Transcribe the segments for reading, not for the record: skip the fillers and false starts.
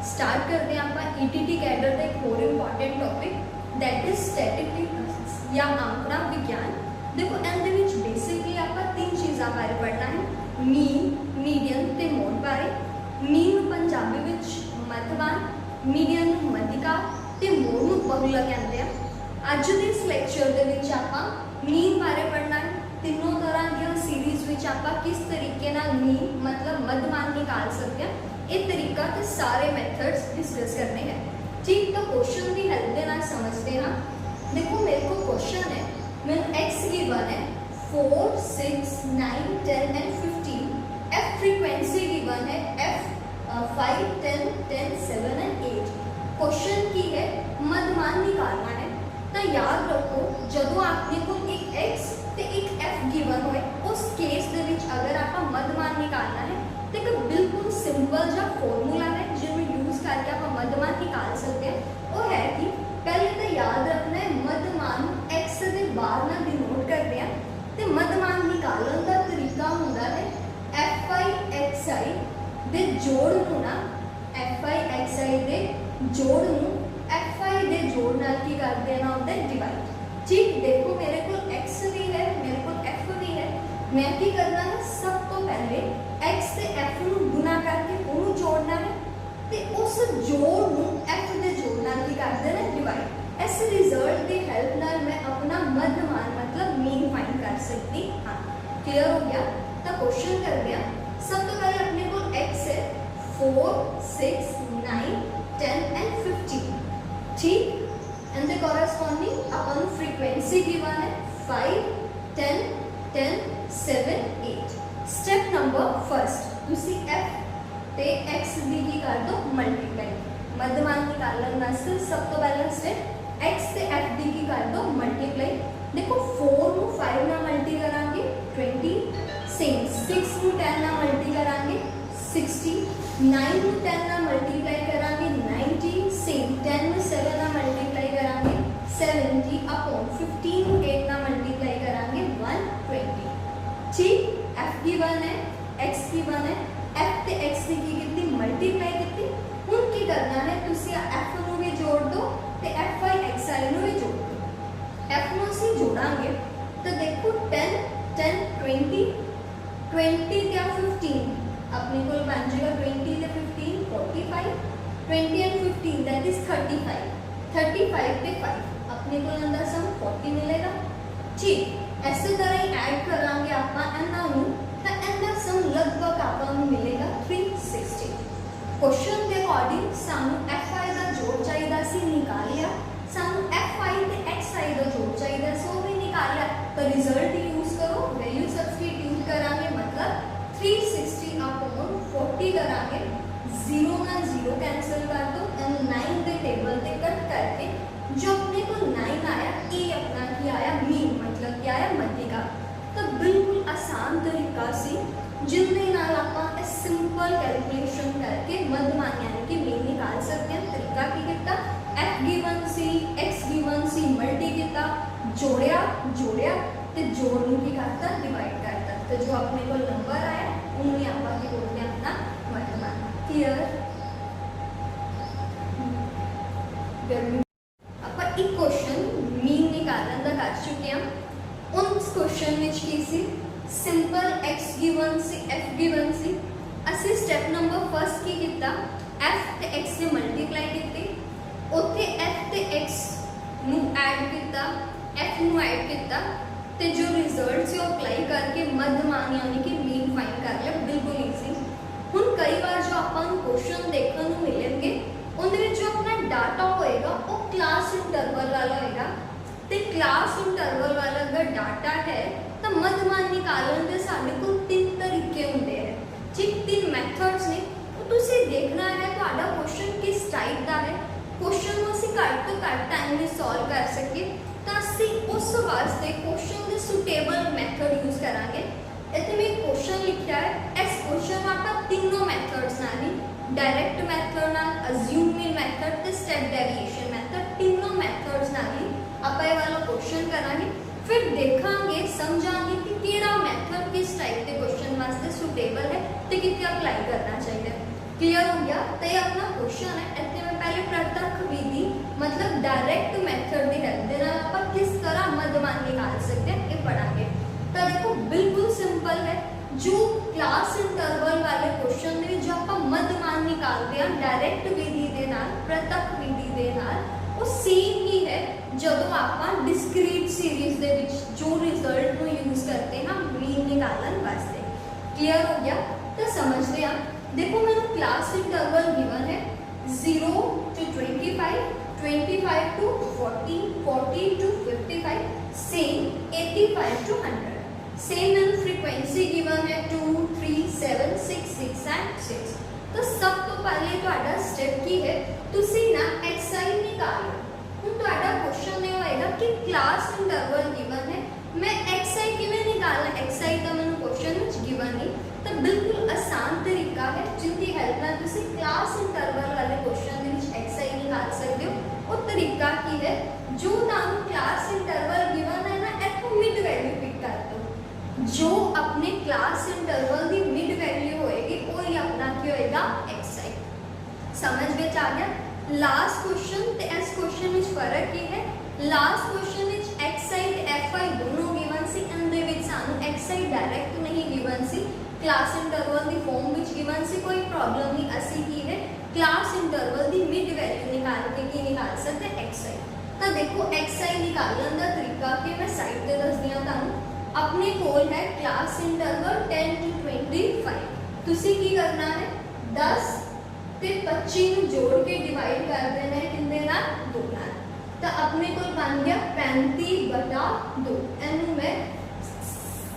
Start करते हैं आप ईटीटी कैडर का एक और important topic that is statistics या आंकड़ा विज्ञान। देखो ਇਹਦੇ ਵਿੱਚ बेसिकली ਆਪਾਂ तीन चीज़ां बारे पढ़ना है, मीन, मीडियन ते मोड बारे। मीन ਨੂੰ ਪੰਜਾਬੀ ਵਿੱਚ ਮੱਧਵਾਨ, मीडियन ਨੂੰ ਮੱਧਿਕਾ ਤੇ मोड ਨੂੰ ਬਹੁਲਾ ਕਹਿੰਦੇ ਆ। ਅੱਜ ਦੇ ਇਸ ਲੈਕਚਰ ਦੇ ਵਿੱਚ ਆਪਾਂ मीन बारे पढ़ना है। तीनों तरह की सीरीज ਵਿੱਚ ਆਪਾਂ किस तरीके ਨਾਲ मीन मतलब मध्यमान निकाल सकते हैं, ये तरीका ते सारे मेथड्स डिस्कस करने हैं। ठीक, तो क्वेश्चन की हेल्प के नाल समझते हैं। देखो मेरे को क्वेश्चन है, मेरे x गिवन है 4, 6, 9, 10 एंड 15। f फ्रीक्वेंसी गिवन है f 5, 10, 10, 7 एंड 8। क्वेश्चन की है मध्यमान निकालना है। तो याद रखो जदों आपने को एक x ते एक f गिवन होए उस केस दे विच अगर आप मध्यमान निकालना है तो एक बिल्कुल सिंपल जा फॉर्मूला है जिसमें यूज करके आप मध्यमान निकाल सकते हैं। वो है कि पहले तो याद रखना है मध्यमान x के बाहर ना डिनोट करते हैं तो मध्यमान निकालने का तरीका होता है fi xi दे जोड़ नूं ना fi xi दे जोड़ नूं fi दे जोड़ नाल की कर देना होता है डिवाइड। ठीक, देखो मेरे को x भी है, मेरे को f भी है, मैं की करना है सब तो पहले x से f नूं गुना करके उन्होंने जोड़ना है ते उस जोड़ नूं f दे जोड़ नाल की कर देना डिवाइड। इस रिजल्ट की हेल्प नाल मैं अपना मध्यमान मतलब मीन फाइंड कर सकती हाँ। क्लियर हो गया? तो क्वेश्चन कर दिया। सब तो पहले अपने को x है 4, 6, 9, 10 एंड 15। ठीक, and the corresponding upon frequency given है 5, 10, 10, 7, 8। स्टेप नंबर फर्स्ट तुसी f ते x दी की कर दो मल्टीप्लाई। मध्यमान निकालने वास्ते सब तो पहला स्टेप x ते f दी की कर दो मल्टीप्लाई। देखो 4 ਨੂੰ 5 ਨਾਲ ਮਲਟੀ ਕਰਾਂਗੇ 20, सेम 6 ਨੂੰ 10 ਨਾਲ ਮਲਟੀ ਕਰਾਂਗੇ 60, 9 ਨੂੰ 10 ਨਾਲ ਮਲਟੀਪਲਾਈ ਕਰਾਂਗੇ 90, सेम 10 ਨੂੰ 7 ਨਾਲ ਮਲਟੀਪਲਾਈ ਕਰਾਂਗੇ 70 अपॉन 15 ਨੂੰ 8 ਨਾਲ ਮਲਟੀਪਲਾਈ ਕਰਾਂਗੇ 120। ठीक, f गिवन है, x गिवन है, f ਤੇ x ਦੀ ਕੀ ਕੀਤੀ ਮਲਟੀਪਲਾਈ ਕੀਤੀ। ਹੁਣ ਕੀ ਕਰਨਾ ਹੈ ਤੁਸੀਂ f ਨੂੰ ਵੀ ਜੋੜ ਦਿਓ ਤੇ fi xi ਨੂੰ ਵੀ ਜੋੜ ਦਿਓ। f ਨੂੰ ਅਸੀਂ ਜੋੜਾਂਗੇ ਤਾਂ ਦੇਖੋ 10, 10, 20, 20 ਤੇ 15 अपने को बन जाएगा 20 से 15 45, 20 एंड 15 दैट इज 35, 35 पे 5 अपने को अंदर सम 40 मिलेगा। ठीक, ऐसे तरह ही ऐड करांगे आप एंड नू तो अंदर सम लगभग आपको मिलेगा 360। क्वेश्चन के अकॉर्डिंग सानू fi का जोड़ चाहिए सी निकाल लिया, सानू fi ते xi का जोड़ चाहिए सो भी निकाल लिया। तो रिजल्ट यूज करो, वैल्यू सब्स्टिट्यूट करांगे मतलब 360 अपॉन 40 करांगे, 0 ना 0 कैंसिल कर दो एंड 9 के टेबल से कट करके जो अपने को 9 आया ये अपना क्या आया मीन मतलब क्या आया मध्यिका। तो बिल्कुल आसान तरीका से जिनके नाल आप सिंपल कैलकुलेशन करके मध्यमान यानी कि मीन निकाल सकते हैं। तरीका की किया f गिवन सी x गिवन सी मल्टी किया जोड़िया जोड़िया ते जोड़ नूं की करता डिवाइड करता तो जो अपने को नंबर आया उन्हें आप की बोलते हैं अपना मध्यमान। क्लियर? आप एक क्वेश्चन मीन निकालने का कर चुके हैं। उस क्वेश्चन में की सी सिंपल x गिवन सी f गिवन सी असि स्टेप नंबर फर्स्ट की किया f ते x से मल्टीप्लाई कीती उत्थे f ते x नू ऐड किया f नू ऐड किया ते जो रिजल्ट से अप्लाई करके मध्यमान यानी कि मीन फाइंड कर लिया। बिल्कुल ईजी। हुण कई बार जो अपन क्वेश्चन देखने को मिलेंगे उनके जो अपना डाटा होएगा वो क्लास इंटरवल वाला होएगा ते क्लास इंटरवल वाला अगर डाटा है तो मध्यमान निकालने के साडे कोल 3 तरीके होंदे हैं। ठीक, 3 मैथड्स ने तुसीं देखना है तुहाडा क्वेश्चन किस टाइप का है। क्वेश्चन को असीं घट तो घट टाइम में सॉल्व कर सके तो असीं उस वास्ते क्वेश्चन के सुटेबल मैथड यूज करांगे। इत्थे मैं क्वेश्चन लिखा है, इस क्वेश्चन आप तीनों मैथड्स नाल ही डायरेक्ट मैथड नाल अज्यूम मीन मैथड ते स्टेप डेविएशन मैथड तीनों मैथड्स नाल ही आप ये वाला क्वेश्चन करांगे। फिर देखांगे समझांगे कि केड़ा मैथड किस टाइप के क्वेश्चन वास्ते सुटेबल है ते कित्थे अप्लाई करना चाहिए। क्लियर हो गया। तो ये अपना क्वेश्चन है, इतने में पहले प्रत्यक्ष विधि मतलब डायरेक्ट मेथड ਦੀ ਹੈਲਪ ਦੇ ਨਾਲ ਆਪਾਂ किस तरह मध्यमान निकाल सकते हैं ये पढ़ांगे। तो देखो बिल्कुल सिंपल है, जो क्लास इंटरवल वाले क्वेश्चन ਦੇ जो ਆਪਾਂ मध्यमान निकालते हैं डायरेक्ट विधि ਦੇ ਨਾਲ प्रत्यक्ष विधि ਦੇ ਨਾਲ ਉਹ सेम ही है ਜਦੋਂ ਆਪਾਂ डिस्क्रीट सीरीज ਦੇ ਵਿੱਚ जो रिजल्ट ਨੂੰ यूज करते हैं मीन निकालन वास्ते। क्लियर हो गया। तो समझते हैं, देखो मैंने क्लास इंटरवल गिवन है 0 to 25, 25 to 40, 40 to 55, same 85 to 100। Same मैंने फ्रीक्वेंसी गिवन है 2, 3, 7, 6, 6 and 6। तो सब तो पहले ਤੁਹਾਡਾ स्टेप की है ਤੁਸੀਂ ना xi निकालो। ਹੁਣ ਤੁਹਾਡਾ क्वेश्चन ਇਹ ਹੋਏਗਾ कि क्लास इंटरवल गिवन है मैं xi ਕਿਵੇਂ ਨਿਕਾਲਣਾ। xi ਤਾਂ ਮੈਨੂੰ क्वेश्चन ਵਿੱਚ गिवन नहीं, तो बिल्कुल आसान तरीका है जिनकी हेल्प ਨਾਲ ਤੁਸੀਂ क्लास इंटरवल वाले क्वेश्चन ਦੇ ਵਿੱਚ xi निकाल सकते हो। ਉਹ तरीका ਕੀ है, जो ਤੁਹਾਨੂੰ क्लास इंटरवल गिवन है ना ਇੱਥੋਂ मिड वैल्यू पिक कर दो। जो अपने क्लास इंटरवल ਦੀ मिड वैल्यू होएगी ਉਹ ਹੀ ਆਪਣਾ ਕੀ ਹੋਏਗਾ xi। समझ ਵਿੱਚ आ गया। लास्ट क्वेश्चन ਤੇ ਇਸ क्वेश्चन ਵਿੱਚ ਫਰਕ ਕੀ ਹੈ, लास्ट क्वेश्चन ਵਿੱਚ xi ਤੇ fi ਦੋਨੋਂ गिवन ਸੀ, ਇਹਦੇ ਵਿੱਚ ਸਾਨੂੰ xi डायरेक्ट नहीं गिवन ਸੀ, क्लास इंटरवल ਦੀ ਫਾਰਮ ਵਿੱਚ गिवन ਸੀ। ਕੋਈ ਪ੍ਰੋਬਲਮ ਨਹੀਂ, ਅਸੀਂ ਕੀ ਹੈ क्लास इंटरवल ਦੀ मिड वैल्यू निकाल के ਕੀ निकाल सकते xi। ਤਾਂ ਦੇਖੋ xi ਨਿਕਾਲਣ ਦਾ ਤਰੀਕਾ ਕਿ ਮੈਂ ਸਾਈਡ ਤੇ ਦੱਸਦੀ ਹਾਂ ਤੁਹਾਨੂੰ। अपने कोल है क्लास इंटरवल 10 to 25। ਤੁਸੀਂ ਕੀ ਕਰਨਾ ਹੈ 10 ਤੇ 25 ਨੂੰ ਜੋੜ ਕੇ ਡਿਵਾਈਡ ਕਰ ਦੇਣਾ ਹੈ ਕਿੰਨੇ ਨਾਲ 2 ਨਾਲ। ਤਾਂ ਆਪਣੇ ਕੋਲ ਬਣ ਗਿਆ 35/2। ਇਹਨੂੰ ਮੈਂ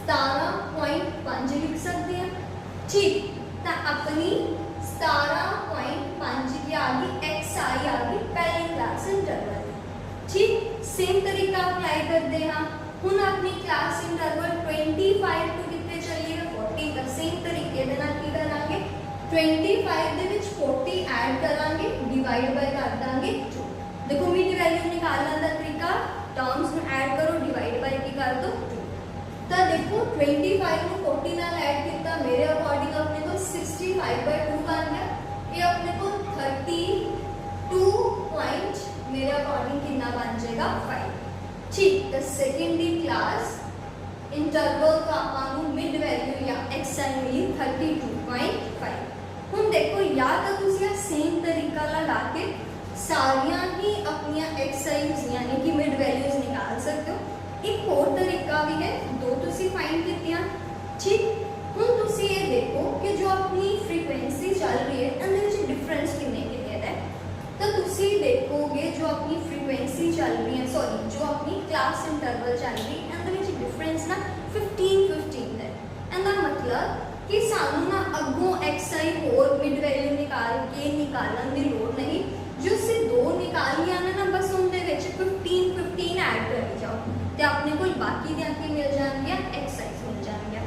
17.5 ਲਿਖ ਸਕਦੀ ਹਾਂ। ठीक, ਤਾਂ ਆਪਣੀ 17.5 की आ गई xi आ गई पहले क्लास इंटरवल। ठीक, सेम तरीका अप्लाई करते हैं। ਹੁਣ ਆਪਣੀ क्लास इंटरवल 25 ਤੋਂ ਕਿੱਥੇ ਚੱਲੀਏ 40 ਤੱਕ। ਸੇਮ ਤਰੀਕੇ ਦੇ ਨਾਲ ਕੀ ਕਰਾਂਗੇ 25 ਦੇ ਵਿੱਚ 40 ਐਡ ਕਰਾਂਗੇ, ਡਿਵਾਈਡ ਬਾਈ ਕਰ ਦਾਂਗੇ 2। ਦੇਖੋ ਮਿਡ ਵੈਲਿਊ ਨਿਕਾਲਣ ਦਾ ਤਰੀਕਾ, ਟਰਮਸ ਨੂੰ ਐਡ ਕਰੋ, ਡਿਵਾਈਡ ਬਾਈ ਕੀ ਕਰ ਦੋ 2। ਤਾਂ ਦੇਖੋ 25 ਨੂੰ 40 ਨਾਲ ਐਡ ਕੀਤਾ, ਮੇਰੇ ਅਕੋਰਡਿੰਗ ਆਪਣੇ ਕੋਲ 65/2 ਬਣ ਗਿਆ। ਇਹ ਆਪਣੇ ਕੋਲ 32 ਪੁਆਇੰਟ ਮੇਰੇ ਅਕੋਰਡਿੰਗ ਕਿੰਨਾ ਬਣ ਜਾਏਗਾ 5। ठीक, तो सेकेंड दी क्लास इंटरवल का आपको मिड वैल्यू या xi मिली 32.5। हम देखो या तो तुसी सेम तरीका लगा के सारियां ही अपनी xi यानी कि मिड वैल्यूज निकाल सकते हो। एक और तरीका भी है, दो तुसी फाइंड कीतियां। ठीक, हम तुसी ये देखो कि जो अपनी फ्रीक्वेंसी चल रही है अंदर विच डिफरेंस कितने कितने है। तो तुसी देखोगे जो अपनी फ्रीक्वेंसी चल रही है, सॉरी जो अपनी क्लास इंटरवल चल रही है अंदर विच डिफरेंस ना 15 है। ਇਹਦਾ मतलब कि सानू ना अगों xi होर मिड वैल्यू निकाल के निकालन की लोड़ नहीं, जो से दो निकालियां ने ना बस उनके विच 15 ऐड करी जाओ ते अपने कोल बाकी दियां की मिल जाएंगे xi मिल जाएंगे।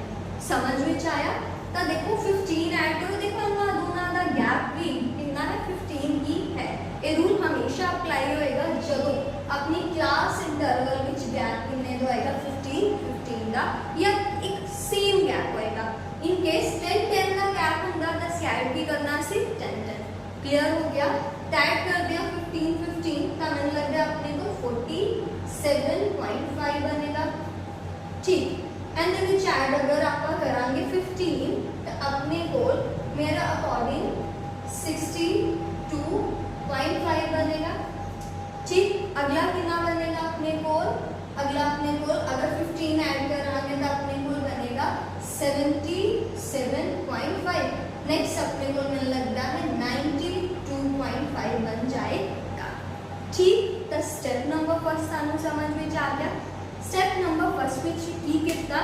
समझ विच आया। तो देखो 15 ऐड करो, देखो इन्हां दोनों का गैप भी कितना है 15 ही है। ये रूल हमेशा अप्लाई होएगा जदों अपनी क्लास इंटरवल विच गैप कितने दा होएगा 15 का या एक सेम गैप होएगा। इन केस 10 का गैप हुंदा तां ऐड की करना सी 10। क्लियर हो गया। ऐड कर दिया 15 तां मैनूं लग रहा अपने को 47.5 बनेगा। ठीक, एंड विच ऐड अगर आप करांगे 15 तो अपने कोल मेरा अकॉर्डिंग 62.5 बनेगा। ठीक, अगला कितना बनेगा अपने कोल, अगला अपने कोल अगर 15 ऐड करांगे तो अपने कोल बनेगा 77.5। नेक्स्ट अपने कोल मिल लगता है 92.5 बन जाएगा। ठीक, तो स्टेप नंबर फर्स्ट सानू समझ में आ गया। स्टेप नंबर फर्स्ट में की कितना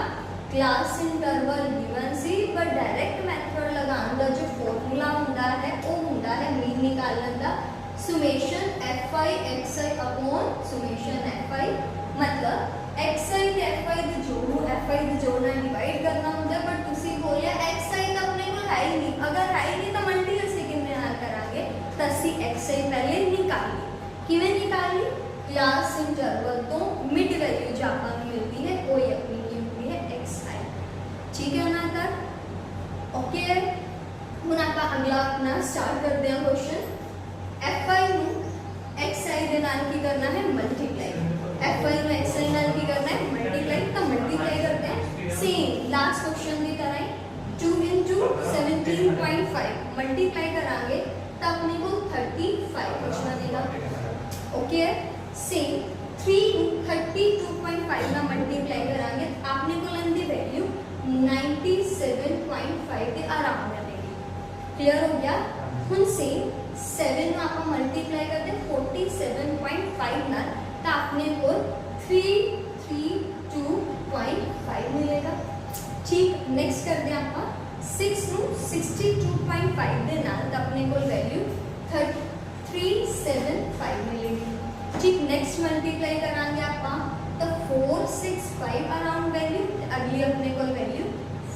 क्लास इंटरवल गिवन सी पर डायरेक्ट मेथड लगाने का जो फॉर्मूला होता है वो होता है मीन निकालने का summation fi xi upon summation fi। मतलब xi ते fi दे जोड़ो, fi दे जोड़ना डिवाइड करना होता है, बट तुसी बोलिया xi तो अपने को है ही नहीं, अगर है ही नहीं तो मल्टी से कितने नाल करांगे तो ਅਸੀਂ xi पहले निकाली। किवें निकाली क्लास इंटरवल तो मिड वैल्यू जो आपको मिलती है वो ही अपनी कीमत है xi। ठीक है ना तक ओके। ਹੁਣ ਆਪਾਂ ਅਗਲਾ ਆਪਣਾ ਸਟਾਰਟ ਕਰਦੇ ਹਾਂ ਕੁਐਸਚਨ। fi ਨੂੰ xi ਦੇ ਨਾਲ ਕੀ ਕਰਨਾ ਹੈ ਮਲਟੀਪਲਾਈ। fi ਨੂੰ xi ਨਾਲ ਕੀ ਕਰਨਾ ਹੈ ਮਲਟੀਪਲਾਈ, ਤਾਂ ਮਲਟੀਪਲਾਈ करते हैं सेम लास्ट क्वेश्चन की तरह ही 2 into 17.5 मल्टीप्लाई करांगे तो अपने को 35 कुछ बनेगा। ओके सेम 3 32.5 ना मल्टीप्लाई करांगे आपने को लेंदी वैल्यू 97.5 के अराउंड बनेगी। क्लियर हो गया। हम सेम 7 में आप मल्टीप्लाई करते 47.5 ना तो आपने को 332.5 मिलेगा। ठीक नेक्स्ट करते हैं आप 6 ਨੂੰ 62.5 ਦੇ ਨਾਲ ਤਾਂ ਆਪਣੇ ਕੋਲ ਵੈਲਿਊ 375 ਮਿਲੇਗੀ। ठीक नेक्स्ट मल्टीप्लाई करांगे ਆਪਾਂ ਤਾਂ 465 अराउंड वैल्यू, अगली अपने को वैल्यू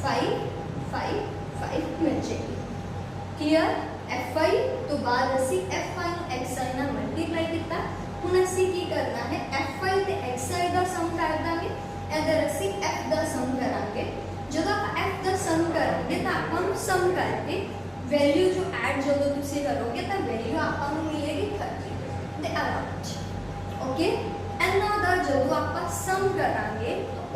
555 मिल जाएगी। क्लियर। fi तो बाद ਅਸੀਂ fi ਨੂੰ xi ਨਾਲ ਮਲਟੀਪਲਾਈ ਕੀਤਾ। ਹੁਣ ਅਸੀਂ ਕੀ ਕਰਨਾ ਹੈ fi ਤੇ xi ਦਾ ਸਮ ਕਰ ਦਾਂਗੇ, ਇਧਰ ਅਸੀਂ f ਦਾ ਸਮ ਕਰਾਂਗੇ। ਜਦੋਂ ਆਪਾਂ f ਦਾ ਸਮ ਕਰਾਂਗੇ ਤਾਂ ਆਪਾਂ ਨੂੰ ਸਮ ਕਰਕੇ ਵੈਲਿਊ ਜੋ ਐਡ ਜਦੋਂ ਤੁਸੀਂ ਕਰੋਗੇ ਤਾਂ ਵੈਲਿਊ ਆਪਾਂ ਨੂੰ ਮਿਲੇਗੀ 30 ਦੇ ਅਰਾਊਂਡ। ओके ਇਹਨਾਂ ਦਾ ਜਦੋਂ ਆਪਾਂ ਸਮ ਕਰਾਂਗੇ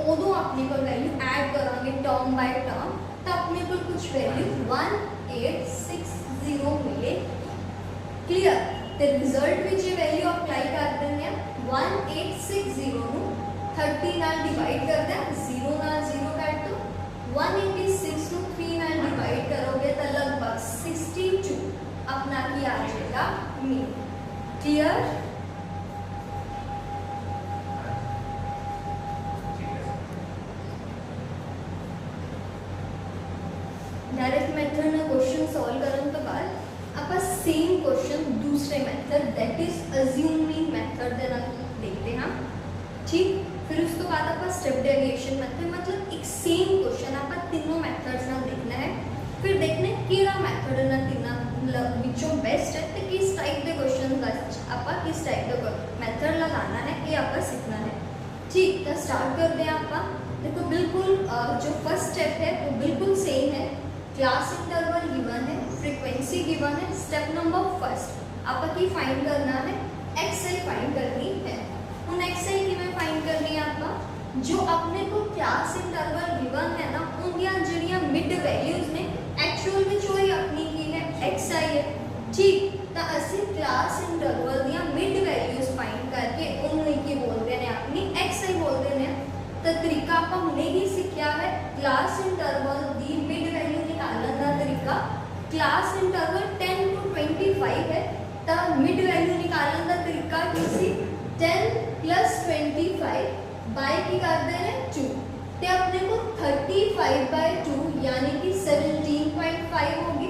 ਉਦੋਂ ਆਪਣੇ ਕੋਲ ਵੈਲਿਊ ਐਡ ਕਰਾਂਗੇ ਟਰਮ ਬਾਈ ਟਰਮ ਤਾਂ ਆਪਣੇ ਕੋਲ ਕੁਝ ਵੈਲਿਊ 1860 ਮਿਲੇ। ਕਲੀਅਰ। ਤੇ ਰਿਜ਼ਲਟ ਵਿੱਚ ਇਹ ਵੈਲਿਊ ਅਪਲਾਈ ਕਰ ਦਿੰਦੇ ਆ 1860 ਨੂੰ 30 ਨਾਲ ਡਿਵਾਈਡ ਕਰਦੇ ਆ 0 ਨਾਲ 0 ਕੱਟ ਦੋ 186 ਨੂੰ 3 ਨਾਲ डिवाइड करोगे तो लगभग 62 अपना की आ जाएगा मीन। क्लियर। डायरेक्ट मेथड में क्वेश्चन सॉल्व करने तो बाद ਆਪਾਂ सेम क्वेश्चन दूसरे method that is assuming method ਦੇ ਨਾਲ देखते हैं। ठीक। फिर उस तो बाद ਆਪਾਂ स्टेप डेविएशन मेथड मतलब एक सेम क्वेश्चन ਆਪਾਂ तीनों मेथड्स ਨਾਲ देखना है। फिर देखने ਕਿਹੜਾ मेथड ਇਹਨਾਂ ਤਿੰਨਾਂ ਵਿੱਚੋਂ बेस्ट है ਤੇ किस टाइप ਦੇ क्वेश्चन ਦਾ ਆਪਾਂ किस टाइप ਦਾ मेथड लगाना है ये ਆਪਾਂ सीखना है। ठीक। तो स्टार्ट करते हैं ਆਪਾਂ। देखो बिल्कुल जो फर्स्ट स्टेप है वो बिल्कुल सेम है। क्लास इंटरवल गिवन है, फ्रीक्वेंसी गिवन है। स्टेप नंबर फर्स्ट आपका की फाइंड करना है xi फाइंड करनी है। उन xi की में फाइंड करनी है आपका जो अपने को क्लास इंटरवल गिवन है ना उनकी जड़ियां मिड वैल्यूज ने एक्चुअल में जो ही अपनी की है xi है। ठीक। तो असि क्लास इंटरवल दिया मिड वैल्यूज फाइंड करके उन्हें की बोलते हैं अपनी xi बोलते हैं। तो तरीका आपका हमने ही सीखा है क्लास इंटरवल दी मिड वैल्यू निकालने का तरीका। क्लास इंटरवल 10 to 25 है तो मिड वैल्यू निकालने का तरीका किसी 10 plus 25 बाय की करते हैं 2 ते अपने को 35/2 यानी कि 17.5 होगी।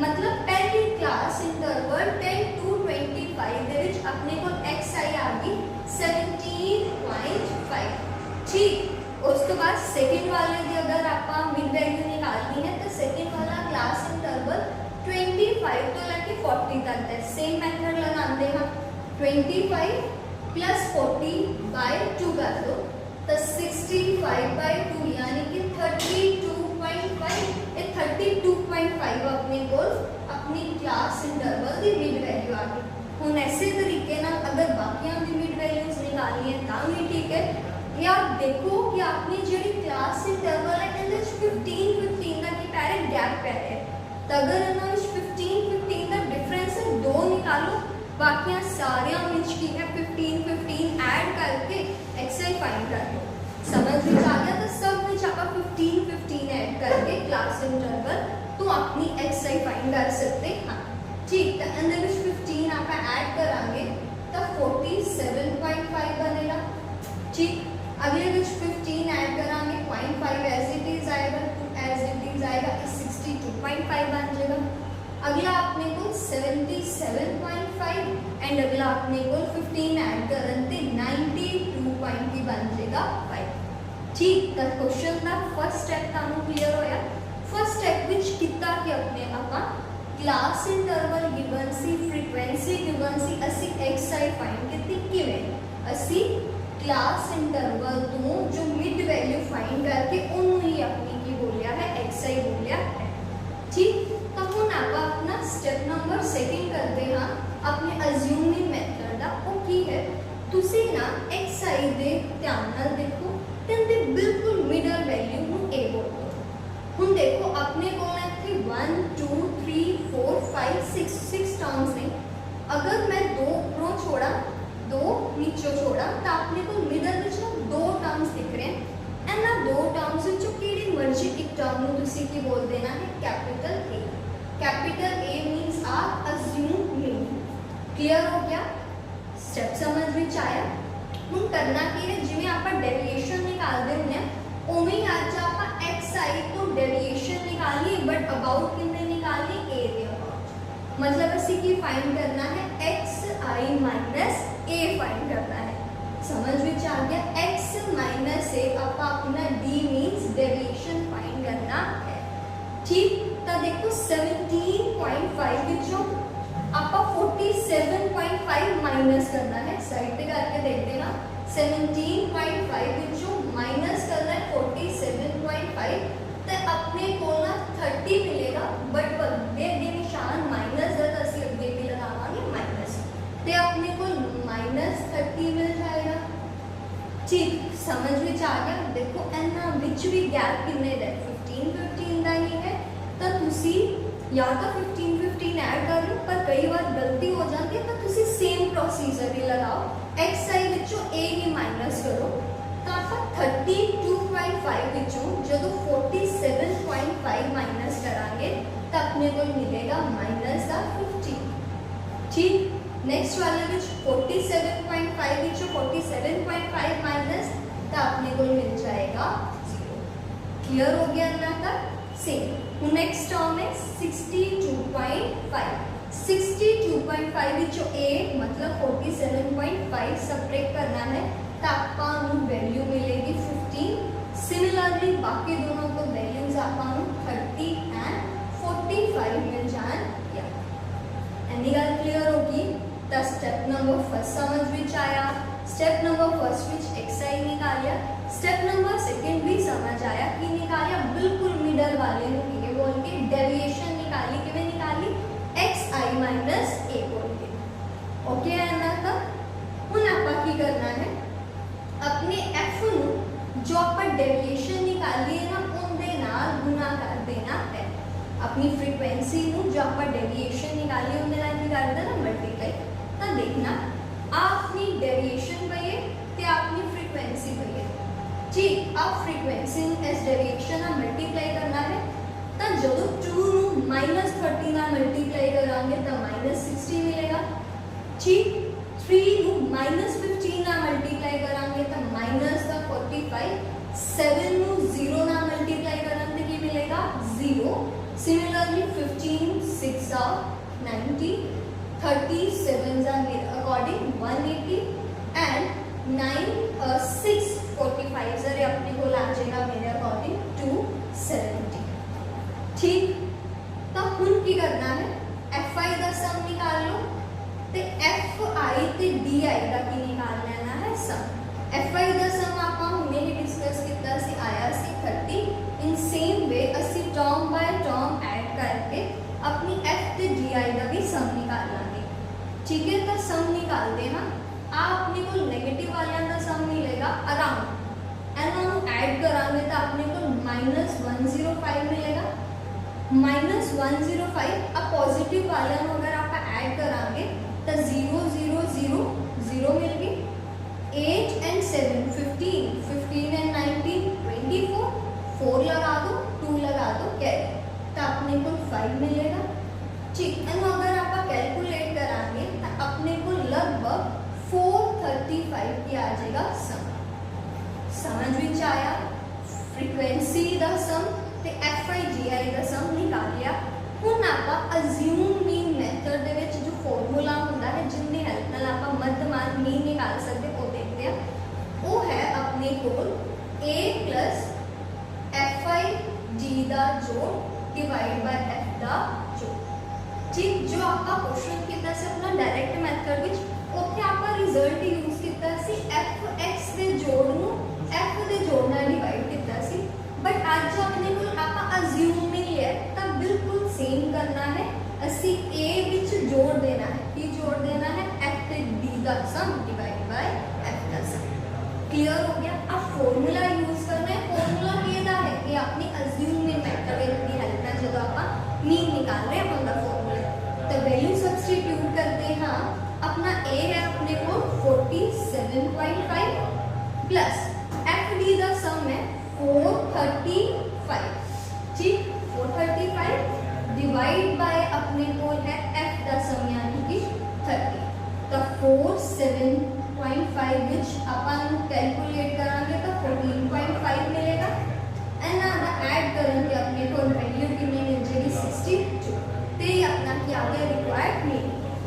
मतलब पहली क्लास इंटरवल 10 to 25 दे विच अपने को xi आ गई 17.5। ठीक। उस तो बाद सेकंड वाले की अगर आप मिड वैल्यू निकालनी है तो सेकंड वाला क्लास इंटरवल 25 तो लेके 40 तक है। सेम मेथड लगाते हैं 25 plus 40/2 कर दो तो 65/2 यानी कि 32.5। ये 32.5 अपने को अपनी क्लास इंटरवल की मिड वैल्यू आ गई। हम ऐसे तरीके ना अगर बाकियों की मिड वैल्यूज निकालनी है तो भी ठीक है। या देखो कि आपने जी क्लास इंटरवल है 15-15 का की पैरे गैप पैरे तो अगर 15-15 का डिफरेंस है 2 निकालो बाकी सारे की है 15-15 ऐड करके xi फाइंड कर दो। समझ में आ गया। तो सब में आप 15-15 ऐड करके क्लास इंटरवल तो अपनी xi फाइंड कर सकते हाँ। ठीक। तो अंदर 15 आप ऐड करांगे तो 47.5 बनेगा। ठीक। अगले कुछ 15 ऐड करांगे 0.5 एज इट इज आएगा 2 एज इट इज आएगा 62.5 बन जाएगा। अगला अपने को 77.5 एंड अगला अपने को 15 ऐड करते 92 बन जाएगा 5। ठीक। तो क्वेश्चन का फर्स्ट स्टेप तानू क्लियर होया। फर्स्ट स्टेप विच कितना कि अपने आपा क्लास इंटरवल गिवन सी फ्रीक्वेंसी गिवन सी असी xi फाइंड कीती किवें असी क्लास इंटरवल तो जो मिड वैल्यू फाइंड करके उन्होंने ही अपनी की बोलिया है xi बोलिया है। ठीक। तो हम आप अपना स्टेप नंबर 2 करते हैं अपने अज्यूमिंग मेथड ਦਾ। ਉਹ ਕੀ ਹੈ, ਤੁਸੀਂ ਨਾ xi ਦੇ ਧਿਆਨ ਨਾਲ ਦੇਖੋ ਤੇ ਇਹਦੇ ਬਿਲਕੁਲ ਮਿਡਲ ਵੈਲਿਊ ਨੂੰ a ਬੋਲੋ। ਹੁਣ ਦੇਖੋ ਆਪਣੇ ਕੋਲ ਇੱਥੇ 1 2 3 4 5 6 ਟਰਮਸ ਨੇ। अगर मैं 2 ऊपरों छोड़ा 2 नीचों छोड़ा तो अपने को मिडल ਵਿੱਚ 2 टर्म्स दिख रहे हैं। ਇਹਨਾਂ 2 टर्म्स ਵਿੱਚੋਂ ਕਿਹੜੀ ਮਰਜ਼ੀ ਇੱਕ ਟਰਮ ਨੂੰ ਤੁਸੀਂ ਕੀ ਬੋਲ ਦੇਣਾ ਹੈ, capital A। Capital A means आप assume मीन। क्लियर हो गया, स्टेप समझ ਵਿੱਚ आया। ਹੁਣ करना ਕੀ ਹੈ, ਜਿਵੇਂ ਆਪਾਂ ਡੈਰੀਏਸ਼ਨ ਨਿਕਾਲਦੇ ਹੁੰਦੇ ਆ ਉਵੇਂ ਹੀ ਅੱਜ ਆਪਾਂ xi ਤੋਂ ਡੈਰੀਏਸ਼ਨ ਨਿਕਾਲੀਏ, बट अबाउट ਕਿੰਨੇ ਨਿਕਾਲੀਏ, a ਦੇ अबाउट। मतलब असी की फाइंड करना है xi माइनस a फाइंड करना है। समझ विच आ गया, x माइनस a आपा अपना d मीन्स डेविएशन फाइंड करना है। ठीक, तो देखो 17.5 विचों आपा 47.5 माइनस करना है। साइड पे करके देख देना, 17.5 विचों माइनस करना है 47.5 तो अपने को ना 30 मिलेगा, बट बदले दे निशान माइनस दा तो असी अगे भी लगावांगे माइनस ते अपने को माइनस 30 मिल जाएगा। ठीक, समझ विच आ गया। देखो इन्हां विच भी गैप किन्ने दा 15 15 दा ही है, तो तुसी या तो 15 15 ऐड कर लो, पर कई बार गलती हो जाती है तो तुसी सेम प्रोसीजर ही लगाओ, xi विचों a ही माइनस करो तो आपका 32.5 विचों जदों 47.5 माइनस करांगे तो अपने को मिलेगा माइनस का 15। ठीक, नेक्स्ट वाले विच 47.5 विचों 47.5 माइनस तो अपने को मिल जाएगा 0। क्लियर हो गया ना तक? सेम नेक्स्ट टर्म है 62.5। 62.5 विचों a मतलब 47.5 सबट्रैक्ट करना है तो आपका वैल्यू मिलेगी 15। सिमिलरली बाकी दोनों को वैल्यूज आपको 30 एंड 45 मिल जाए। एनी गल क्लियर होगी? तो स्टेप नंबर 1 समझ विच आया, स्टेप नंबर 1 विच xi निकालिया, स्टेप नंबर 2 भी समझ आया कि निकालिया बिल्कुल मिडल वाले ने ये बोल के डेविएशन निकाली, किवें निकाली, xi माइनस a बोल के। ओके है ना? तब हुण आपां की करना है, अपने f ਨੂੰ जो आप डेविएशन निकाली है ना उनके नाल गुना कर देना है। अपनी फ्रीक्वेंसी ਨੂੰ जो आप डेविएशन निकाली उनके नाल की कर देना मल्टीप्लाई। तो देखना आपनी डेविएशन पई है ते आपनी फ्रीक्वेंसी पई है। ठीक, आप फ्रीक्वेंसी इस डेविएशन ना मल्टीप्लाई करना है तो जो 2 ਨੂੰ -30 ਨਾਲ मल्टीप्लाई करांगे तो -60 मिलेगा। ठीक, 3 ਨੂੰ -15 ਨਾਲ मल्टीप्लाई करांगे तो -45, 7 ਨੂੰ 0 ਨਾਲ मल्टीप्लाई करांगे की मिलेगा 0। Similarly 15 6 are 90, 37 are according 180 and 9 6 45 are अपने को आ जाएगा मेरे अकॉर्डिंग 270। ठीक, तो हुण की करना है, fi का सम निकाल लो ते fi ते di का की निकाल लेना है सम। fi का सम आपा हुणे ही डिस्कस किया सी, आया सी 30। इन सेम वे असी टर्म बाय टर्म ऐड करके अपनी f ते di का भी सम निकाल लांगे। ठीक है, तो सम निकालते हैं अपने को नेगेटिव वाले का सम मिलेगा अराउंड एंड ऐड करांगे तो अपने को -105 मिलेगा। -105 अब पॉजिटिव वाले अगर आप ऐड करांगे तो 0 0 0 0 मिल गई। 8 एंड 7 15, 15 एंड 19 24, 4 लगा दो 2 लगा दो कैरी तो अपने को 5 मिलेगा। ठीक, एंड अगर आप कैलकुलेट करांगे तो अपने को लगभग 435 की आ जाएगा सम। समझ विच आया? फ्रीक्वेंसी का सम ते fi gi का सम निकाल लिया। हुण आपां अज्यूम मीन मैथड दे विच जो फॉर्मूला हुंदा है जिसदी हेल्प नाल आपां मध्यमान मीन निकाल सकते हो देखते हैं। वो है अपने कोल a प्लस fi g का जोड़ डिवाइड बाय f का जोड़। ठीक, जो आपका क्वेश्चन कितना से अपना डायरेक्ट मैथड विच ओथे आपका रिजल्ट यूज किया सी fx के जोड़ नू f के जोड़ नाल डिवाइड किया सी, बट आज अपने को आप अज्यूम नहीं लिया तो बिल्कुल सेम करना है, असी ए विच जोड़ देना है, की जोड़ देना है एफ ते डी दा सम डिवाइड बाय एफ दा सम। क्लियर हो गया। अब फॉर्मूला यूज करना है, फॉर्मूला किहदा है, ये अपनी अज्यूमिंग मेथड दी हेल्प नाल जदों आपां मीन निकाल रहे हैं उनका फॉर्मूला, तो वैल्यू सब्सटीट्यूट करते हैं। अपना ए है अपने को 47.5 प्लस एफ डी दा सम है 435, ठीक, 435 डिवाइड बाय अपने को है एफ दा सम यानी कि 30, तो 47.5 विच अपन कैलकुलेट करांगे तो 14.5 मिलेगा, एंड ना ऐड करेंगे अपने को वैल्यू कितनी मिल जाएगी 62, ते अपना क्या आ गया रिक्वायर्ड मीन।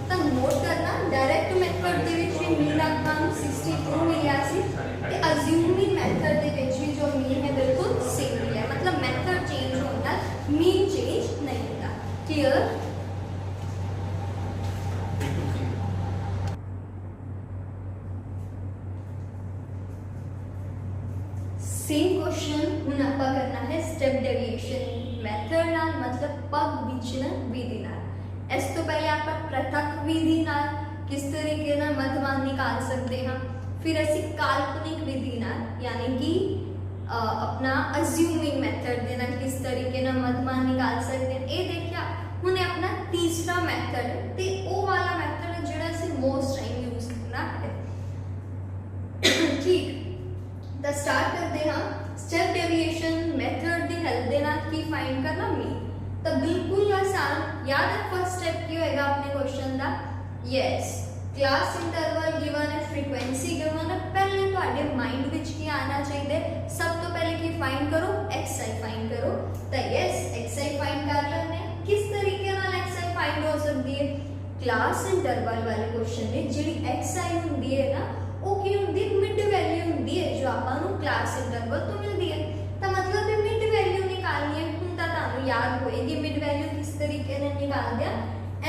तो नोट करना डायरेक्ट मेथड दे विच भी मीन आपका 62 मिलिया सी, ते अज्यूमिंग मेथड दे विच भी जो मीन है बिल्कुल सेम मिला, मतलब मेथड चेंज होता मीन चेंज नहीं होता। क्लियर। सेम क्वेश्चन हुण आपां करना है स्टेप डेविएशन मेथड नाल, मतलब पग विचलन विधि नाल। इस तो पहले आप पृथक विधि नाल किस तरीके नाल मध्यमान निकाल सकते हैं, फिर असी काल्पनिक विधि नाल यानी कि अपना अज्यूमिंग मेथड दे नाल किस तरीके नाल मध्यमान निकाल सकते हैं। ये देखिए हुण अपना तीसरा मेथड है, ते ओ वाला मेथड है जिहड़ा असी मोस्ट टाइम यूज करना है, ठीक। तो स्टार्ट करते हैं स्टेप डेविएशन मेथड की हेल्प दे नाल की फाइंड करना मीन। तो बिल्कुल आसान, याद है फर्स्ट स्टेप की होएगा अपने क्वेश्चन दा, यस क्लास इंटरवल गिवन है, फ्रीक्वेंसी गिवन है, पहले तुहाडे माइंड विच की आना चाहिए, सब तो पहले की फाइंड करो xi फाइंड करो। तो यस xi फाइंड कर लेने, किस तरीके नाल xi फाइंड हो सकती है, क्लास इंटरवल वाले क्वेश्चन में जिहड़ी xi हुंदी है ना वो की हुंदी मिड वैल्यू हुंदी है जो आपां नूं क्लास इंटरवल तो मिलदी है, तो मतलब ये मिड वैल्यू निकालनी है। हुण तां तुहानूं याद होएगी मिड वैल्यू किस तरीके नाल निकाल दिया,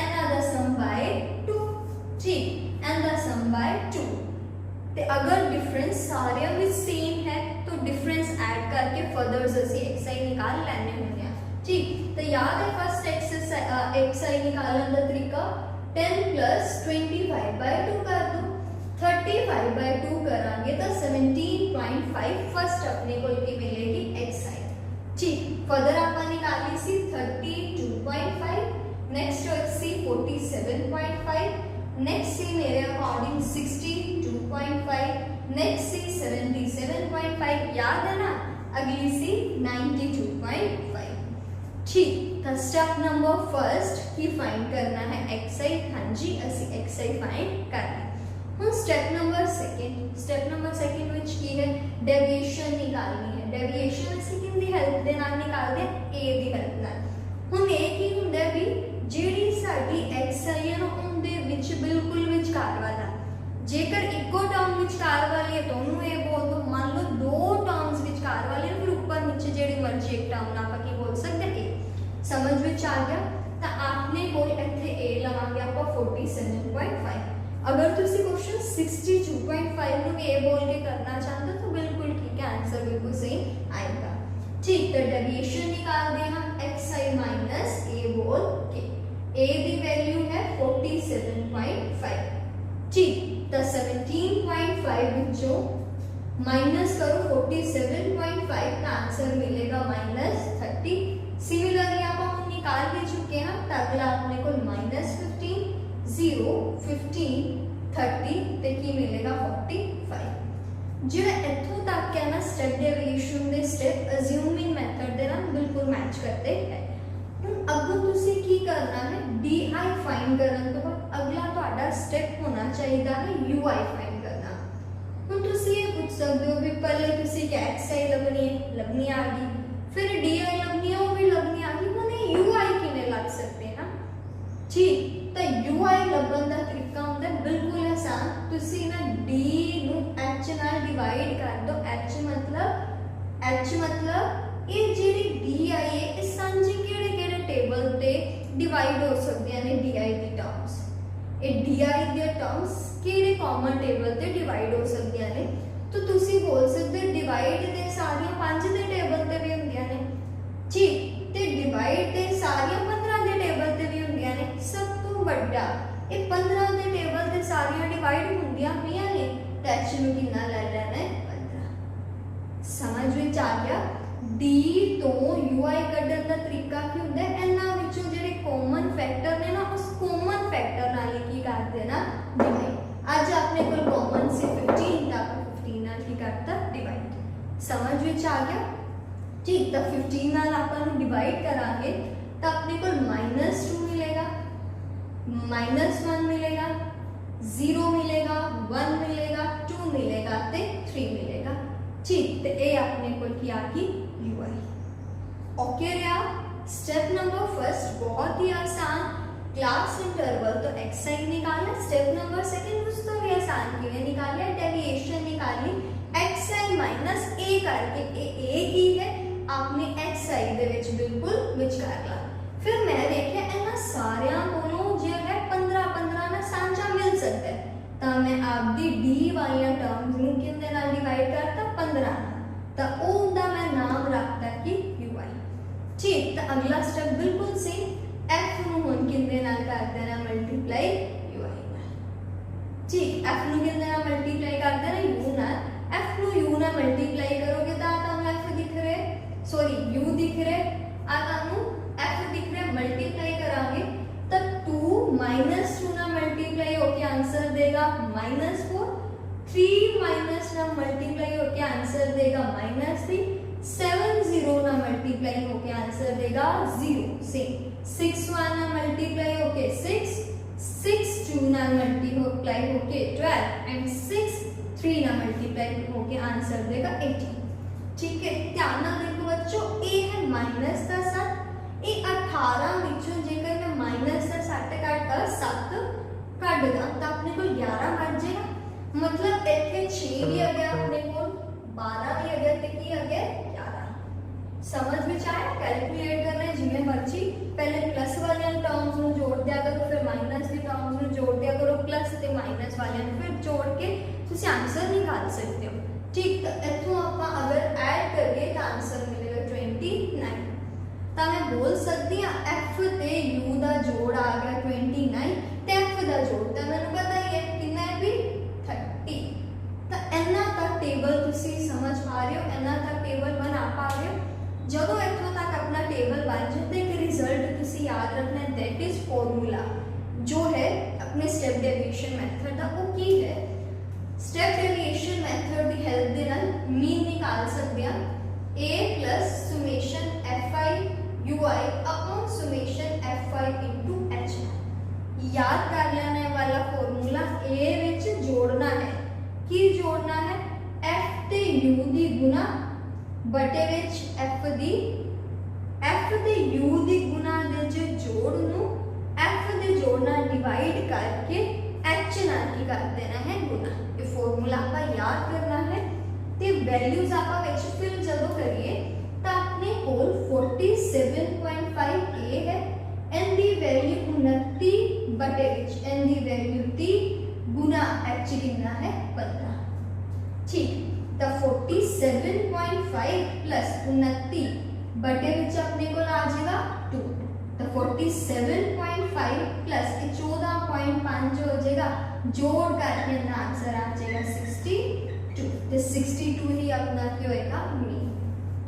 n दा सम बाय 2, ठीक, n दा सम बाय 2। ते अगर डिफरेंस सारे में सेम है तो डिफरेंस ऐड करके फर्दर असी xi निकाल लेने होंगे, ठीक। तो याद है फर्स्ट xi निकालने का तरीका 10 प्लस 25/2 कर दो, 35/2 करांगे तो 17.5 फर्स्ट अपने को की मिलेगी xi, ठीक। फर्दर आपने निकाली सी 32.5, नेक्स्ट सी 47.5, नेक्स्ट सी मेरे अकॉर्डिंग 62.5, नेक्स्ट सी 77.5, याद है ना, अगली सी 92.5, ठीक। तो स्टेप नंबर फर्स्ट की फाइंड करना है xi, हाँ जी असी xi फाइंड करना। हम स्टेप नंबर सेकंड विच की है डेविएशन निकालनी है। डेविएशन असी किंदी हेल्प दे नाल निकालदे a दी हेल्प नाल। हुण a की हुंदा भी जेड़ी साडी xi है ना उनदे विच बिल्कुल विचकार वाला, जेकर इको टर्म विचकार वाली है तो उन्होंने ए बोल दो, मान लो दो टर्म्स विचकार वाले हैं फिर ऊपर नीचे जेड़ी मर्जी एक टर्म ना आप की बोल सकते हैं a। समझ विच आ गया। तो आपने कोई इत्थे a लवांगे आप 47.5। अगर तुसी क्वेश्चन 62.5 नु ए बोल के करना चाहते हो तो बिल्कुल ठीक है, आंसर बिल्कुल सही आएगा, ठीक। तो डेविएशन निकाल दे हम xi माइनस a बोल के, a दी वैल्यू है 47.5, ठीक। तो 17.5 विचों माइनस करो 47.5 का आंसर मिलेगा -30। सिमिलरली आप हम निकाल भी चुके हैं, तो अगला अपने को -15 0 15 30 ते की मिलेगा 45। ਜਿਹੜਾ ਇੱਥੋਂ ਤੱਕ ਹੈ ਨਾ ਸਟੈਪ ਡੇਵੀਏਸ਼ਨ ਦੇ ਸਟੈਪ ਅਸਿਊਮਿੰਗ ਮੈਥਡ ਦੇ ਨਾਲ ਬਿਲਕੁਲ ਮੈਚ ਕਰਦੇ ਹੈ। ਹੁਣ ਅੱਗੋਂ ਤੁਸੀਂ ਕੀ ਕਰਨਾ ਹੈ, ਡੀ ਆਈ ਫਾਈਂਡ ਕਰਨ ਤੋਂ ਬਾਅਦ ਅਗਲਾ ਤੁਹਾਡਾ ਸਟੈਪ ਹੋਣਾ ਚਾਹੀਦਾ ਹੈ ਯੂ ਆਈ ਫਾਈਂਡ ਕਰਨਾ। ਹੁਣ ਤੁਸੀਂ ਇਹ ਪੁੱਛ ਸਕਦੇ ਹੋ ਵੀ ਪਹਿਲੇ ਤੁਸੀਂ ਕਿ ਐਕਸ ਆਈ ਲੱਭਣੀ ਆ ਗਈ, ਫਿਰ ਡੀ ਆਈ ਲੱਭਣੀ ਆ ਉਹ ਵੀ ਲੱਭਣੀ ਆ ਗਈ, ਹੁਣ ਇਹ ਯੂ ਆਈ ਕਿਵੇਂ ਲੱਭ ਸਕਦੇ ਹਾਂ, ਠੀਕ। तो यू आई लभन का तरीका होता है बिल्कुल आसान, तुसी ना डी नू एच नाल डिवाइड कर दो। एच मतलब ये जेडी डी आई है ये सांझे केड़े-केड़े टेबल ते डिवाइड हो सकदियां ने डी आई दी टर्म्स। ये डी आई दी टर्म्स केड़े कॉमन टेबल ते डिवाइड हो सकदियां ने, तो तुसी बोल सकदे डिवाइड ते सारियां 5 दे टेबल ते भी हुंदियां ने, ठीक। ते डिवाइड ते सारियां 15 ਵੱਡਾ ਇਹ 15 ਦੇ ਟੇਬਲ ਤੇ ਸਾਰੀਆਂ ਡਿਵਾਈਡ ਹੁੰਦੀਆਂ ਪਈਆਂ ਨੇ ਤਾਂ h ਨੂੰ ਕਿੰਨਾ ਲੈ ਲੈਣਾ ਹੈ 15। ਸਮਝ ਵਿੱਚ ਆ ਗਿਆ। d ਤੋਂ ui ਕੱਢਣ ਦਾ ਤਰੀਕਾ ਕੀ ਹੁੰਦਾ ਹੈ, ਇਹਨਾਂ ਵਿੱਚੋਂ ਜਿਹੜੇ ਕਾਮਨ ਫੈਕਟਰ ਨੇ ਨਾ ਉਸ ਕਾਮਨ ਫੈਕਟਰ ਨਾਲ ਹੀ ਕੀ ਕਰ ਦੇਣਾ ਡਿਵਾਈਡ। ਅੱਜ ਆਪਣੇ ਕੋਲ ਕਾਮਨ ਸੀ 15 ਤਾਂ ਆਪਾਂ 15 ਨਾਲ ਕੀ ਕਰਤਾ ਡਿਵਾਈਡ। ਸਮਝ ਵਿੱਚ ਆ ਗਿਆ। ठीक, तो 15 नाल अपन डिवाइड करांगे तो अपने को -2 मिलेगा, -1 मिलेगा, 0 मिलेगा, 1 मिलेगा, 2 मिलेगा ते 3 मिलेगा। ठीक, तो ये अपने को क्या की ui। ओके रहा। स्टेप नंबर फर्स्ट बहुत ही आसान, क्लास इंटरवल तो xi निकालना। स्टेप नंबर सेकंड उस तो भी आसान किए निकालिए, डेविएशन निकाली xi माइनस a करके a की है आपने xi ਦੇ ਵਿੱਚ ਬਿਲਕੁਲ ਵਿਚਕਾਰ ਲਾ। ਫਿਰ ਮੈਂ ਦੇਖਿਆ ਇਹਨਾਂ ਸਾਰਿਆਂ ਕੋਲੋਂ ਜਿਹੜਾ 15 15 ਨਾਲ ਸਾਂਝਾ ਮਿਲ ਸਕਦਾ ਹੈ ਤਾਂ ਮੈਂ ਆਪਦੀ d ਵਾਲੀਆਂ ਟਰਮਸ ਨੂੰ ਕਿੰਨੇ ਨਾਲ ਡਿਵਾਈਡ ਕਰਤਾ 15 ਨਾਲ, ਤਾਂ ਉਹਦਾ ਮੈਂ ਨਾਮ ਰੱਖਤਾ ਕਿ ui। ਠੀਕ, ਤਾਂ ਅਗਲਾ ਸਟੈਪ ਬਿਲਕੁਲ ਸੇਮ, f ਨੂੰ ਹੁਣ ਕਿੰਨੇ ਨਾਲ ਕਰ ਦੇਣਾ ਮਲਟੀਪਲਾਈ ui ਨਾਲ। ਠੀਕ, f ਨੂੰ ਕਿੰਨੇ ਨਾਲ ਮਲਟੀਪਲਾਈ ਕਰ ਦੇਣਾ u ਨਾਲ। f ਨੂੰ u ਨਾਲ ਮਲਟੀਪਲਾਈ ਕਰੋਗੇ ਤਾਂ ਤੁਹਾਨੂੰ f ਦਿਖ ਰਿਹਾ, सॉरी u दिख रहे, आतानु f दिख रहे, मल्टीप्लाई करांगे तब 2 -2 ना मल्टीप्लाई होके आंसर देगा -4, 3 माइनस ना मल्टीप्लाई होके आंसर देगा -3, 7 0 ना मल्टीप्लाई होके आंसर देगा 0 से 6 1 ना मल्टीप्लाई होके 6, 6 2 ना मल्टीप्लाई होके 12 एंड 6 3 ना मल्टीप्लाई होके आंसर देगा 18। ठीक है, ध्यान ना देखो बच्चों, a है -10, ये 18 ਵਿੱਚੋਂ ਜੇਕਰ मैं -7 ਕੱਢਦਾ 7 ਕੱਢਦਾ ਤਾਂ ਆਪਣੇ ਕੋਲ 11 ਬਚ ਜਾਏਗਾ। मतलब ਇੱਥੇ 6 ਵੀ ਆ ਗਿਆ, ਆਪਣੇ ਕੋਲ 12 ਵੀ ਆ ਗਿਆ ਤੇ ਕੀ ਆ ਗਿਆ 11। समझ ਵਿੱਚ ਆਇਆ? कैलकुलेट करना है जिਵੇਂ ਮਰਜ਼ੀ, पहले प्लस वाले टर्म्स ਨੂੰ जोड़ दिया करो, फिर माइनस के टर्म्स ਨੂੰ जोड़ दिया करो, प्लस ਤੇ माइनस वाले ਨੂੰ फिर जोड़ के ਤੁਸੀਂ आंसर निकाल सकते हो। ठीक, तो इथों आप अगर ऐड करिए तो आंसर मिलेगा 29। तो मैं बोल सकती हाँ f ते u का जोड़ आ गया 29 ते f का जोड़ तो मैंने पता ही है कितना है भी 30। तो इन्ना तक टेबल तुसी समझ पा रहे हो, इन्ना तक टेबल बना पा रहे हो। जदों इथों तक अपना टेबल बन जाए एक रिजल्ट तुसी याद रखना है, दैट इज फॉर्मूला जो है अपने स्टेप डेविएशन मैथड का वो की है। स्टेप डेविएशन मैथड की हेल्प दे नाल मीन निकाल सकते हैं a plus summation fi ui upon summation fi into h। याद कर लेने वाला फॉर्मूला a विच जोड़ना है, की जोड़ना है f ते u दी गुना बटे विच f ते u दी गुना दे जो जोड़ नू f दे जोड़ नाल डिवाइड करके h नाल की कर देना है गुना। ये फॉर्मूला आपका याद करना है ते वैल्यूज आपा विच फिल जदों करिए तो अपने कोल 47.5 a है, n दी वैल्यू 29 बटे विच n दी वैल्यू 30 गुना h कितना है 15। ठीक, तो 47.5 प्लस 29 बटे विच अपने कोल आ जाएगा 2, तो 47.5 प्लस 14.5 हो जाएगा, जोड़ करके आंसर आ जाएगा 62। तो 62 ही अपना क्या होएगा मीन।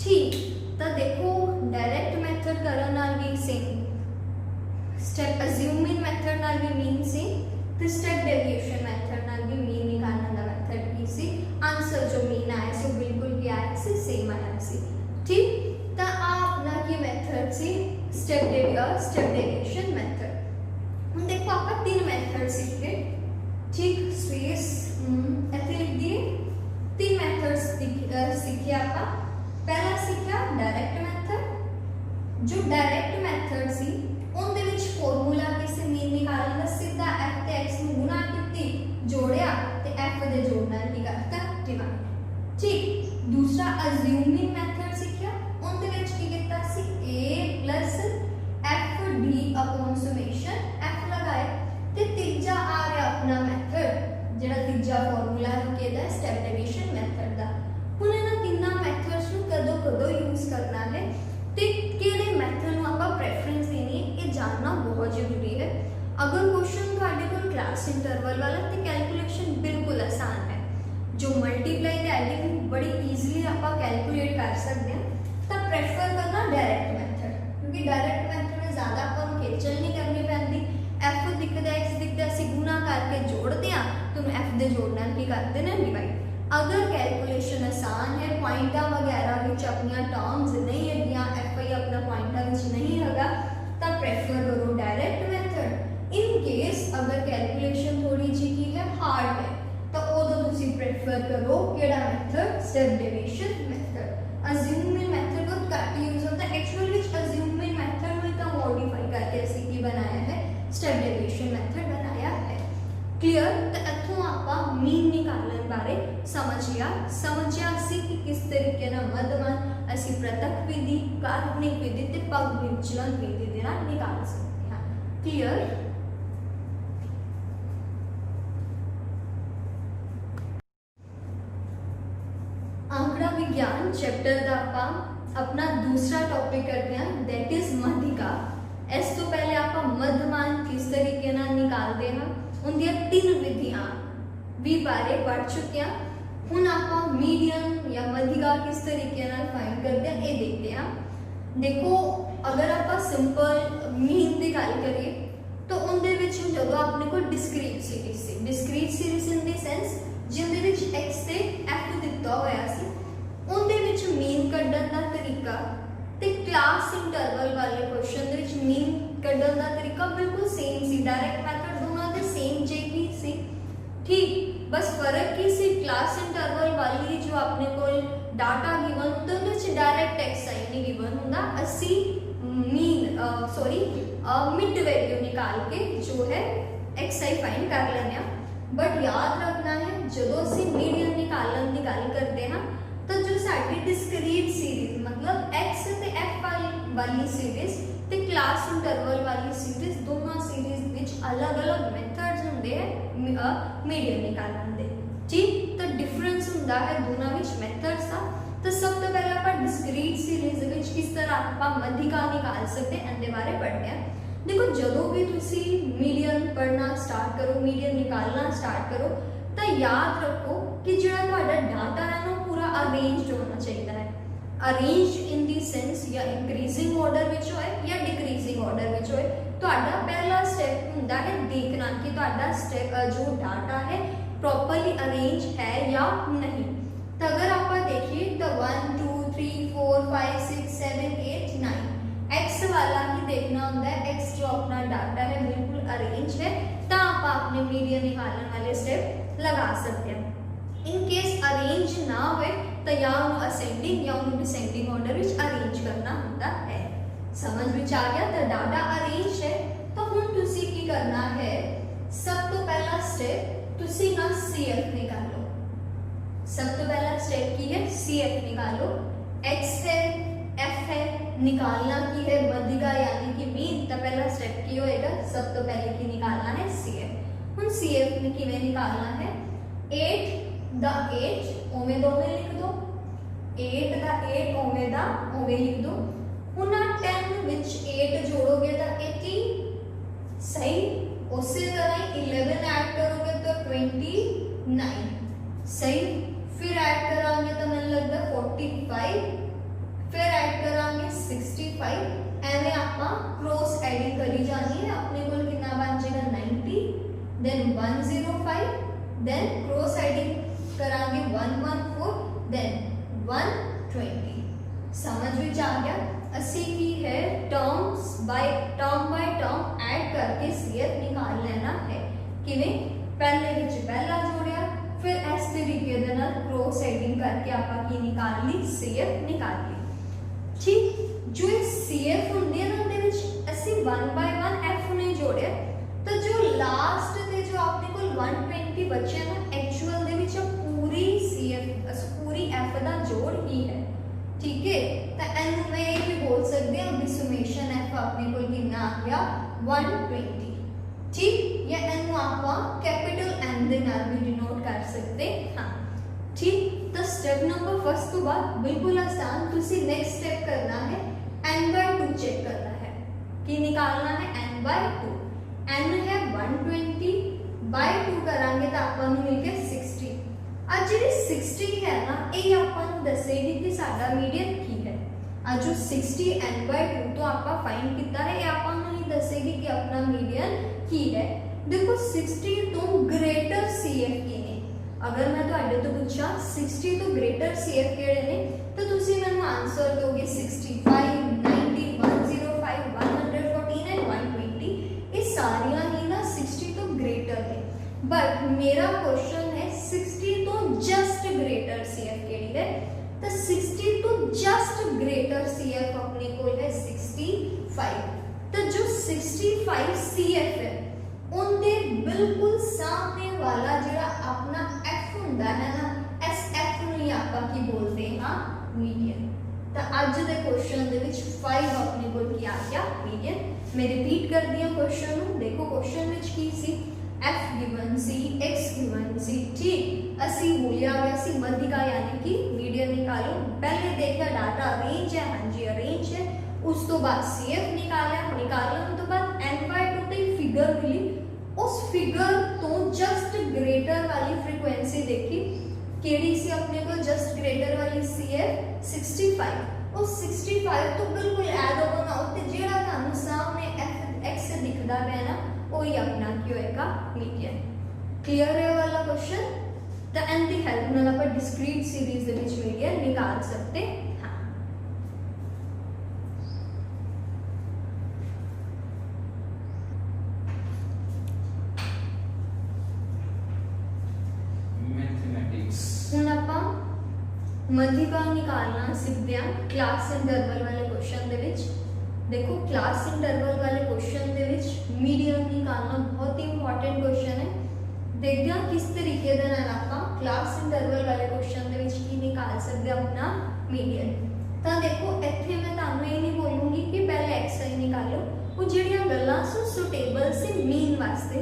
ठीक, तो देखो डायरेक्ट मेथड करन नाल भी सेम, स्टेप अज्यूमिंग मेथड नाल भी मीन सेम, तो स्टेप डेविएशन मेथड नाल भी मीन निकालने का मेथड की सी, आंसर जो मीन आया सो बिल्कुल क्या आया सी सेम आया सी। ठीक, तो आ अपना की method see step deviation method. हम देखो आपका 3 मेथड सीखे। ठीक, स्पेस ऐसे लिख दिए 3 मेथड्स सीखे आपका। पहला सीखा डायरेक्ट मेथड, जो डायरेक्ट मेथड सी उनदे विच फॉर्मूला किसे मीन निकालना दा सीधा f ते x ਨੂੰ ਗੁਣਾ ਕੀਤੀ जोड़िया ते f दे जोड़ नाल की करता डिवाइड। ठीक, दूसरा अज्यूमिंग मेथड सीखा, उनदे विच की कीता सी a plus f d upon summation f लगाए ते तीजा आ गया अपना मेथड ਜਿਹੜਾ ਤੀਜਾ ਫਾਰਮੂਲਾ ਹੈ ਕਿਹਦਾ ਸਟੈਪ ਡੇविएशन ਮੈਥਡ ਦਾ। ਹੁਣ ਇਹਨਾਂ ਤਿੰਨਾਂ ਮੈਥਡਸ ਨੂੰ ਕਦੋਂ ਯੂਜ਼ ਕਰਨਾ ਹੈ ਤੇ ਕਿਹੜੇ ਮੈਥਡ ਨੂੰ ਆਪਾਂ क्लास इंटरवल वाला तो कैलकुलेशन बिल्कुल आसान है। जो मल्टीप्लाई ते एडिंग बड़ी ईजिली आप कैलकुलेट कर सकते हैं, तब प्रेफर करना डायरेक्ट मैथड, क्योंकि डायरेक्ट मैथड में ज़्यादा अपन खेचल नहीं करनी पैंती। एफ दिखता एक्स दिखता असी गुना करके जोड़ते हैं तो एफ दे जोड़ना की करते हैं डिवाइड। अगर कैलकुलेशन आसान है, पॉइंटा वगैरह विच अपन टर्म्स नहीं है, एफ आई अपना पॉइंटा विच नहीं होगा, तब प्रेफर करो डायरेक्ट मैथड। इन केस अगर कैलकुलेशन थोड़ी जी की है हार्ड है तो उदों तुसी प्रेफर करो केड़ा method, step deviation method. Assuming method को घट यूज होता है, एक्चुअली विच अज्यूमिंग मैथड में तो मॉडिफाई करके असी की बनाया है, स्टेप डेविएशन मैथड बनाया है। क्लियर? तो इत्थों आप मीन निकालने बारे समझिया सी कि किस तरीके ना मध्यमान असी पृथक विधि, काल्पनिक विधि ते पग विचलन विधि दे नाल निकाल सकते हैं। क्लियर? आंकड़ा विज्ञान चैप्टर का आप अपना दूसरा टॉपिक करते हैं, दैट इज मध्यिका। इस तो पहले आप मध्यमान किस तरीके ना निकालते हैं उनकी 3 विधियां भी बारे पढ़ चुके हैं। हुण आप मीडियन या मध्यिका किस तरीके ना फाइंड करते हैं ये देखते हैं। देखो अगर आप सिंपल मीन की गल करिए तो उनके जो अपने को डिस्क्रीट सीरीज सी, discrete series in the sense जिंदे विच एक्स ते एफ दिता होया सी, उनदे विच मीन कड्ढण दा तरीका ते क्लास इंटरवल वाले क्वेश्चन दे विच मीन कड्ढण दा तरीका बिल्कुल सेम सी। डायरेक्ट मैथड दोनों दे सेम जे ही सी, ठीक, बस फर्क की सी क्लास इंटरवल वाली जो अपने को डाटा गिवन होंदा उहदे विच डायरेक्ट एक्स आई नहीं गिवन होंदा, असी मीन मिड वैल्यू निकाल के जो है एक्स आई फाइंड कर लेने। बट याद रखना है जो असी मीडियन निकालने की गल करते हैं तो जो साडी डिस्क्रीट सीरीज मतलब एक्स ते एफ वाली सीरीज ते क्लास इंटरवल वाली सीरीज दोनों सीरीज विच अलग अलग मेथड्स होंदे हैं मीडियन निकालने दे, ठीक। तो डिफरेंस होंदा है दोनों विच मेथड्स का। तो सब तो पहले आप डिस्क्रीट सीरीज विच किस तरह आप मध्यिका निकाल सकते हैं इनके बारे पढ़ते हैं। देखो जो भी तुसी मीडियन पढ़ना स्टार्ट करो, मीडियन निकालना स्टार्ट करो, तो याद रखो कि जो डाटा है ना पूरा अरेंज्ड होना चाहिए है। अरेंज इन दी सेंस या इंक्रीजिंग ऑर्डर विच होए या डिक्रीजिंग ऑर्डर विच होए। तुहाडा पहला स्टेप हुंदा है देखना कि तुहाडा स्टेप जो डाटा है प्रॉपरली अरेंज है या नहीं। तो अगर आप देखिए तो 1 2 3 4 5 6 7 8 9 एक्स वाला ही देखना होता है, एक्स जो अपना डाटा है बिल्कुल अरेंज है, तो आप अपने मीडियन निकालने वाले स्टेप लगा सकते हैं। इन केस अरेंज ना हो तो या असेंडिंग या डिसेंडिंग ऑर्डर विच अरेंज करना होता है। समझ विच आ गया? तो डाटा अरेंज है तो हुण तुसी की करना है, सब तो पहला स्टेप तुसी ना सीएफ निकालो। सब तो पहला स्टेप की है सीएफ निकालो। एक्स है एफ है, निकालना की है मध्यिका यानी कि मीन। तो पहला स्टेप की होएगा, सब तो पहले की निकालना है सीएफ। हुण सीएफ में किवें निकालना है, 8 दा 8 ओवें दा ओवें लिख दो, 8 दा 8 ओवें दा ओवें लिख दो। हुण 10 विच 8 जोड़ोगे तो 18, सही। उसी तरह 11 ऐड करोगे तो 29, सही। फिर ऐड करांगे तो मैंने लगता 45, फिर ऐड करांगे 65। एवं आप क्रॉस एडिंग करी जानी है, अपने को कितना बन जाएगा 90, देन 105, देन क्रॉस एडिंग करांगे 114, देन 120। समझ विच आ गया? असी की है टर्म्स बाय टर्म ऐड करके सीएफ निकाल लेना है। किवें? पहले विच पहला जोड़िया, फिर इस तरीके दे नाल क्रॉस एडिंग करके आपां की निकाल ली, सीएफ निकाल ली, ठीक। जो सीएफ होंदी है ना उहदे विच असी 1 बाय 1 एफ ने जोड़िया, तो जो लास्ट ते जो अपने को 120 बचे ना एक्चुअल दे विच पूरी सीएफ पूरी एफ दा जोड़ ही है, ठीक है। तो एन में ये भी बोल सकते हैं दी समेशन एफ अपने को कितना आ गया 120, ठीक। या एन को आप कैपिटल एन दे नाल भी डिनोट कर सकते हाँ, ठीक। तो स्टेप नंबर फर्स्ट तो बाद बिल्कुल आसान, तुसी नेक्स्ट स्टेप करना है n/2 चेक करना है कि निकालना है n/2। n है 120, आ जी 60 है ना, ये आपां दसेगी कि साडा मीडियन की है। आ जो 60 n/2 तो आपा फाइंड किया है, ये आपां नूं ही दसेगी कि अपना मीडियन की है। देखो 60 तो ग्रेटर CF की ने, अगर मैं तुहाडे तो पूछा 60 तो ग्रेटर CF किहड़े ने, तो तुसीं मैनूं आंसर दोगे 65, 90, 105, 114 एंड 120। ये सारियां ही ना 60 तो ग्रेटर है। बट मेरा क्वेश्चन है 60 तो जस्ट ग्रेटर CF केड़ी है, तो 60 तो जस्ट ग्रेटर CF अपने को है 65। तो जो 65 CF है उनके बिल्कुल सामने वाला जिहड़ा अपना F हुंदा है ना, SF नूं ही आपां की बोलते हां मीडियन। तो अज दे क्वेश्चन दे विच 5 अपने को की आ गया मीडियन। मैं रिपीट कर दिया क्वेश्चन नूं। देखो क्वेश्चन विच की सी, F गिवन सी, X गिवन सी, ठीक असी बोलिया गया सी मध्यिका यानी कि मीडियन निकालो। पहले देखा डाटा रेंज है, हाँ जी रेंज है, उस तो बाद CF निकालने तो बाद n/2 ते फिगर मिली, उस फिगर तो जस्ट ग्रेटर वाली फ्रीक्वेंसी देखी, केड़ी सी अपने को जस्ट ग्रेटर वाली CF 65। उस 65 तो बिल्कुल ऐड बनाओ ते जेड़ा तुहानू सामने X दिखदा है ना, वही अपना की होएगा मीडियन। क्लियर है वाला क्वेश्चन? तो एंड दी हेल्प नाल आप डिस्क्रीट सीरीज दे विच मीडियन निकाल सकते हां। हुण आपां मध्यिका निकालना सीखते हैं क्लास इंटरवल वाले क्वेश्चन दे विच। देखो क्लास इंटरवल वाले क्वेश्चन दे विच मीडियन निकालना बहुत ही इंपॉर्टेंट क्वेश्चन है। देखते हैं किस तरीके दे नाल आपां क्लास इंटरवल वाले क्वेश्चन दे विच की निकाल सकते अपना मीडियन। तो देखो इत्थे मैं तुहानू ये नहीं बोलूंगी कि पहले XI निकालो, वो जिहड़ियां गल्लां सुटेबल से मीन वास्ते।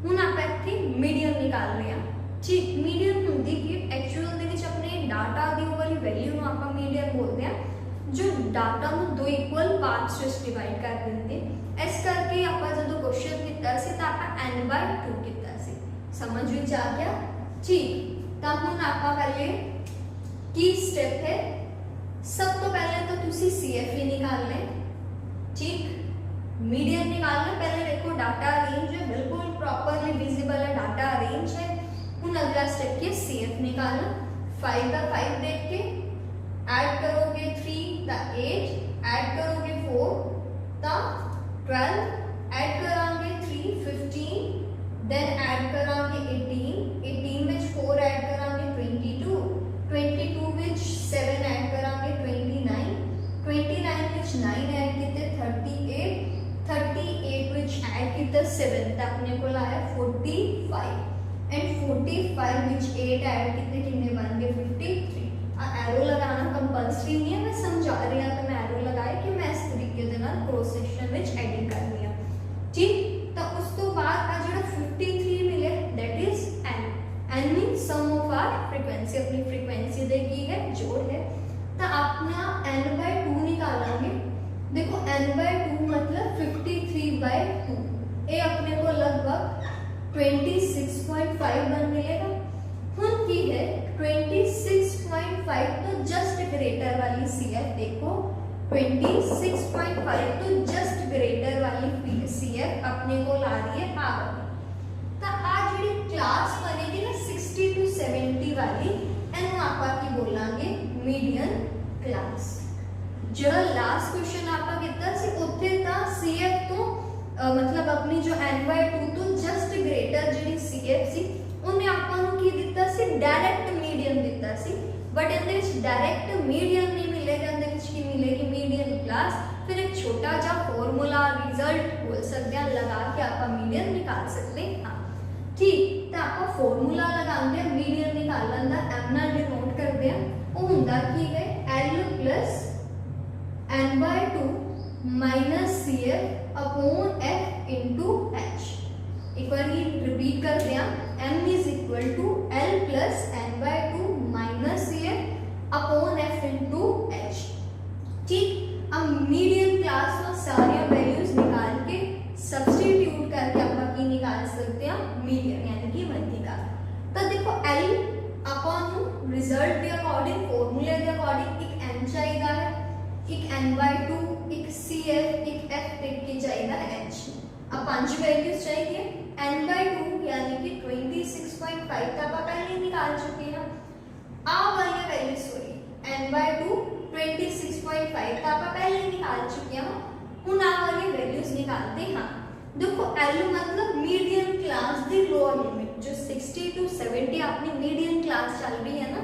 हुण आपां इत्थे मीडियन निकाल रहे हैं, ठीक मीडियन होंदी कि एक्चुअल दे विच अपने डाटा दी वाली वैल्यू नूं आपां मीडियन बोलते हैं, जो डाटा नूं दो इक्वल पार्ट्स विच डिवाइड कर देंगे। इस करके आपां जदों क्वेश्चन कीता सी तां आपां n/2 कीता सी। समझ विच आ गया? ठीक। तो हुण आपां पहले की स्टेप है, सब तो पहले तो तुसी CF ही निकाल लें, ठीक मीडियन निकालना। पहले देखो डाटा रेंज है, बिल्कुल प्रॉपरली विजिबल है डाटा रेंज है। हुण अगला स्टेप क्या CF निकालना। 5 का 5 देख के ऐड करोगे 3 दा 8, ऐड करोगे 4 दा 12, ऐड करांगे 3 15, देन ऐड करांगे 18 विच 4 ऐड करांगे 22 विच 7 ऐड करांगे 29 विच 9 ऐड कीते 38 विच ऐड कीता 7 तां अपने को आया 45 एंड 45 विच 8 ऐड कीते कितने बन गए 53। एरो लगाना कंपल्सरी नहीं है, मैं समझा रही हूं तो मैं एरो लगाए कि मैं इस तरीके दे नाल क्रॉस सेक्शन विच एडिट करनी है, ठीक। तो उस तो बाद आ जेड़ा 53 मिले that is n means sum of our frequency, अपनी फ्रीक्वेंसी दे की है जोड़ है। तो अपना n/2 निकालेंगे। देखो n/2 मतलब 53/2, ये अपने को लगभग 26.5 बन मिलेगा। हुण की है 26.5 तो जस्ट ग्रेटर वाली CF, देखो 26.5 तो जस्ट ग्रेटर वाली CF अपने को ला रही है आ वाली। तो आ जी क्लास बनेगी ना 60 to 70 वाली, एनू आपां की बोलांगे मीडियन क्लास। जो लास्ट क्वेश्चन आपां कीता सी उत्थे तां CF तो मतलब अपनी जो n/2 तो जस्ट ग्रेटर जी CF सी उन्हें आपां नूं की दिता सी डायरेक्ट मीडियन दिता सी, बट इहदे विच डायरेक्ट मीडियन नहीं मिलेगा, इहदे विच की मिलेगी मीडियन क्लास। फिर एक छोटा जा फॉर्मूला रिजल्ट बोल सकते हैं लगा के आपां मीडियन निकाल सकते हैं, हाँ ठीक। तो आपां फॉर्मूला लगांदे हैं मीडियन निकालन दा, m नाल डिनोट करदे हैं, वो हुंदा की है L plus n/2 minus CF upon F into H। एक बार ये रिपीट करते हैं, m is equal to L plus n/2 minus CF upon F into H, ठीक। अब मीडियन क्लास में सारी वैल्यूज निकाल के सब्स्टिट्यूट करके आप की निकाल सकते हैं मीडियन यानी कि मध्यिका। तो देखो L आप ਆਪਾਂ ਰਿਜ਼ਲਟ ਦੇ ਅਕੋਰਡਿੰਗ ਫਾਰਮੂਲੇ ਦੇ ਅਕੋਰਡਿੰਗ ਇੱਕ n ਚਾਹੀਦਾ ਹੈ, ਇੱਕ n/2, ਇੱਕ CF, ਇੱਕ F ਤੇ ਕੀ ਚਾਹੀਦਾ ਹੈ h। ਆ ਪੰਜ ਵੈਲਿਊਜ਼ ਚਾਹੀਦੀ ਹੈ। n/2 यानी कि 26.5 ਤਾਂ ਆਪਾਂ ਪਹਿਲੇ ਹੀ ਨਿਕਾਲ ਚੁੱਕੇ ਹਾਂ। ਆ ਵਾਲੀ ਵੈਲਿਊ ਸੋਰੀ n/2 26.5 ਤਾਂ ਆਪਾਂ ਪਹਿਲੇ ਹੀ ਨਿਕਾਲ ਚੁੱਕੇ ਹਾਂ। ਹੁਣ ਆ ਵਾਲੀ ਵੈਲਿਊਜ਼ ਨਿਕਾਲते ਹਾਂ। देखो L मतलब medium class the lower limit जो 60 to 70 अपनी मीडियम क्लास चल रही है ना,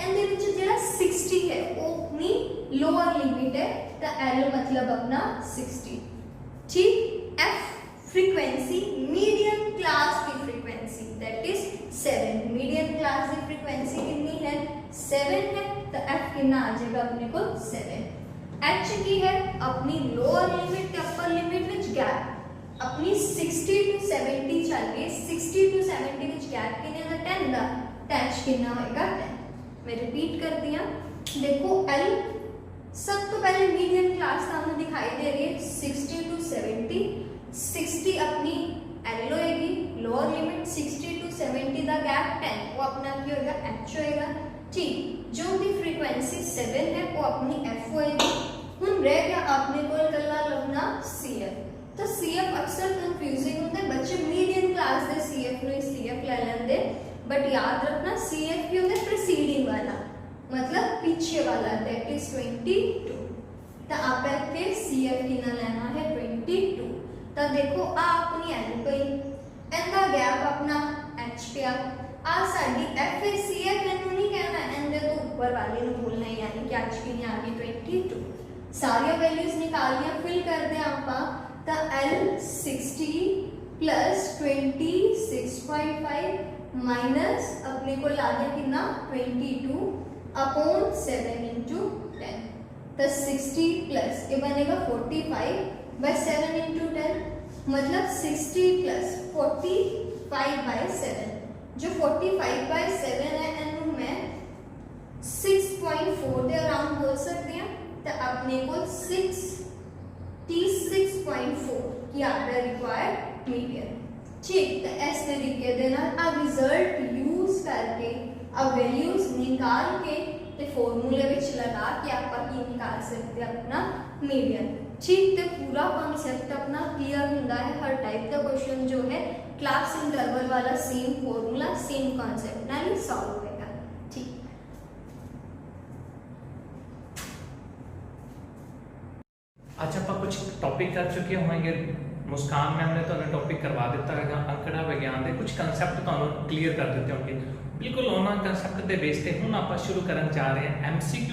एंड दे विच जेड़ा 60 है वो अपनी लोअर लिमिट है, तो L मतलब अपना 60। ठीक। F फ्रीक्वेंसी मीडियम क्लास की frequency that is 7। Medium class की फ्रीक्वेंसी कितनी है 7 है, तो F कितना आ जाएगा अपने को 7। H की है अपनी लोअर लिमिट के अपर लिमिट विच गैप अपनी 60 to 70 चल रही है। 60 to 70 विच गैप कितने का 10 का, टच कितना होएगा 10। मैं रिपीट कर दिया। देखो L सब तो पहले मीडियम क्लास हमें दिखाई दे रही है 60 to 70। 60 अपनी L होएगी लोअर लिमिट, 60 to 70 का गैप 10 वो अपना क्या होएगा H होएगा। ठीक। जो भी फ्रीक्वेंसी 7 है वो अपनी F होएगी। हुन रह गया अपने को कल्ला लभना CF। तो CF अक्सर कंफ्यूजिंग होता है, बच्चे मीडियम क्लास दे CF नु CF ले लेंदे, बट याद रखना CF की होता है प्रीसीडिंग वाला, मतलब पीछे वाला, दैट इज 22। तो आप पे CF की ना लेना है 22। तो देखो आ अपनी L पे n का गैप अपना H पे आ साडी F है CF इनु नहीं कहना, n दे तो ऊपर वाले नु बोलना है, यानी कि H की आ गई 22। सारी वैल्यूज निकाल लिया, फिल कर दे आपा। तो L 60 प्लस 26.5 माइनस अपने को ला दिया कितना 22 अपॉन 7 इंटू 10। तो 60 प्लस ये बनेगा 45/7 इंटू 10, मतलब 60 प्लस 45/7। जो 45/7 है इन्हों में 6.4 के अराउंड बोल सकते हैं। तो अपने को 66.4 की आपका रिक्वायर्ड मीडियम। ठीक। तो इस तरीके दे नाल आ रिजल्ट यूज करके आ वैल्यूज निकाल के ते फॉर्मूले विच लगा के आप की निकाल सकते हैं अपना मीडियम। ठीक। तो पूरा कॉन्सेप्ट अपना क्लियर होता है। हर टाइप का क्वेश्चन जो है क्लास इंटरवल वाला सेम फॉर्मूला सेम कॉन्सेप्ट नाल सॉल्व होगा। ठीक। आज आप कुछ टॉपिक कर चुके होंगे। मुस्कान मैम ने तो टॉपिक करवा दिता है अंकड़ा विज्ञान के कुछ कंसैप्ट तो क्लीयर कर दिते होंगे बिल्कुल उन्होंने कंसैप्ट के बेस पर। हूँ आप शुरू करन जा रहे हैं MCQ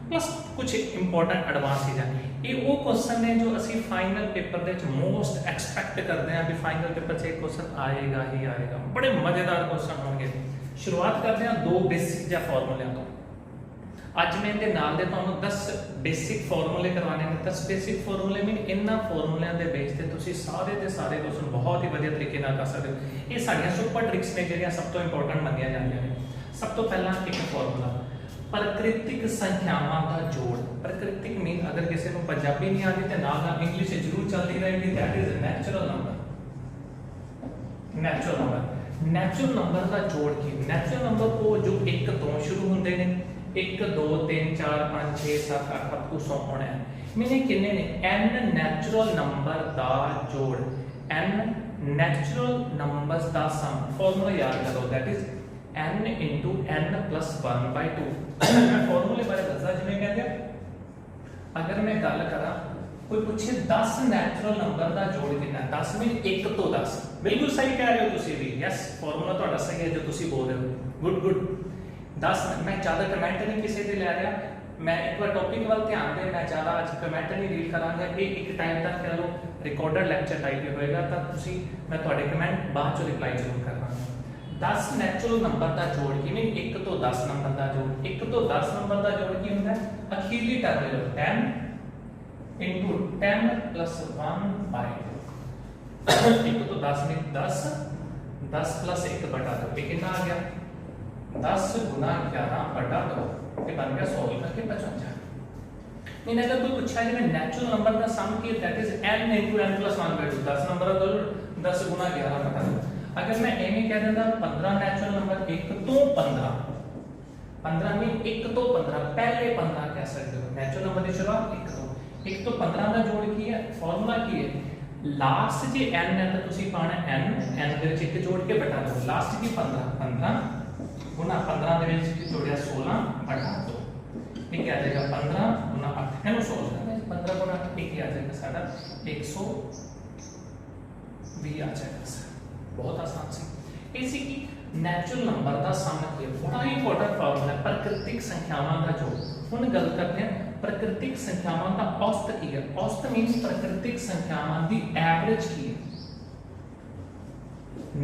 प्लस कुछ इंपॉर्टेंट एडवांस चीज़ें। ये वो क्वेश्चन ने जो असी फाइनल पेपर के मोस्ट एक्सपैक्ट करते हैं भी फाइनल पेपर से क्वेश्चन आएगा ही आएगा। बड़े मज़ेदार क्वेश्चन होंगे। शुरुआत करते हैं 2 बेसिक या फॉर्मूलियां तो। अज मैं इहदे नाल दे तुहानूं 10 बेसिक फॉर्मूले करवाने ने। 10 बेसिक फॉर्मूले मीन इन्हां फॉर्मूलिਆਂ ਦੇ बेस ਤੇ ਤੁਸੀਂ ਸਾਰੇ ਦੇ ਸਾਰੇ क्वेश्चन बहुत ही ਵਧੀਆ तरीके ਨਾਲ कर सकते हो। ये साड़ियां सुपर ट्रिक्स ने ਜਿਹੜੀਆਂ सब तो इंपॉर्टेंट ਮੰਨੀਆਂ ਜਾਂਦੀਆਂ ਨੇ। सब तो पहला एक फॉर्मूला प्राकृतिक संख्यावां का जोड़। प्राकृतिक मीन अगर किसी को पंजाबी नहीं आती तो नाल इंग्लिश जरूर चलती रहेगी, that is natural number. Natural number natural number का जोड़ की नेचुरल नंबर को जो 1 तो शुरू होंगे ने 1 2 3 4 5 6 7 8 तक 100 होना है। मैंने कितने ने n नेचुरल नंबर का जोड़, n नेचुरल नंबर्स का सम। फॉर्मूला याद करो that is n into n plus 1/2। मैं फॉर्मूले बारे दसदा जिवें कहंदे अगर मैं गल करा कोई पूछे 10 नेचुरल नंबर का जोड़ कितना 10 मीन 1 तो 10। बिल्कुल सही कह रहे हो तुसी भी। यस फॉर्मूला तुहाडा सही है जो तुसी बोल रहे हो। Good good 10। मैं ज़्यादा कमेंट नहीं किसी से ले रहा, मैं एक बार टॉपिक वाल ध्यान दें। मैं ज़्यादा आज कमेंट नहीं रीड करांगा। ये एक टाइम तक कह लो रिकॉर्डेड लैक्चर टाइप होएगा तो तुसी मैं तुहाडे कमेंट बाद चो रिप्लाई जरूर करना। 10 नेचुरल नंबर का जोड़ की मीन 1 तो 10 नंबर का जोड़। 1 तो 10 नंबर का जोड़ की होंदा है अखीरली टर्म लो 10 into 10 plus 1/2। 1 तो 10 मीन 10 10 plus 1 बटा 2 ये कितना आ गया 10 गुना 11 बटा 2 ये बन गया 100 करके 55। मीन अगर कोई पूछा है नेचुरल नंबर का सम की that is n into n plus 1/2। 10 number का 10 गुना 11 बटा 2। अगर मैं एम कह देता 15 नेचुरल नंबर 1 तो 15 15 मीन 1 तो 15 पहले 15 कह सकते हो। नेचुरल नंबर की शुरुआत 1 तो 15 का जोड़ की है, फार्मूला की है लास्ट जे n है तो तुसी पाना n दे विच 1 जोड़ के बटा दो, लास्ट की 15 गुना 15 दे विच जोड़िया 16 बटा 2, ये क्या आ जाएगा 15 गुना 8 है 16 है 15 गुना 8 ये क्या आ जाएगा साडा 120 आ जाएगा सर। बहुत आसान सी इसी की नेचुरल नंबर का सम की बड़ा ही इंपॉर्टेंट फार्मूला है प्राकृतिक संख्यावां का जोड़। हुण गल करते हैं प्राकृतिक संख्यावां का औसत की है। औसत मींस प्राकृतिक संख्यावां दी एवरेज की है।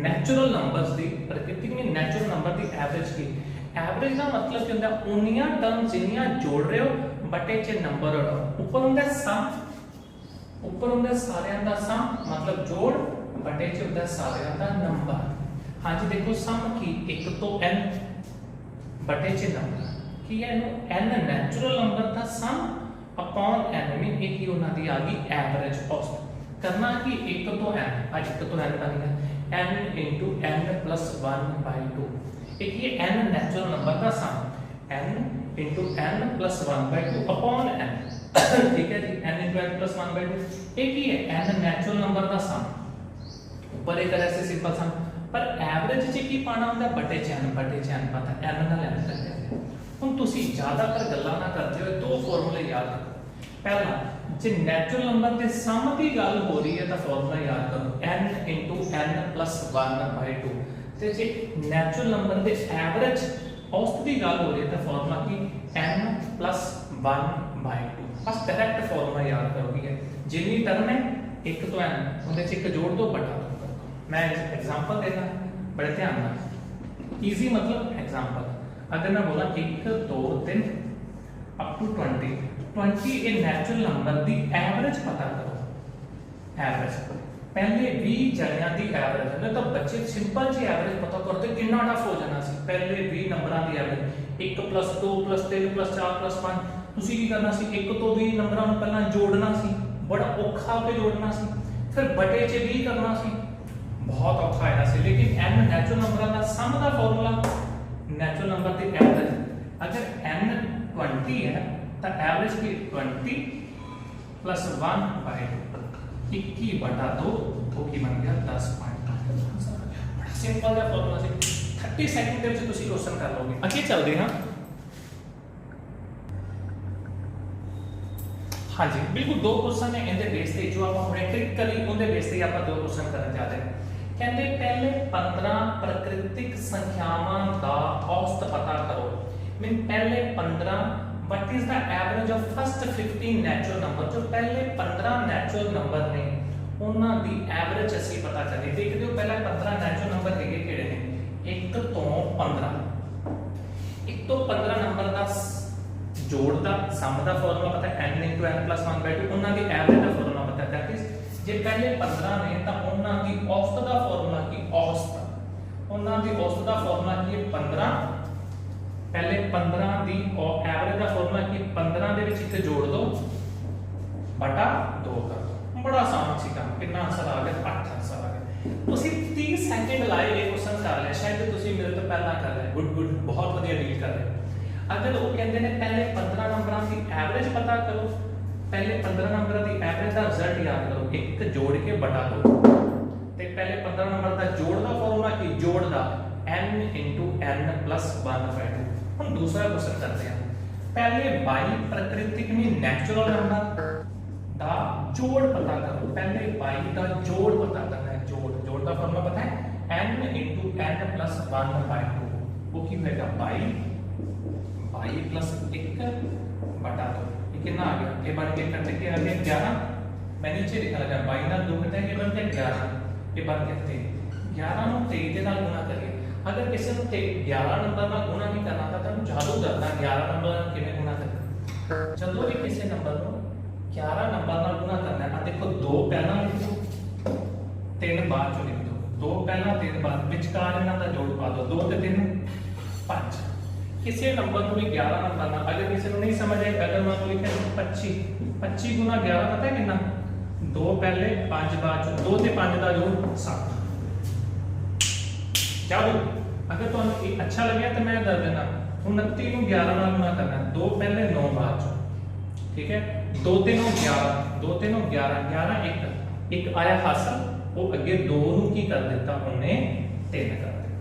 नेचुरल नंबर्स दी प्राकृतिक में नेचुरल नंबर दी एवरेज की। एवरेज का मतलब क्या होता है उन्नियां टर्म जिन्नियां जोड़ रहे हो बटे च नंबर ऊपर हुंदा सम, ऊपर हुंदा सारियां दा सम मतलब जोड़ बटे च होता सारियां दा नंबर। हाँ जी देखो सम की 1 तो n बटे च नंबर की है n नेचुरल नंबर दा सम अपॉन n मीन एक ही उन्हां दी आ गई एवरेज औसत। करना कि 1 तो n आज 1 तो n बनेगा n into n plus 1/2 एक ये n नेचुरल नंबर का सम n into n plus 1/2 upon n ठीक है जी n into n plus 1/2 एक ही है n नेचुरल नंबर का सम ऊपर एक ऐसे सिंपल सम पर एवरेज च की पाना ਹੁੰਦਾ बटे च n पता n ਨਾਲ n करते हैं। ਹੁਣ ਤੁਸੀਂ ਜ਼ਿਆਦਾਤਰ ਗੱਲਾਂ ਨਾ ਕਰਦੇ ਹੋ ਦੋ ਫਾਰਮੂਲੇ ਯਾਦ ਰੱਖੋ। ਪਹਿਲਾ ਜੇ ਨੈਚੁਰਲ ਨੰਬਰ ਦੇ ਸਮ ਦੀ ਗੱਲ ਹੋ ਰਹੀ ਹੈ ਤਾਂ ਫਾਰਮੂਲਾ ਯਾਦ ਕਰੋ n into n plus 1/2 ਤੇ ਜੇ ਨੈਚੁਰਲ ਨੰਬਰ ਦੇ ਐਵਰੇਜ औसत ਦੀ ਗੱਲ ਹੋ ਰਹੀ ਹੈ ਤਾਂ ਫਾਰਮੂਲਾ ਕੀ n plus 1/2 ਬਸ डायरेक्ट ਫਾਰਮੂਲਾ ਯਾਦ ਕਰੋਗੇ। ਜਿੰਨੀ ਟਰਮ ਹੈ 1 ਤੋਂ n ਉਹਦੇ ਚ ਇੱਕ ਜੋੜ ਦੋ ਬਟਾ ਦੋ। मैं एग्जांपल देना बड़े ध्यान ना इजी मतलब एग्जांपल अगर मैं बोला 1 2 3 up to 20 a natural number दी एवरेज पता करो। एवरेज पहले 20 जणियां दी एवरेज है तो बच्चे सिंपल जी एवरेज पता करते कितना टफ हो जाना सी। पहले 20 नंबरां दी एवरेज 1 + 2 + 3 + 4 + 5 ਤੁਸੀਂ ਕੀ ਕਰਨਾ ਸੀ 1 ਤੋਂ 20 ਨੰਬਰਾਂ ਨੂੰ ਪਹਿਲਾਂ ਜੋੜਨਾ ਸੀ बड़ा औखा पे जोड़ना सी फिर बटे च 20 करना सी बहुत औखा है से। लेकिन n नेचुरल नंबर का सम का फार्मूला नेचुरल नंबर की एवरेज अगर n 20 है तो एवरेज की 20 + 1/2 21/2 वो की बन गया 10.5। बड़ा सिंपल है फार्मूला से 30 सेकंड के ਵਿੱਚ ਤੁਸੀਂ क्वेश्चन कर लोगे। ਅੱਗੇ ਚੱਲਦੇ ਹਾਂ। हाँ जी बिल्कुल दो क्वेश्चन है इनके बेस पे जो आप हमने ट्रिक करी उनके बेस पे आप दो क्वेश्चन करना चाहते हैं। कहते पहले 15 प्राकृतिक संख्यावां का औसत पता करो। मीन पहले 15 what is the average of first 15 natural number जो पहले 15 नेचुरल नंबर ने उन्हां दी एवरेज ਅਸੀਂ पता करनी। देखते हो पहले 15 नेचुरल नंबर ਹੈਗੇ ਕਿਹੜੇ ਨੇ 1 ਤੋਂ 15 1 ਤੋਂ 15 नंबर ਦਾ जोड़ का सम का फार्मूला पता है n into n plus 1/2 उन्हां दी एवरेज का फार्मूला पता है दैट इज जे पहले 15 ने तो उन्हां दी औसत का फार्मूला की औसत उन्हां दी औसत का फार्मूला की 15 पहले 15 दी और एवरेज का फार्मूला की 15 दे विच एक जोड़ दो बटा 2 कर दो। बड़ा आसान सी काम कितना आंसर आ गया 8 आंसर आ गया। ਤੁਸੀਂ 30 सेकंड लाए ये क्वेश्चन कर लिया शायद ਤੁਸੀਂ ਮੇਰੇ ਤੋਂ ਪਹਿਲਾਂ कर रहे गुड बहुत ਵਧੀਆ डील कर रहे। अगर वो कहते हैं पहले 15 नंबरों की एवरेज पता करो पहले 15 नंबर की एवरेज का रिजल्ट याद करो एक जोड़ के बटा दो ते पहले 15 नंबर का जोड़ का फार्मूला की जोड़ का n into n plus 1/2। हम दूसरा क्वेश्चन करते हैं। पहले 22 प्राकृतिक में नेचुरल नंबर का जोड़ पता करो। पहले 22 का जोड़ पता करना है। जोड़ का फार्मूला पता है n into n plus 1/2 वो की होगा 22 प्लस 1 बटा 2 ये कितना आ गया ये बन गया करते के आ गया 11। मैं नीचे लिखा लगा 22 ना 2 करते हैं ये बन गया 11 ये बन गया 23 11 ਨੂੰ 23 ਦੇ ਨਾਲ ਗੁਣਾ ਕਰੀਏ। अगर किसी ਨੂੰ 11 ਨੰਬਰ ਨਾਲ ਗੁਣਾ ਨਹੀਂ ਕਰਨਾ ਤਾਂ ਤੁਹਾਨੂੰ ਜਾਦੂ ਕਰਨਾ 11 ਨੰਬਰ ਨਾਲ ਕਿਵੇਂ ਗੁਣਾ ਕਰਨਾ। ਜਦੋਂ ਵੀ ਕਿਸੇ ਨੰਬਰ ਨੂੰ 11 ਨੰਬਰ ਨਾਲ ਗੁਣਾ ਕਰਨਾ ਹੈ ਦੇਖੋ 2 ਪਹਿਲਾਂ ਲਿਖ ਦਿਓ 3 ਬਾਅਦ ਚੋਂ ਲਿਖ ਦਿਓ 2 ਪਹਿਲਾਂ 3 ਬਾਅਦ ਵਿਚਕਾਰ ਇਹਨਾਂ ਦਾ ਜੋੜ ਪਾ ਦਿਓ 2 ਤੇ 3 5। किसी नंबर को भी 11 नंबर ना अगर किसी को नहीं समझ आए अगर मान लो लिखे 25 गुना 11 पता है कितना 2 पहले 5 बाद 2 से 5 का जोड़ 7 जाओ अगर तुहानू ये अच्छा लगे तो मैं दस देना 29 ਨੂੰ 11 ਨਾਲ ਗੁਣਾ करना, 2 पहले 9 बाद चो, ठीक है। 2 3 11, 2 3 11, 11 एक आया हासिल, वो अगे 2 ਨੂੰ की कर दिता, उन्हें 3 कर दिता।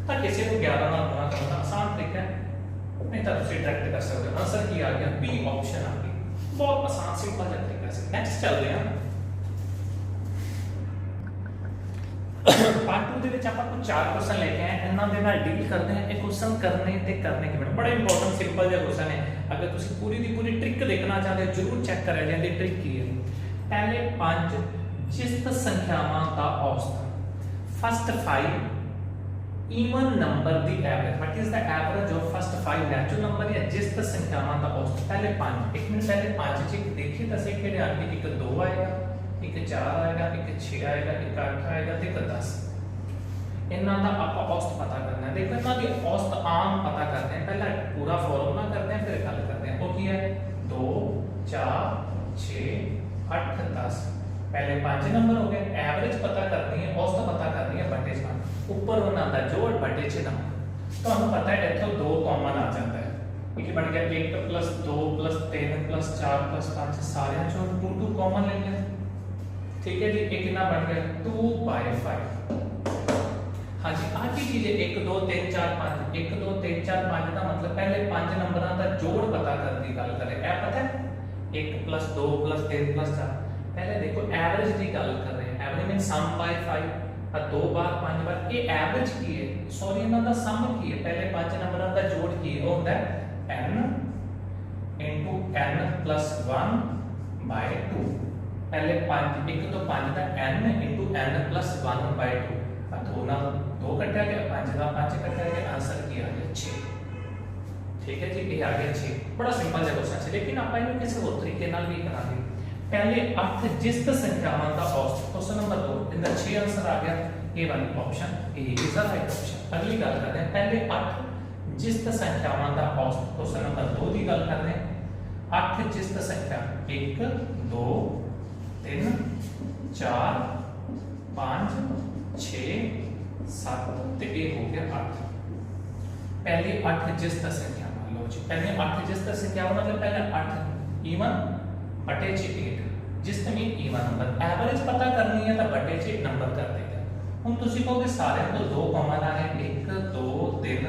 तो किसी को 11 ਨਾਲ गुणा करना आसान तरीका है, नहीं तो तुम डायरेक्ट कर सकते हो। आंसर की आ गया बी ऑप्शन आ गई, बहुत आसान सिंपल तरीका से। नेक्स्ट चलते हैं पार्ट 2 ਦੇ ਵਿੱਚ ਆਪਾਂ ਕੁਝ 4 ਕੁਐਸਚਨ ਲੈ ਕੇ ਆਏ, ਇਹਨਾਂ ਦੇ ਨਾਲ ਡੀਲ ਕਰਦੇ ਹਾਂ। ਇਹ ਕੁਐਸਚਨ ਕਰਨੇ ਤੇ ਕਰਨੇ ਕਿਵੇਂ, ਬੜਾ ਇੰਪੋਰਟੈਂਟ ਸਿੰਪਲ ਜਿਹਾ ਕੁਐਸਚਨ ਹੈ। ਅਗਰ ਤੁਸੀਂ ਪੂਰੀ ਦੀ ਪੂਰੀ ਟ੍ਰਿਕ ਦੇਖਣਾ ਚਾਹਦੇ ਹੋ ਜਰੂਰ ਚੈੱਕ ਕਰਿਆ ਜਾਂਦੀ ਟ੍ਰਿਕ ਕੀ ਹੈ। ਪਹਿਲੇ 5 ਜਿਸਤ ਸੰਖਿਆਵਾਂ ਦਾ ਔਸਤ, first 5 even number the average. What is the average of first 5 natural number या जिसत संख्यावां ਦਾ ਔਸਤ। ਪਹਿਲੇ 5 ਇੱਕ ਮਿੰਟ ਪਹਿਲੇ 5 ਚ ਦੇਖੀ ਤਾਂ ਸਹੀ ਕਿਹੜੇ ਆਣਗੇ, ਇੱਕ 2 ਆਏਗਾ, एक 4 आएगा, एक 6 आएगा, एक 8 आएगा, एक 10। इन्हां दा आपां औसत पता करना है। देखो इन्हां दी औसत आम पता करते हैं, पहले पूरा फॉर्मूला करते हैं फिर गल करते हैं। वो की है 2 4 6 8 10, पहले 5 नंबर हो गए। एवरेज पता करनी है, औसत पता करनी है बटे 5, ऊपर उन्हां दा जोड़ बटे 6 नंबर। तो हमें पता है इत्थों 2 कॉमन आ जाता है, ये बन गया 1 + 2 + 3 + 4 + 5, सारे चों 2 कॉमन ले लिया, ठीक है जी। एक कितना बन गया 2/5। हाँ जी, आ की चीज है 1 2 3 4 5, 1 2 3 4 5 का मतलब पहले 5 नंबरों का जोड़ पता करने की गल करें। ए पता है 1 + 2 + 3 + 4, पहले देखो एवरेज की गल कर रहे हैं। एवरेज मीन सम बाय 5, 2 बार 5 बार, ये एवरेज की है, सॉरी इन्हां दा सम की है। पहले 5 नंबरों का जोड़ की है, वो होता है n * n + 1/2। पहले 5 1 तो 5 का n * n + 1/2, अब 2 ना 2 कटा गया, 5 का 5 कटा गया, आंसर की आ गया 6। ठीक है जी, ये आ गया 6। बड़ा सिंपल है क्वेश्चन है, लेकिन आप इन्हें किसी और तरीके नाल भी करांगे। पहले 8 जिसत संख्यावां दा औसत, क्वेश्चन नंबर 2 इनका 6 आंसर आ गया, ए वाली option A is the right option. अगली गल करते हैं, पहले 8 जिसत संख्यावां दा औसत, क्वेश्चन नंबर 2 की गल करते हैं। 8 जिसत संख्या 1 2 3 4 5 6 7 ते ये हो गया 8। पहले 8 जिसत संख्या मान लो जी, पहले 8 जिसत संख्या मतलब पहले 8 इवन बटे 6 8, जिसत में इवन नंबर। एवरेज पता करनी है तो बटे 6 नंबर कर देगा। हुन तुसी कहोगे सारे तो 2 कॉमन आ रहे हैं, 1 2 3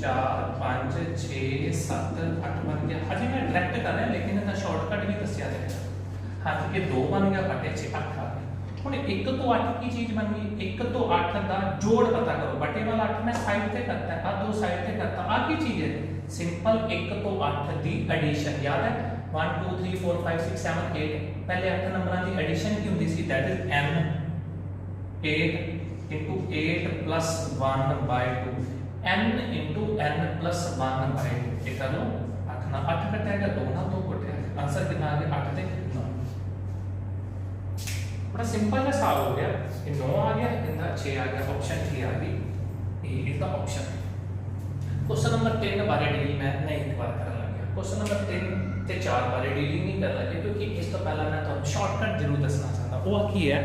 4 5 6 7 8 बन गया। हजे मैं डायरेक्ट कर रहा लेकिन इसका शॉर्टकट भी दसिया जाएगा। हाँ जी, ये 2 बन गया, बटे 6 8 आ गया। हुण 1 तो 8 की चीज बन गई, 1 तो 8 का जोड़ पता करो। बटे वाला 8 मैं साइड पे करता है, आ 2 साइड पे करता। आ की चीज है सिंपल 1 तो 8 दी एडिशन। याद है 1 2 3 4 5 6 7 8, पहले 8 नंबरां दी एडिशन की हुंदी सी, that is n 8 * 8 + 1/2, n * n + 1/2। ये कर लो 8 ना 8 कटेगा, 2 ना 2 कटेगा, आंसर कितना आ गया 8 ते 9। बड़ा सिंपल है, सॉल्व हो गया। ये 9 आ गया, इनका 6 आ गया, ऑप्शन 3 आ गई, ए is the option. Question number 3 बारे डील मैं नहीं एक बार करन लगा। क्वेश्चन नंबर 3 ते 4 बारे डील नहीं कर लगे, क्योंकि इस तो पहला मैं तो शॉर्टकट जरूर दसना चाहता। वो की है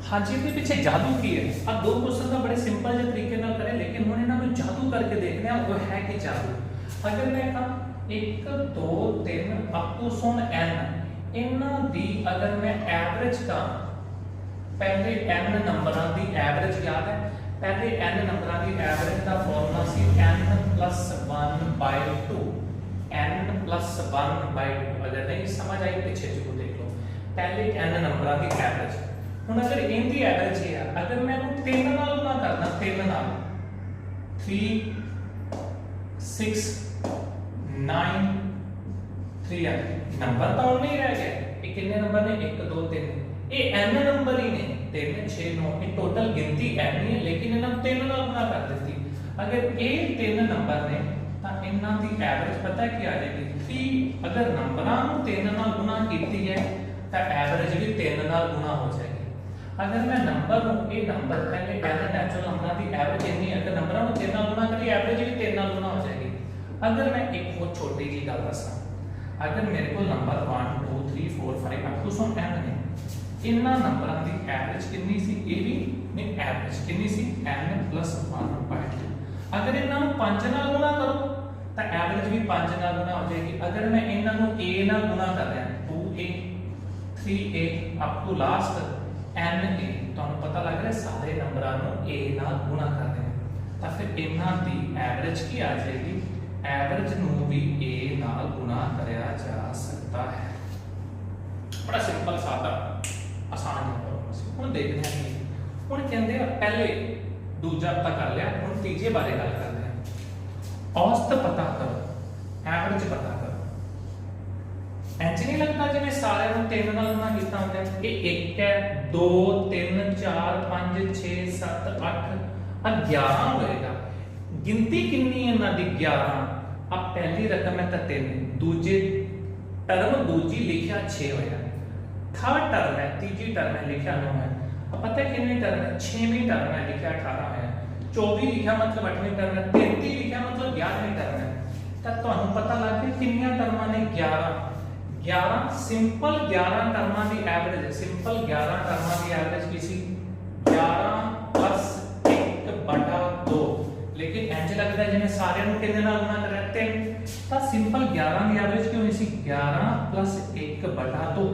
हाँ जी, इसके पीछे जादू की है। अब 2 क्वेश्चन का बड़े सिंपल जे तरीके नाल करें, लेकिन हुण इन्हां नूं जादू करके देखने हैं, वो है कि जादू। अगर मैं कहा 1 2 3 अप टू सुन n, इन्हां दी अगर मैं एवरेज का, पहले n नंबरां दी एवरेज याद है, पहले n नंबरां दी एवरेज का फॉर्मूला सी n + 1/2, n + 1/2। अगर नहीं समझ आई पीछे जो देख लो, पहले n नंबरां दी एवरेज। हुण अगर इनकी एवरेज है, अगर मैं 3 नाल गुणा करना, 3 नाल 3 6 9 3 आ नंबर तो नहीं रह गए। ये कितने नंबर ने 1 2 3, ये n नंबर ही ने 3 6 9, ये टोटल गिनती n ही है, लेकिन इन्हां 3 नाल गुणा कर देती। अगर ये 3 नंबर ने तो इन्हां दी एवरेज पता क्या आ जाएगी 3। अगर नंबरां नूं 3 नाल गुणा कीती है तो एवरेज भी 3 नाल गुणा हो जाएगी। अगर मैं नंबर ये नंबर पहले n नेचुरल नंबर की एवरेज इतनी, अगर नंबरों को 3 नाल गुणा करिए एवरेज भी 3 नाल गुणा हो जाएगी। अगर मैं एक बहुत छोटी जी गल दसा, अगर मेरे को नंबर 1 2 3 4 5 अप टू n ने, इन्हां नंबरों की एवरेज कितनी सी, ये भी नहीं एवरेज कितनी सी n + 1/2। अगर इन्हां नूं 5 नाल गुणा करो तो एवरेज भी 5 नाल गुणा हो जाएगी। अगर मैं इन्हां नूं a नाल गुणा कर रहा 2a 3a up to last na, तुहानूं पता लग रहा है सारे नंबरां नूं a नाल गुणा कर रहे हैं तो फिर इन्हां दी एवरेज की आ जाएगी। एवरेज नूं भी a नाल गुणा करया जा सकता है। बड़ा सिंपल सादा आसान नंबर हुण देखते हैं। हुण कहंदे आ पहले दूजा पता कर लिया, हुण तीजे बारे गल करते हैं। औसत पता करो, एवरेज पता करो। इंज नहीं लगता जिवें सारे नूं 3 नाल गुणा कीता हुंदा है। ये 1 है 2 3 4 5 6 7 8 आ 11 होएगा। गिनती कितनी है इन्हां दी 11। अब पहली रकम है 3, दूजे टर्म दूजी लिखिया 6 होया, थर्ड टर्म है तीजी टर्म है लिखिया 9 है। अब पता है कितनी टर्म है 6वीं टर्म है लिखिया 18 है, 24 लिखिया मतलब 8वीं टर्म है, 33 लिखिया मतलब 11वीं टर्म है। तो तुहानूं पता लग गया कितनियां टर्मां ने 11 सिंपल 11 टर्मां दी एवरेज है। सिंपल 11 टर्मां दी एवरेज की सी 11 + 1/2। लेकिन इंज लगता है जिवें सारे नूं कितने नाल गुणा कर रहा 3। तो सिंपल 11 दी एवरेज की होनी सी 11 + 1/2।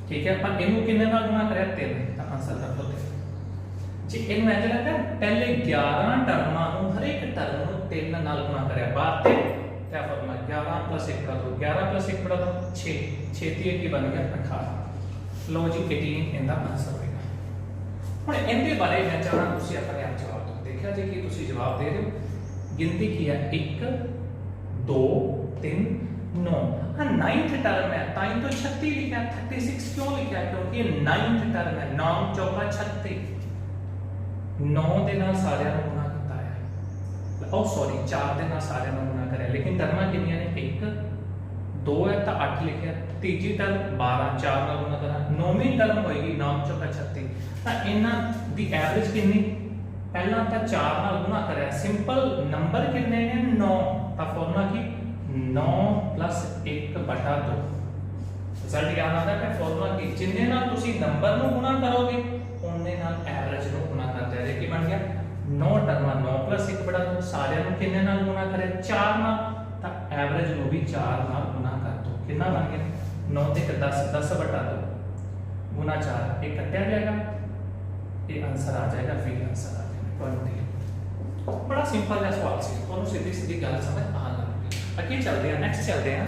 ठीक है, पर इनू कितने नाल गुणा करया 3, तो आंसर कर लो 3। जी इनू इंज लगता है पहले 11 टर्मां नूं हर एक टर्म नूं 3 नाल गुणा करया, बाद ते क्या फॉर्मूला 11 + 1/2 11 + 1/2 6 6 3 की बन गया 18। लो जी 18 इनका आंसर होगा। हुण इनके बारे मैं चाहना तुसीं अपने आप जवाब दो। देखिया जी कि तुसीं जवाब दे रहे हो। गिनती की है 1 2 3 9। हाँ 9th टर्म है ताई तो 36 लिखा, 36 क्यों लिखा? क्योंकि 9th टर्म है। 9 चौका 36, 9 दे नाल सारिਆਂ ਨੂੰ गुणा ਕੀਤਾ है। ओ सॉरी 4 दे नाल सारिਆਂ ਨੂੰ गुणा करें, लेकिन टर्मां कितनियां ने 1 2 है तो 8 लिखा, तीजी टर्म 12 4 नाल गुणा करा, 9वीं टर्म होएगी 9 चौका 36। तो इन्हां दी एवरेज कितनी? पहला तो 4 नाल गुणा करया, सिंपल नंबर कितने ने 9, तो फॉर्मूला की 9 + 1/2। रिजल्ट याद आता है फॉर्मूला की जिन्ने नाल तुसी नंबर नु गुणा करोगे उन्ने नाल एवरेज नु गुणा करते हैं। की बन गया 9 टर्म 9 + 1/2 सारे नु किन्ने नाल गुणा करे 4 नाल, तो एवरेज नु भी 4 नाल गुणा कर दो। कितना बन गया 9 ते 10 10/2 गुना 4 ये कटया जाएगा, ये आंसर आ जाएगा, फिर आंसर आ जाएगा 20। बड़ा सिंपल है सवाल से, तुहानू सीधी सीधी गल समझ आ अगे चलते हैं। नेक्स्ट चलते हैं।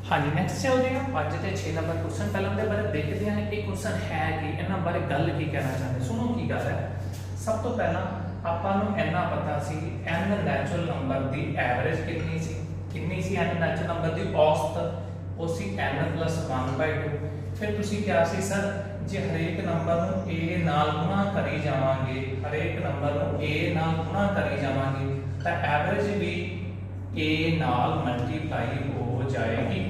हाँ जी नेक्स्ट चलते हैं 5 ते 6 नंबर क्वेश्चन। पहले उनके बारे देखते हैं एक क्वेश्चन है कि इन्हां बारे गल की कहना चाहते, सुनो की गल है। सब तो पहला आपां नूं इन्ना पता सी n नैचुरल नंबर दी एवरेज कितनी सी n नैचुरल नंबर दी औसत वो सी n + 1/2। फिर तुसी क्या सी सर जे हरेक नंबर नूं a नाल गुणा करी जावांगे, हरेक नंबर नूं a नाल गुणा करी जावांगे तो एवरेज भी a नाल मल्टीप्लाई हो जाएगी।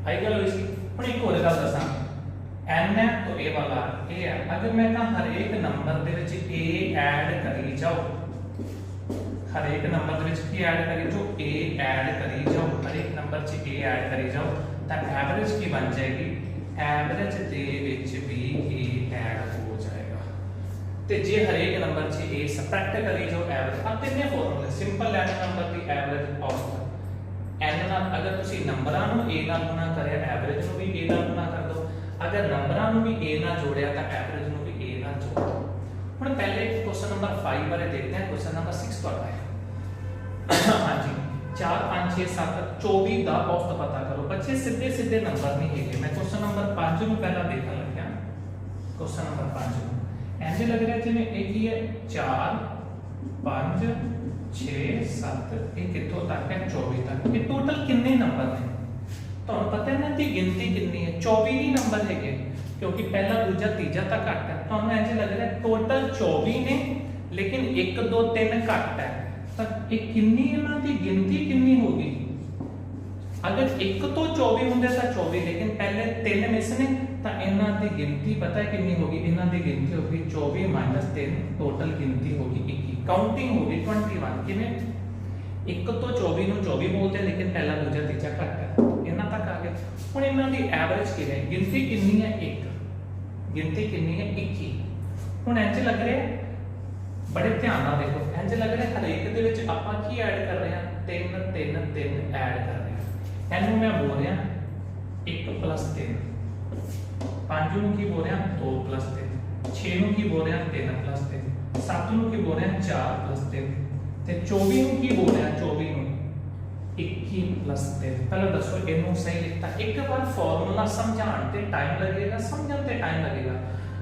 आई गल हुई सी। हुण एक होर गल दसां, n है तो a वाला a है। अगर मैं कहां हर एक number they which a add करी जाओ, हर एक नंबर दे विच की ऐड करी जाओ a ऐड करी जाओ, हर एक नंबर च a ऐड करी जाओ तो एवरेज की बन जाएगी, एवरेज दे विच भी a ऐड हो जाएगा। ते जे हर एक नंबर च a सबट्रैक्ट करी जाओ एवरेज। अब तिन्ने फॉर्मूले सिंपल n नंबर दी एवरेज औसत n नाल अगर तुसी नंबरां नूं a नाल गुणा करया एवरेज नूं भी a नाल गुणा कर दो, अगर नंबरां नूं भी a नाल जोड़िया तो एवरेज नूं भी a नाल जोड़ दो। हुण पहले क्वेश्चन नंबर 5 बारे देखते हैं। क्वेश्चन नंबर 6 ਤੁਹਾਡਾ है। हां जी 4 5 6 7 24 ਦਾ औसत पता करो। बच्चे सीधे सीधे नंबर नहीं है। मैं क्वेश्चन नंबर 5 ਨੂੰ ਪਹਿਲਾਂ ਦੇਖਣ ਲੱਗਿਆ। क्वेश्चन नंबर 5 ਨੂੰ ਇੰਜ ਲੱਗ ਰਿਹਾ ਜਿਵੇਂ ਇਹ ਕੀ ਹੈ 4 5 6 7 ਇਹ ਕਿੱਥੋਂ ਤੱਕ ਹੈ 24 ਤੱਕ। ਇਹ ਟੋਟਲ ਕਿੰਨੇ ਨੰਬਰ ਨੇ ਤੁਹਾਨੂੰ ਪਤਾ ਹੈ ਨਾ ਕਿ ਗਿਣਤੀ ਕਿੰਨੀ ਹੈ 24 ਹੀ ਨੰਬਰ ਹੈਗੇ क्योंकि पहला दूजा तीजा तक घट है। तो हमें ऐसे लग रहा है टोटल 24 ने लेकिन 1 2 3 घट है। तो ये कितनी इन्हां दी गिनती कितनी होगी? अगर 1 तो 24 होंगे तो 24 लेकिन पहले 3 मिस ने तो इन्हां दी गिनती पता है कितनी होगी? इन्हां दी गिनती होगी 24 - 3 टोटल गिनती होगी 21। काउंटिंग होगी 21 किवें 1 तो 24 ਨੂੰ 24 बोलते हैं लेकिन पहला दूजा तीजा घट है इन्हां तक आ गया। हुण इन्हां दी एवरेज किवें गिनती कितनी है 1 गिनती कितनी है 21। हुण इंज लग रहा है, बड़े ध्यान नाल देखो, इंज लग रहा है हरेक दे विच आपां की ऐड कर रहे हैं 3 3 3 ऐड कर रहे हैं। इनू मैं बोल रहा 1 + 3, 5 नूं की बोल रहा 2 + 3, 6 नूं की बोल रहा 3 + 3, 7 नूं की बोल रहा 4 + 3 ते 24 नूं की बोल रहा 24 नूं 21 + 3। पहले दसो इनू सही लिखता। एक बार फॉर्मूला समझाने ते टाइम लगेगा, समझण ते टाइम लगेगा,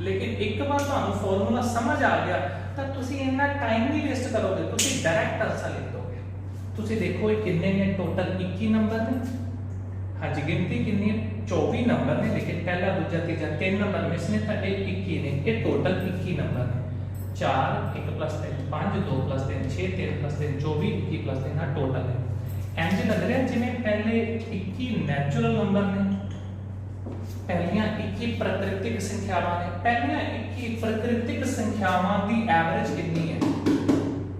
लेकिन एक बार तुहानू फॉर्मूला समझ आ गया तो तुसी इन्ना टाइम नहीं वेस्ट करोगे, तुसी डायरेक्ट आंसर लिख दोगे। तुसी देखो ये कितने ने टोटल 21 नंबर ने। हाँ जी, गिनती कितनी है 24 नंबर ने, लेकिन पहला दूजा तीजा 3 नंबर मिस ने तो ये 21 ने। ये टोटल 21 नंबर ने। 4 1 + 3 5 2 + 3 6 3 + 3 24 21 + 3 हाँ टोटल है। इंज लग रहा है जिवें पहले 21 नैचुरल नंबर ने, पहलियां 21 प्राकृतिक संख्यावां ने। पहलियां 21 प्राकृतिक संख्यावां दी एवरेज कितनी है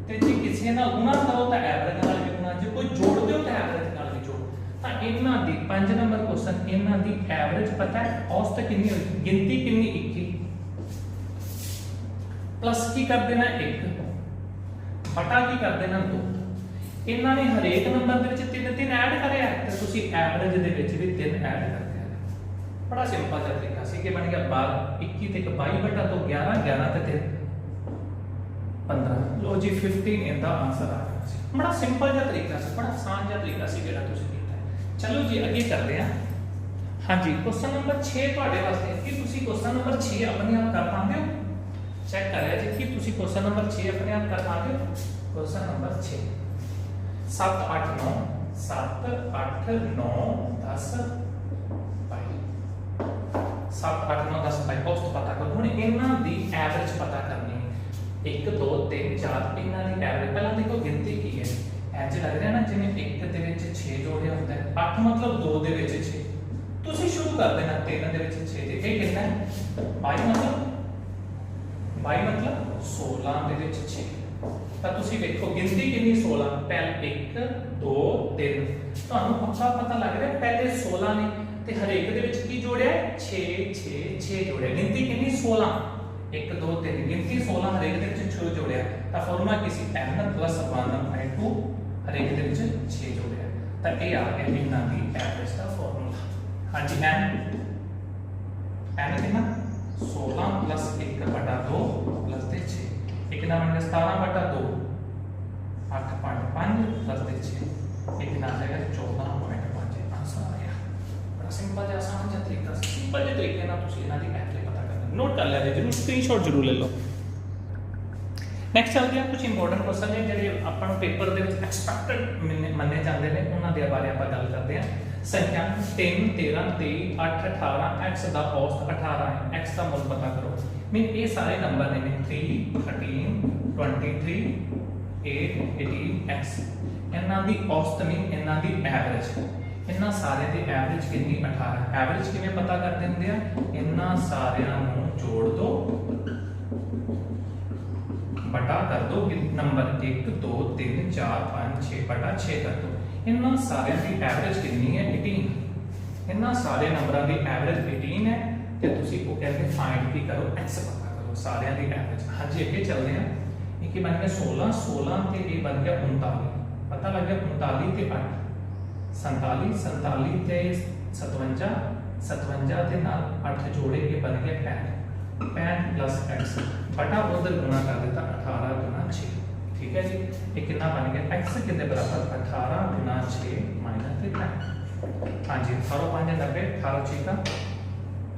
ते जे किसी नाल गुणा करो तो एवरेज नाल भी गुणा, जे कोई जोड़ दो तो एवरेज नाल भी जोड़। तां इन्हां दी 5 नंबर क्वेश्चन, इन्हां दी एवरेज पता है औसत कितनी होई, गिनती कितनी 21 प्लस की कर देना 1 बटा की कर देना 2। इन्हां ने हरेक नंबर दे विच 3 3 ऐड करया ते तुसी एवरेज दे विच भी 3 ऐड कर दिया। बड़ा सिंपल सा तरीका सी कि बन गया 12 21 ते 22 बटा तो 11 11 ते 15। लो जी 15 इनका आंसर आ गया। बड़ा सिंपल सा तरीका सी, बड़ा आसान सा तरीका सी जेड़ा तुसी कीता है। चलो जी आगे करते हैं। हाँ जी, क्वेश्चन नंबर 6 ਤੁਹਾਡੇ ਵਾਸਤੇ कि तुसी क्वेश्चन नंबर 6 अपने आप कर पाते हो। चेक करिए जी कि तुसी क्वेश्चन नंबर 6 अपने आप कर पाते हो। क्वेश्चन नंबर 6 7 8 9 7 8 9 10 7 8 9 10 22 औसत पता करो। हुण इन्हां दी एवरेज पता करनी है। 1 2 3 4 इन्हां दी एवरेज पहला देखो गिनती की है। इंज लग रहा है ना जिवें 1 दे विच 6 जोड़िया होंदा है, 8 मतलब 2 दे विच 6। तुसीं शुरू कर देना 3 दे विच 6 दे। ये कितना है 22 मतलब 16 दे विच 6। ਤਾਂ ਤੁਸੀਂ ਵੇਖੋ ਗਿਣਤੀ ਕਿੰਨੀ 16। ਪਹਿਲੇ 1 2 3 ਤੁਹਾਨੂੰ ਪਤਾ ਲੱਗ ਰਿਹਾ ਪਹਿਲੇ 16 ਨੇ ਤੇ ਹਰੇਕ ਦੇ ਵਿੱਚ ਕੀ ਜੋੜਿਆ 6 6 6 ਜੋੜਿਆ। ਗਿਣਤੀ ਕਿੰਨੀ 16 1 2 3 ਗਿਣਤੀ 16 ਹਰੇਕ ਦੇ ਵਿੱਚ 6 ਜੋੜਿਆ। ਤਾਂ ਫਾਰਮੂਲਾ ਕੀ ਸੀ n + 1/2 ਹਰੇਕ ਦੇ ਵਿੱਚ 6 ਜੋੜਿਆ। ਤਾਂ ਇਹ ਆ ਗਿਆ ਇਹਨਾਂ ਦੀ ਐਵਰੇਜ ਦਾ ਫਾਰਮੂਲਾ। ਹਾਂਜੀ n ਕਿੰਨਾ 16 + 1/2 + 6 एक ना बन गया 17/2 8.5 + 6 एक ना आ जाएगा 14.5 आंसर आ गया। बड़ा सिंपल है, आसान है तरीका, सिंपल जे तरीके ना तुसी इना दी एवरेज पता करना। नोट कर लिया जरूर, स्क्रीनशॉट जरूर ले लो। नेक्स्ट चलते हैं कुछ इंपॉर्टेंट क्वेश्चन है ਜਿਹੜੇ ਆਪਾਂ ਨੂੰ ਪੇਪਰ ਦੇ ਵਿੱਚ ਐਕਸਪੈਕਟਡ ਮੰਨੇ ਜਾਂਦੇ ਨੇ, ਉਹਨਾਂ ਦੇ ਬਾਰੇ ਆਪਾਂ ਗੱਲ ਕਰਦੇ ਹਾਂ। संख्या 3 13 23 8 18 x ਦਾ औसत 18 है, x ਦਾ ਮੁੱਲ ਪਤਾ ਕਰੋ। मीन ये सारे नंबर ने 3 13 23 8 18 x इन्हां दी औसत मीन इन्हां दी एवरेज, इन्हां सारे दी एवरेज कितनी 18। एवरेज किवें पता करदे हुंदे आ, इन्हां सारियां नूं जोड़ दो बटा कर दो नंबर 1 2 3 4 5 6 बटा 6 कर दो। इन्हां सारियां दी एवरेज कितनी है 18। इन्हां सारे नंबरां दी एवरेज 18 है ਤੇ ਤੁਸੀਂ ਉਹ ਕਹਿੰਦੇ ਫਾਈਂਡ ਕੀ ਕਰੋ x ਪਤਾ ਕਰੋ ਸਾਰਿਆਂ ਦੀ ਐਵਰੇਜ। ਹਾਂਜੀ ਅੱਗੇ ਚੱਲਦੇ ਹਾਂ। ਇਹ ਕੀ ਬਣ ਗਿਆ 16 16 ਤੇ ਇਹ ਬਣ ਗਿਆ 39। ਪਤਾ ਲੱਗ ਗਿਆ 39 ਤੇ 8 47 47 ਤੇ 57 57 ਦੇ ਨਾਲ 8 ਜੋੜੇ ਕੇ ਬਣ ਗਿਆ 65 65 x ਬਟਾ ਉਧਰ ਗੁਣਾ ਕਰ ਦਿੱਤਾ 18 ਗੁਣਾ 6। ਠੀਕ ਹੈ ਜੀ, ਇਹ ਕਿੰਨਾ ਬਣ ਗਿਆ x ਕਿੰਨੇ ਬਰਾਬਰ 18 ਗੁਣਾ 6 ਮਾਈਨਸ 3। ਹਾਂਜੀ 18 5 90 18 6 का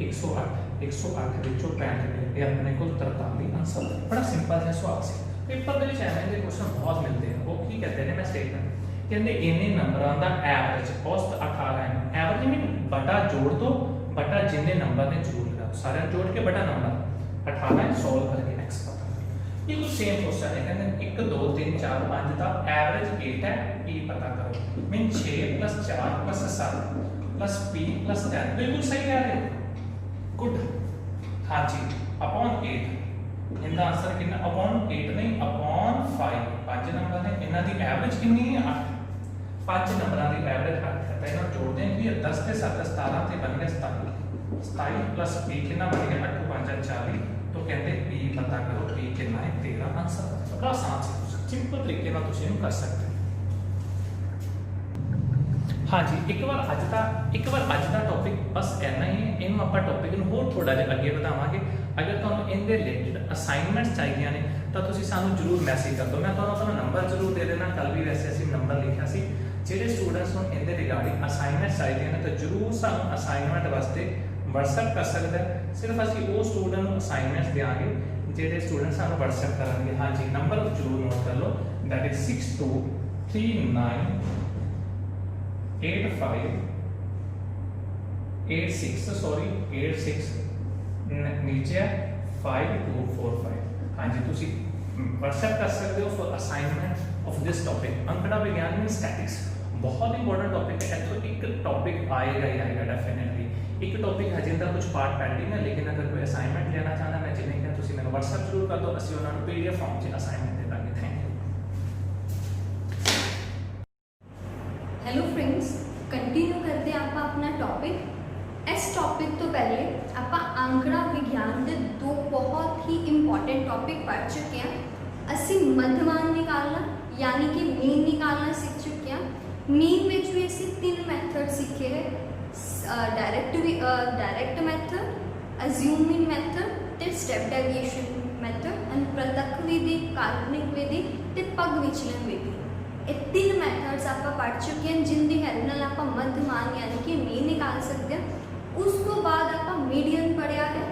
108 108 ਵਿੱਚੋਂ 65 ਇਹ ਆਪਣੇ ਕੋਲ 43 ਆਨਸਰ। ਬੜਾ ਸਿੰਪਲ ਜਿਹਾ ਸਵਾਲ ਸੀ। ਪੇਪਰ ਦੇ ਵਿੱਚ ਐਵੇਂ ਦੇ ਕੁਐਸਚਨ ਬਹੁਤ ਮਿਲਦੇ ਆ। ਉਹ ਕੀ ਕਹਿੰਦੇ ਨੇ, ਮੈਂ ਸਟੇਟਮੈਂਟ ਕਹਿੰਦੇ ਇੰਨੇ ਨੰਬਰਾਂ ਦਾ ਐਵਰੇਜ ਔਸਤ 18 ਹੈ। ਐਵਰੇਜ ਮੀਨ ਬਟਾ ਜੋੜ ਦੋ ਬਟਾ ਜਿੰਨੇ ਨੰਬਰ ਨੇ ਜੋੜ ਲਓ, ਸਾਰਿਆਂ ਜੋੜ ਕੇ ਬਟਾ ਨੰਬਰ 18 ਹੈ, ਸੋਲਵ ਕਰਕੇ x ਪਤਾ। ਇਹ ਕੁਝ ਸੇਮ ਕੁਐਸਚਨ ਹੈ। ਕਹਿੰਦੇ 1 2 3 4 5 ਦਾ ਐਵਰੇਜ 8 ਹੈ, p ਪਤਾ ਕਰੋ। ਮੀਨ 6 + 4 + 7 + p + 10 ਬਿਲकुल सही कह रहे हो। गुड। हाँ जी अपॉन 8 इनका आंसर कितना अपॉन 8 नहीं अपॉन 5 5 नंबर है। इन्हां दी एवरेज कितनी है 8। 5 नंबरां दी एवरेज 8 है। तो इन्हां जोड़दे हैं कि 10 ते 7 17 ते बन गया 27। 27 प्लस p कितना बन गया 8 5 40 तो कहते p पता करो p कितना है 13 आंसर बड़ा आसान सिंपल तरीके ਨਾਲ ਤੁਸੀਂ ਇਹਨੂੰ ਕਰ ਸਕਦੇ हाँ जी एक बार अज का टॉपिक बस इन्ना ही है इन आप टॉपिक में होर थोड़ा जिहा अगे बढ़ावांगे अगर तुहानूं इनके रिलेटेड असाइनमेंट्स चाहिए ने तो तुसीं सानूं जरूर मैसेज कर दो मैं तुहानूं नंबर जरूर दे देना कल भी वैसे असीं नंबर लिखा सी ਜਿਹੜੇ स्टूडेंट्स नूं इनके रिगार्डिंग असाइनमेंट्स चाहिए ने तो जरूर सानूं असाइनमेंट वास्ते WhatsApp कर सकदा है सिर्फ असीं वो स्टूडेंट नूं असाइनमेंट्स देंगे ਜਿਹੜੇ स्टूडेंट सानूं WhatsApp करनगे हाँ जी नंबर जरूर नोट कर लो दैट इज 6239 86 नीचे 5245 हाँ जी तुसी WhatsApp कर सकते हो for assignment of this topic अंकड़ा विज्ञान में स्टैटिक्स बहुत इंपॉर्टेंट टॉपिक है तो एक टॉपिक आएगा ही आएगा डेफिनेटली एक टॉपिक है जिनका कुछ पार्ट पेंडिंग है लेकिन अगर कोई असाइनमेंट लेना चाहता मैं जिन्हें क्या तुसी मैंने WhatsApp जरूर कर दो ਅਸੀਂ ਉਹਨਾਂ ਨੂੰ PDF फॉर्म 'ਚ असाइनमेंट दे ਦਾਂਗੇ thank you hello friends continue करते हैं आप अपना टॉपिक इस टॉपिक तो पहले आप आंकड़ा विज्ञान के दो बहुत ही इंपॉर्टेंट टॉपिक पढ़ चुके हैं असी मध्यमान निकालना यानी कि मीन निकालना सीख चुके हैं मीन में भी असी 3 मैथड सीखे हैं डायरेक्ट मैथड अज्यूमिंग मैथड ते स्टेप डेविएशन मैथड एंड प्रत्यक्ष विधि काल्पनिक विधि ते पग विचलन विधि ये 3 मैथड्स आप पढ़ चुके हैं जिनकी हेल्प नाल आप मध्यमान यानी कि मीन निकाल सकते हैं उसको बाद आप मीडियन पढ़िया है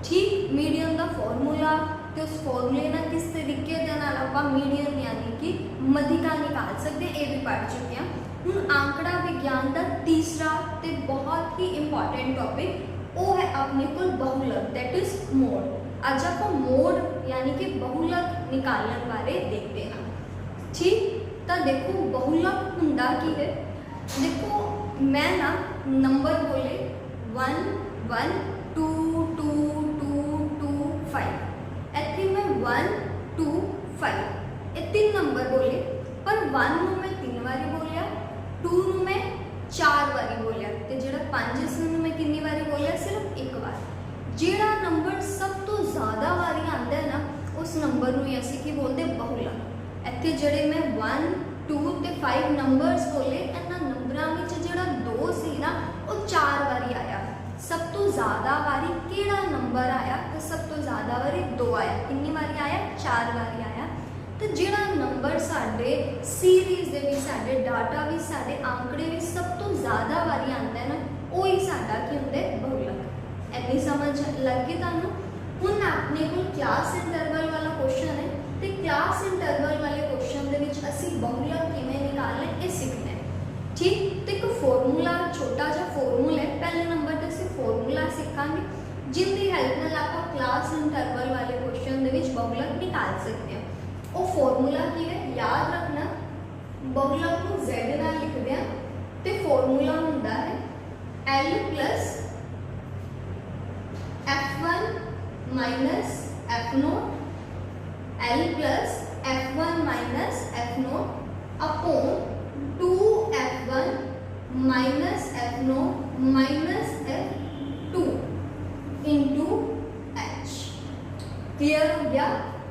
ठीक मीडियन का फॉर्मूला तो उस फॉर्मूले ना किस तरीके के नाल आप मीडियन यानी कि मध्यिका निकाल सकते हैं ये भी पढ़ चुके हैं हुण आंकड़ा विज्ञान का तीसरा ते बहुत ही इंपॉर्टेंट टॉपिक वो है अपने को बहुलक दैट इज मोड अज आप मोड यानी कि बहुलक निकालने बारे देखते हैं ठीक तो देखो बहुलक हुंदा की है देखो मैं ना नंबर बोले 1 1 2 2 2 2 5 इत्थे मैं 1 2 5 ये 3 नंबर बोले पर 1 नूं मैं 3 बारी बोलिया 2 नूं मैं 4 बारी बोलिया ते जिहड़ा 5 इसनूं मैं कितनी बारी बोलिया सिर्फ एक बार जिहड़ा नंबर सब तो ज़्यादा बारी आंदा है ना उस नंबर नूं असीं की बोलते बहुलक इत्थे जिहड़े मैं 1 2 ते 5 नंबर्स बोले इन्हां नंबरां विच जिहड़ा 2 सी ना वो 4 बारी आया सब तो ज़्यादा बारी किहड़ा नंबर आया तो सब तो ज़्यादा बारी 2 आया कितनी बारी आया 4 बारी आया तो जिहड़ा नंबर साडे सीरीज़ दे विच साडे डाटा विच साडे आंकड़े विच सब तो ज़्यादा बारी आंदा है ना वो ही साडा की हुंदा बहुलक इतनी समझ लग गई तुहानूं हुण अपने कोल क्लास इंटरवल वाला क्वेश्चन है तो क्लास इंटरवल वाले क्वेश्चन दे विच असीं बहुलक किवें निकालना है ये सीखना है ठीक तो एक फॉर्मूला छोटा जिहा फॉर्मूला है पहले नंबर ते असीं फॉर्मूला सीखांगे जिनकी हेल्प नाल आपां क्लास इंटरवल वाले क्वेश्चन दे विच बहुलक निकाल सकते हैं वो फॉर्मूला की है याद रखना बहुलक को z नाल लिखदे हैं ते फॉर्मूला हुंदा है l plus f1 minus f0 l plus f1 minus f0 upon 2f1 minus f0 minus f2 into h clear हो गया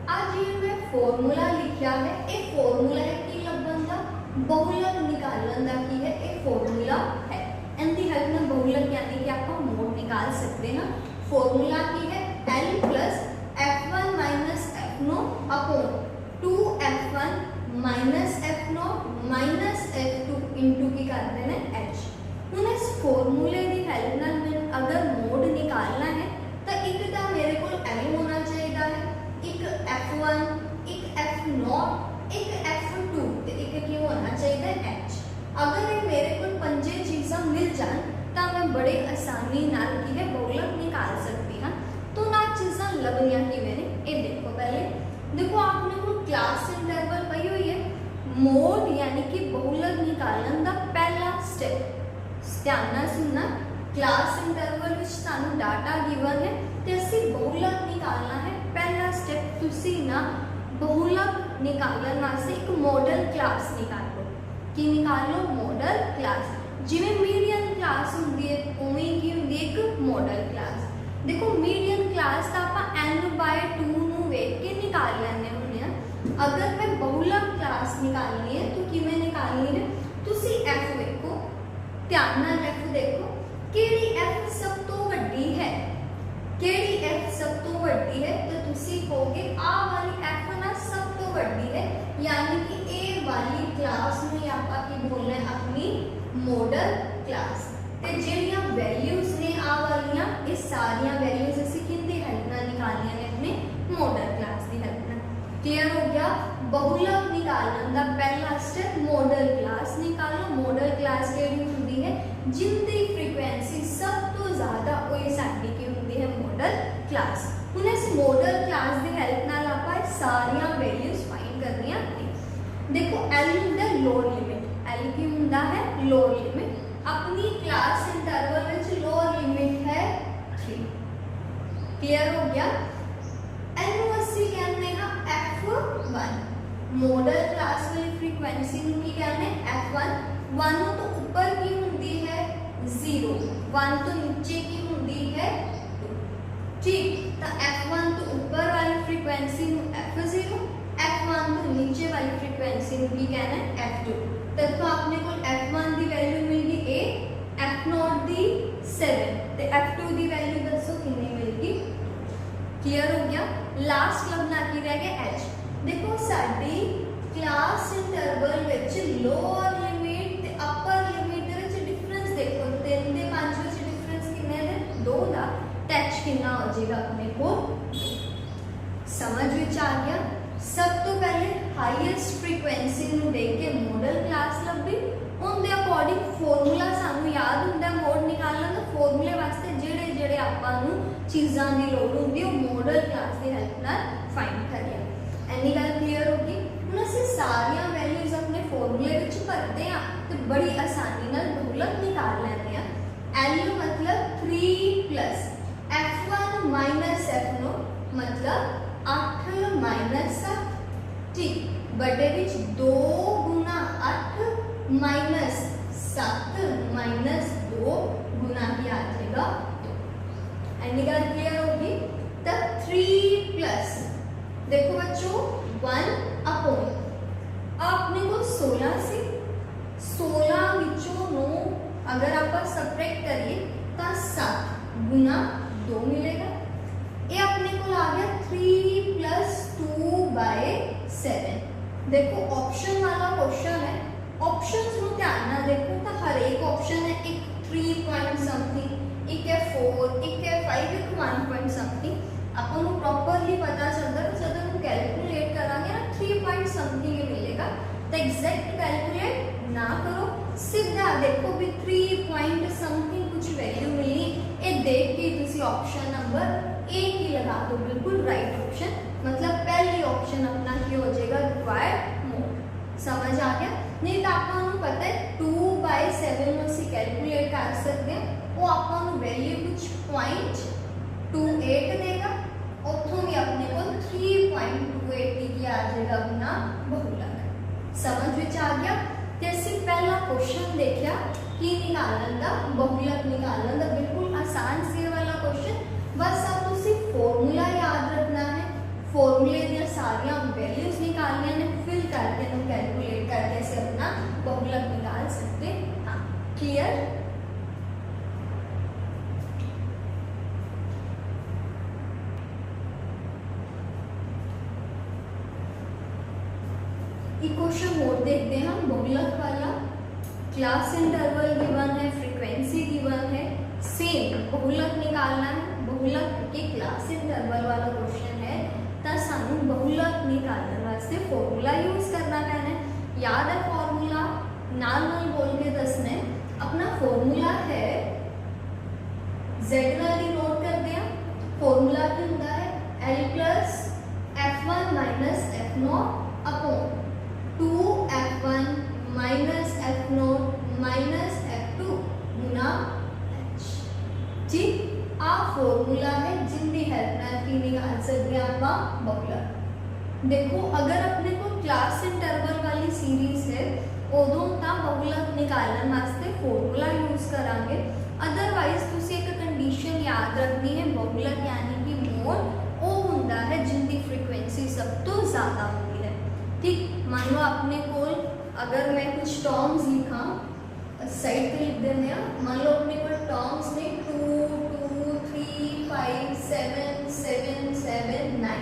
आज ये मैं फॉर्मूला लिखा है एक फॉर्मूला है कि लभन का बहुलक निकालन का की है एक फॉर्मूला है इनकी हेल्प में बहुलक यानी कि आप मोड निकाल सकते हैं फॉर्मूला की है l plus f1 minus f0 upon 2f1 minus f0 minus f2 into की करते हैं h हूँ इस फॉर्मूले की हेल्प नाल मैं अगर मोड निकालना है तो एक तो मेरे को l होना चाहिए है एक f1 एक f0 एक f2 ते एक की होना चाहिए h अगर ये मेरे को पंजे चीज़ां मिल जान तो मैं बड़े आसानी नाल की है बहुलक निकाल सकती हाँ तो ना चीज़ां लभनियां किवें ने ये देखो पहले देखो आपने को क्लास इंटरवल पई हुई है मोड यानी कि बहुलक निकालन का पहला स्टेप ध्यान नाल सुनना क्लास इंटरवल विच सानू डाटा गिवन है ते असीं बहुलक निकालना है पहला स्टेप तुसी ना बहुलक निकालन वास्ते एक मॉडल क्लास निकालो कि निकालो मॉडल क्लास जिवें मीडियन क्लास हुंदी है उवें की हुंदी है एक मॉडल क्लास। देखो मीडियन क्लास का आप n/2 नूं वेख के निकाल लैंदे हुंदे आ। अगर मैं बहुलक क्लास निकालनी है तो किवें निकालनी है, तुसी f वेखो, ध्यान नाल f देखो, केड़ी f सब तो वड्डी है, केड़ी f सब तो वड्डी है, तो तुसी कहोगे आ वाली f ना सब तो वड्डी है, यानी कि ए वाली क्लास में आपां की बोलना है अपनी मॉडल क्लास। ते जेड़ियां वैल्यूज ने आ वालियां, ये सारियां वैल्यूज असीं किंदी हेल्प नाल निकालनियां ने, अपने मॉडल क्लास दी हेल्प नाल। क्लियर हो गया? बहुलक निकालने का पहला स्टेप मॉडल क्लास निकालो। मॉडल क्लास केड़ी हुंदी है, जिंदी फ्रीक्वेंसी सब तो ज्यादा ओही साडी की हुंदी है मॉडल क्लास। हुण इस मॉडल क्लास दी हेल्प नाल आपां सारियां वैल्यूज फाइंड करनियां ने। देखो L हुंदा लोअर लिमिट, L की हुंदा है लोअर लिमिट, अपनी क्लास इंटरवल विच लोअर लिमिट है 3। क्लियर हो गया? एनु असी कहने हां f1, मॉडल क्लास वाली फ्रीक्वेंसी नूं की कहने f1। 1 तो ऊपर की हुंदी है 0, 1 तो नीचे की हुंदी है 2। ठीक, तो f1 तो ऊपर वाली फ्रीक्वेंसी नूं f0, f1 तो नीचे वाली फ्रीक्वेंसी नूं की कहना है f2। तो आपने को f1 दी वैल्यू मिल गई a, f0 दी 7 ते f2 दी वैल्यू दसो कितनी मिलेगी। क्लियर हो गया? लास्ट लबना की रह गया h। देखो साडी क्लास इंटरवल विच लोअर लिमिट ते अपर लिमिट दे विच डिफरेंस देखो, 3 ते 5 विच डिफरेंस कितने है, 2 दा, टच कितना हो जाएगा अपने को। समझ विच आ गया? सब तो पहले हाईएस्ट फ्रीक्वेंसी नूं देख के मॉडल क्लास लभी, उनके अकॉर्डिंग फॉर्मूला सानू याद हुंदा मोड निकालना, तो फॉर्मूले वास्ते जेड़े जेड़े आपां नूं चीज़ां दी लोड़ हुंदी है मॉडल क्लास दी हेल्प नाल फाइंड करिए। एनी गल क्लियर होगी? हुण असीं सारियां वैल्यूज अपने फॉर्मूले विच भरदे हां ते बड़ी आसानी नाल बहुलक निकाल लैंदे हां। L मतलब 3 प्लस f1 माइनस f0 मतलब 8 माइनस 7। ठीक, बटे विच 2 गुना 8 माइनस 7 माइनस 2 गुना ही आ जाएगा 2। एनी गल क्लियर होगी? तब 3 प्लस, देखो बच्चों 1 अपॉन आपने को 16 से 16 विचों 9 अगर आप सबट्रैक्ट करिए तो 7 गुना 2 मिलेगा। ये अपने को आ गया 3 प्लस 2/7। देखो ऑप्शन वाला क्वेश्चन है, ऑप्शंस नु ध्यान ना देखो तो हर एक ऑप्शन है, एक 3 पॉइंट समथिंग, एक है 4, एक है 5, एक 1 पॉइंट समथिंग। अपन को प्रॉपर्ली पता चलता है जब हम कैलकुलेट करांगे ना 3 पॉइंट समथिंग मिलेगा, तो एग्जैक्ट कैलकुलेट ना करो, सीधा देखो भी 3 पॉइंट समथिंग कुछ वैल्यू मिली, ये देख के तुसी ऑप्शन नंबर ए की लगा दो, बिल्कुल राइट ऑप्शन, मतलब पहली ऑप्शन अपना क्या हो जाएगा, रिक्वायर्ड मोड। समझ आ गया? नहीं तो आपको पता है 2/7 में से कैलकुलेट कर सकते हैं, वो आपको वैल्यू कुछ 0.28 देगा, उतों भी अपने को 3.280 की आ जाएगा अपना बहुलक। समझ विच आ गया? जैसे पहला क्वेश्चन देखा कि निकालन का बहुलक निकालन का बिल्कुल आसान से वाला क्वेश्चन, बस आपको सिर्फ फॉर्मूला याद रखना है, फॉर्मूले दी सारियां वैल्यूज निकालने ने, फिल करके हम कैलकुलेट करके से अपना बहुलक निकाल सकते हैं। हाँ, क्लियर? क्वेश्चन मोड देखते हैं हम बहुलक वाला। क्लास इंटरवल गिवन है, फ्रीक्वेंसी गिवन है, सेम बहुलक निकालना है। बहुलक के क्लास इंटरवल वाला क्वेश्चन है, तो सानू बहुलक निकालने वास्ते फॉर्मूला यूज करना पैना है। याद है फॉर्मूला? नाल नाल बोल के दसना है। अपना फॉर्मूला है, जेड वाली नोट करते हैं। फॉर्मूला क्या होता है? L plus f1 minus f0 upon 2f1 minus f0 minus f2 गुना h। ठीक, आ फॉर्मूला है जिंदी हेल्प नाल की निकाल सकते हैं आप बहुलक। देखो अगर अपने को क्लास इंटरवल वाली सीरीज है उदों तो बहुलक निकालने वास्ते फॉर्मूला यूज करांगे। अदरवाइज तुसी एक कंडीशन याद रखनी है, बहुलक यानी कि मोड वो हुंदा है जिनकी फ्रीक्वेंसी सब तो ज़्यादा होती है। ठीक, मान लो अपने को अगर मैं कुछ टर्म्स लिखा साइड पे लिख देने हैं, मान लो अपने को टर्म्स ने 2 2 3 5 7 7 7 9।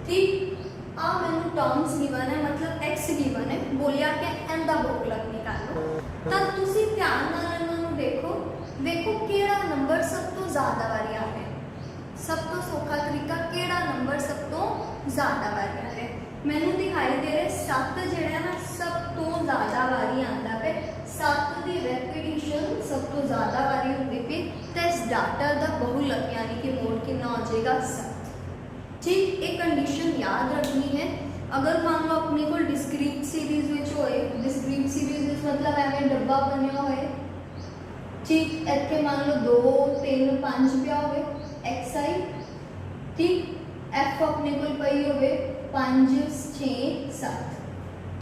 ठीक, आ मैंने टर्म्स गिवन है, मतलब एक्स गिवन है, बोलिया कि एन दा बहुलक निकालो। तब तुसी ध्यान नाल इन्हां देखो, देखो केड़ा नंबर सब तो ज़्यादा वारी आ है। सब तो सौखा तरीका केड़ा नंबर सब तो ज़्यादा वारी आ है, मैनू दिखाई दे रहे 7 जिहड़ा ना सब तो ज़्यादा वारी आंदा पे। 7 की रेपिटेशन सब तो ज़्यादा वारी होंदी पे, तो इस डाटा का बहुलक यानी कि मोड कितना हो जाएगा 7। ठीक, एक कंडीशन याद रखनी है। अगर मान लो अपने को डिस्क्रीट सीरीज विच होए, डिस्क्रीट सीरीज विच मतलब एवं डब्बा बनिया होए। ठीक, इत्थे मान लो 2 3 5 पिया होवे xi। ठीक, f अपने को पई होवे 5 6 7।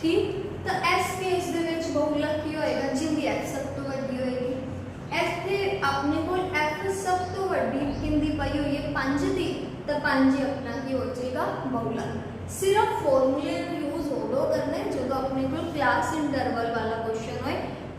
ठीक, तो इस केस दे विच बहुलक की होएगा जिंदी f सब तो वड्डी होएगी। इत्थे अपने को f सब तो वड्डी किंदी पई होई है 5 दी, तो 5 अपना की हो जाएगा बहुलक। सिर्फ फॉर्मूले यूज उदो करना है जो अपने को क्लास इंटरवल वाला क्वेश्चन होए।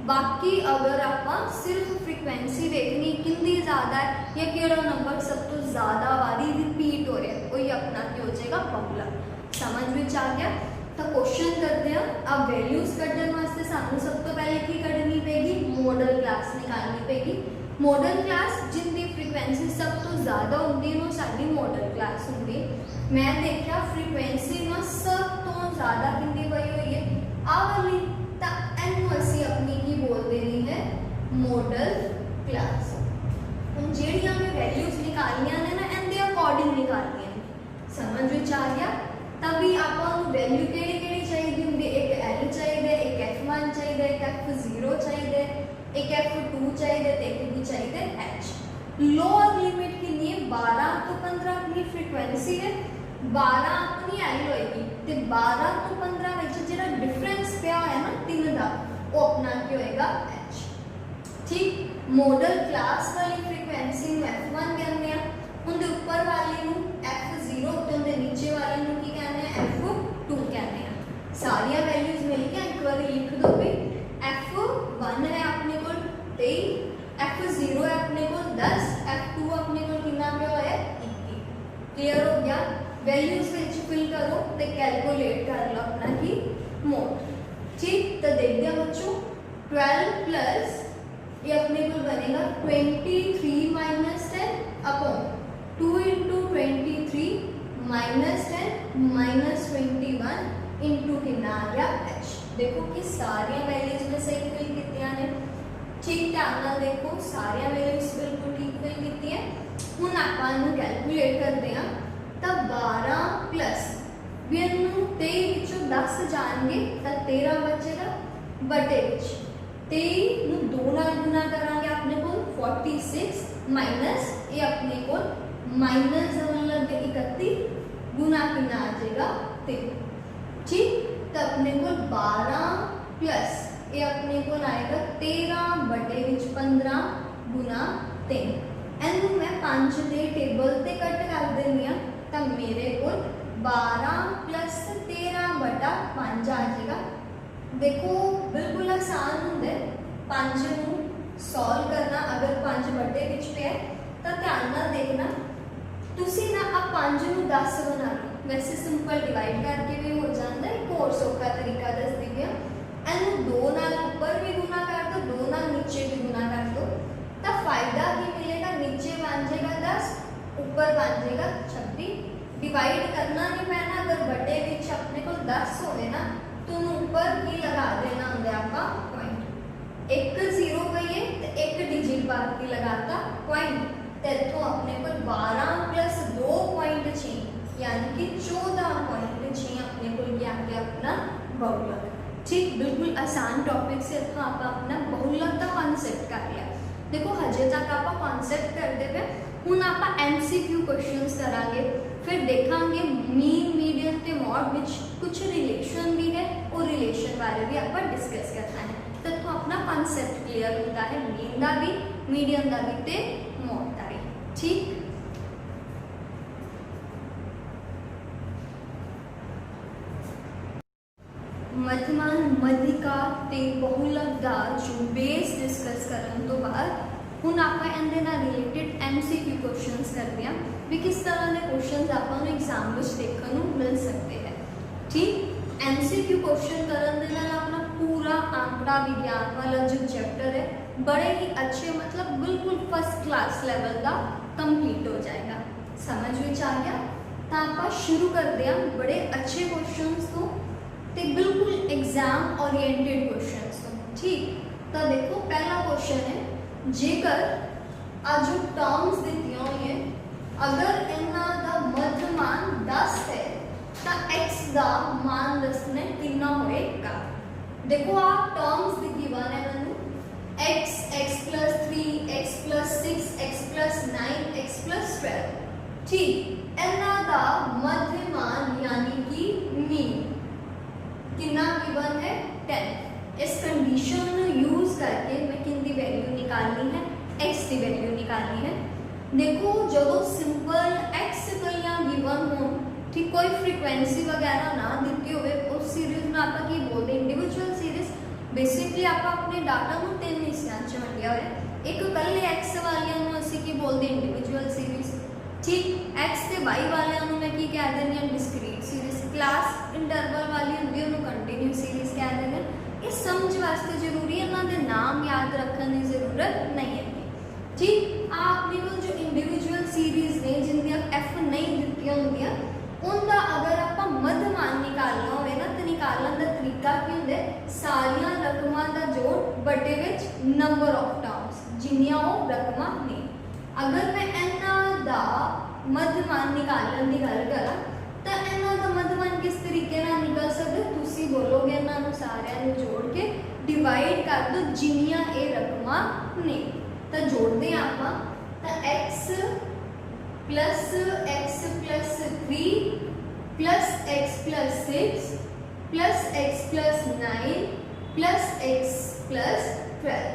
बाकी अगर आप सिर्फ फ्रीक्वेंसी देखनी किंदी ज़्यादा है या केड़ा नंबर सब तो ज़्यादा वारी रिपीट हो रहा है, वही अपना की हो जाएगा बहुलक। समझ में आ गया? तो क्वेश्चन करते हैं। अब वैल्यूज कढ़ने वास्ते सानू सब तो पहले की कढ़नी पेगी, मॉडल क्लास निकालनी पेगी। मॉडल क्लास जिनकी फ्रीक्वेंसी सब तो ज़्यादा होंगी वो साडी मॉडल क्लास होंगी। मैं देखा फ्रीक्वेंसी में सब तो ज़्यादा कितनी पई हुई है आ वाली, तो एन असी अपनी की बोल देनी है मॉडल क्लास। हम जेड़ियां में वैल्यूज निकालियां ने ना एन दे अकॉर्डिंग निकालियां। समझ में आ गया? तभी आप वैल्यू केड़ी केड़ी चाहिए होंगी, एक एल चाहिए, एक f1 चाहिए, एक f0 चाहिए, एक f2 चाहिए, एक भी चाहिए h। लोअर लिमिट कितनी है 12 तो 15 अपनी फ्रीक्वेंसी है, 12 अपनी एल होएगी, ते 12 तो 15 विच जेड़ा डिफरेंस पिया है ना 3 दा वो अपना की होएगा h। ठीक, मॉडल क्लास वाली फ्रीक्वेंसी में f1 कहते हैं, उनके ऊपर वाली ਨੂੰ f0 ਤੇ उनके नीचे वाली ਨੂੰ की कहते हैं f2 कहते हैं। सारिया वैल्यूज मिल के एक बार लिख दो भी। f1 है अपने को 23, f0 है अपने को 10, f2 अपने को कितना पे होया 21। क्लियर हो गया? वैल्यूज विच फिल करो ते कैलकुलेट कर लो अपना की मोड। ठीक, तो देख दिया बच्चों 12 प्लस ये अपने को बनेगा 23 minus 10 upon 2 into 23 minus 10 minus 21 into कितना आ गया h। देखो कि सारिया वैल्यूज में सही फिल कितनी ने। ठीक, ध्यान नाल देखो सारिया वैल्यूज बिल्कुल ठीक फिल कितनी है। हुण आपां इहनूं कैलकुलेट करते हैं, तो 12 प्लस भी इहनूं 23 विचों 10 जाएंगे तो 13 बचेगा, बटे विच 23 नूं 2 नाल गुना करांगे अपने को 46 माइनस ये अपने को माइनस मतलब 31 गुना कितना आ जाएगा 3। ठीक, तो अपने को 12 प्लस ये अपने को आएगा 13 बटे विच 15 गुना 3। एनू मैं 5 दे टेबल ते कट कर देनी है, तो मेरे को 12 प्लस 13 बटा 5 आ जाएगा। देखो बिल्कुल आसान होंगे 5 नूं सॉल्व करना। अगर 5 बटे विच पे है तो ध्यान नाल देखना तुसी ना आ 5 नूं 10 बना लो। वैसे सिंपल डिवाइड करके भी हो जाता है, एक और सौखा तरीका दस दी गया। एनू 2 नाल ऊपर भी गुना कर दो, 2 नाल नीचे भी गुना कर दो, तो फायदा की मिलेगा नीचे बन जाएगा 10, ऊपर बन जाएगा 26। डिवाइड करना नहीं पैना। अगर बटे विच अपने को 10 होवे ना तो ऊपर की लगा देना होंगे आपका पॉइंट। एक 0 पई है तो एक डिजिट बाद की लगाता पॉइंट, तो इतों अपने को 12 प्लस 2.6 यानी कि 14.6 अपने को क्या गया अपना बहुलक। ठीक, बिल्कुल आसान टॉपिक से इतों आप अपना बहुलक का कॉन्सेप्ट कर लिया। देखो हजे तक आप कॉन्सेप्ट करते पे ਹੁਣ ਆਪਾਂ MCQ क्वेश्चंस करांगे, फिर देखांगे मीन मीडियन ते मॉड विच कुछ रिलेशन भी है और रिलेशन बारे भी आप डिस्कस करना है। तो अपना कॉन्सेप्ट क्लियर होता है मीन का भी, मीडियन का भी ते मॉड का भी। ठीक, मध्यमान मध्यिका ते बहुलक दा जो बेस डिस्कस करन तो बाद ਹੁਣ ਆਪਾਂ ਇਹਦੇ ਨਾਲ ਰਿਲੇਟਡ MCQ ਕੁਐਸਚਨਸ ਕਰਦੇ ਹਾਂ ਵੀ ਕਿਸ ਤਰ੍ਹਾਂ ਦੇ ਕੁਐਸਚਨਸ ਆਪਾਂ ਨੂੰ ਐਗਜ਼ਾਮ ਵਿੱਚ ਦੇਖਣ ਨੂੰ ਮਿਲ ਸਕਦੇ ਹੈ। ਠੀਕ, MCQ ਕੁਐਸਚਨ ਕਰਨ ਦੇ ਨਾਲ ਆਪਣਾ ਪੂਰਾ आंकड़ा विज्ञान वाला जो चैप्टर है बड़े ही अच्छे मतलब बिल्कुल फर्स्ट क्लास लेवल का कंप्लीट हो जाएगा। समझ में आ गया? तो आप शुरू करते हैं बड़े अच्छे क्वेश्चंस तो ते बिल्कुल एग्जाम ओरिएंटेड क्वेश्चंस तो। ठीक, तो देखो पहला क्वेश्चन है, जेकर आ जो टर्म्स दी हुई है अगर इन्हां दा मध्यमान 10 है तो x का मान दसना कितना होएगा। देखो आ टर्म्स दी गिवन है मैंने x, x plus 3, x plus 6, x plus 9, x plus 12। ठीक, इन्हां दा मध्यमान यानी कि मीन कितना गिवन है 10। इस कंडीशन यूज करके मैं किन दी वैल्यू निकालनी है, x की वैल्यू निकालनी है। देखो जब सिंपल x कलियां गिवन हो, ठीक, कोई फ्रीक्वेंसी वगैरह ना दी हुए उस सीरीज में आप की बोलते इंडिविजुअल सीरीज। बेसिकली आप अपने डाटा में 3 हिस्सों च वंडिया होया, एक कल्ले x वालियां नूं असीं की बोलते इंडिविजुअल सीरीज। ठीक, x ते y वालियां नूं मैं की कह देनी है डिस्क्रीट सीरीज, क्लास इंटरवल वाली हुंदी उहनूं कंटिन्यू सीरीज कह देनी है। ये समझ वास्ते जरूरी है, इन्हां दे नाम याद रखने की जरूरत नहीं है। ठीक, आपने को जो इंडिविजुअल सीरीज ने जिनकी एफ नहीं दी होंगी उनका अगर आप मध्यमान निकालना होवे ना तो निकालने का तरीका की होंगे सारिया रकमां का जोड़ बटे विच नंबर ऑफ टर्म्स जिन्नियां वो रकमां ने। अगर मैं इन्हां दा मध्यमान निकालने की गल करा तो इन्हां दा मध्यमान किस तरीके नाल निकल सकदा, तुसी बोलोगे इन्हां नूं सारियां नूं जोड़ के डिवाइड कर दो जिन्नियां ये रकमां ने। तो जोड़ते हैं आप तो x plus 3 plus x plus 6 plus x plus 9 plus x plus 12।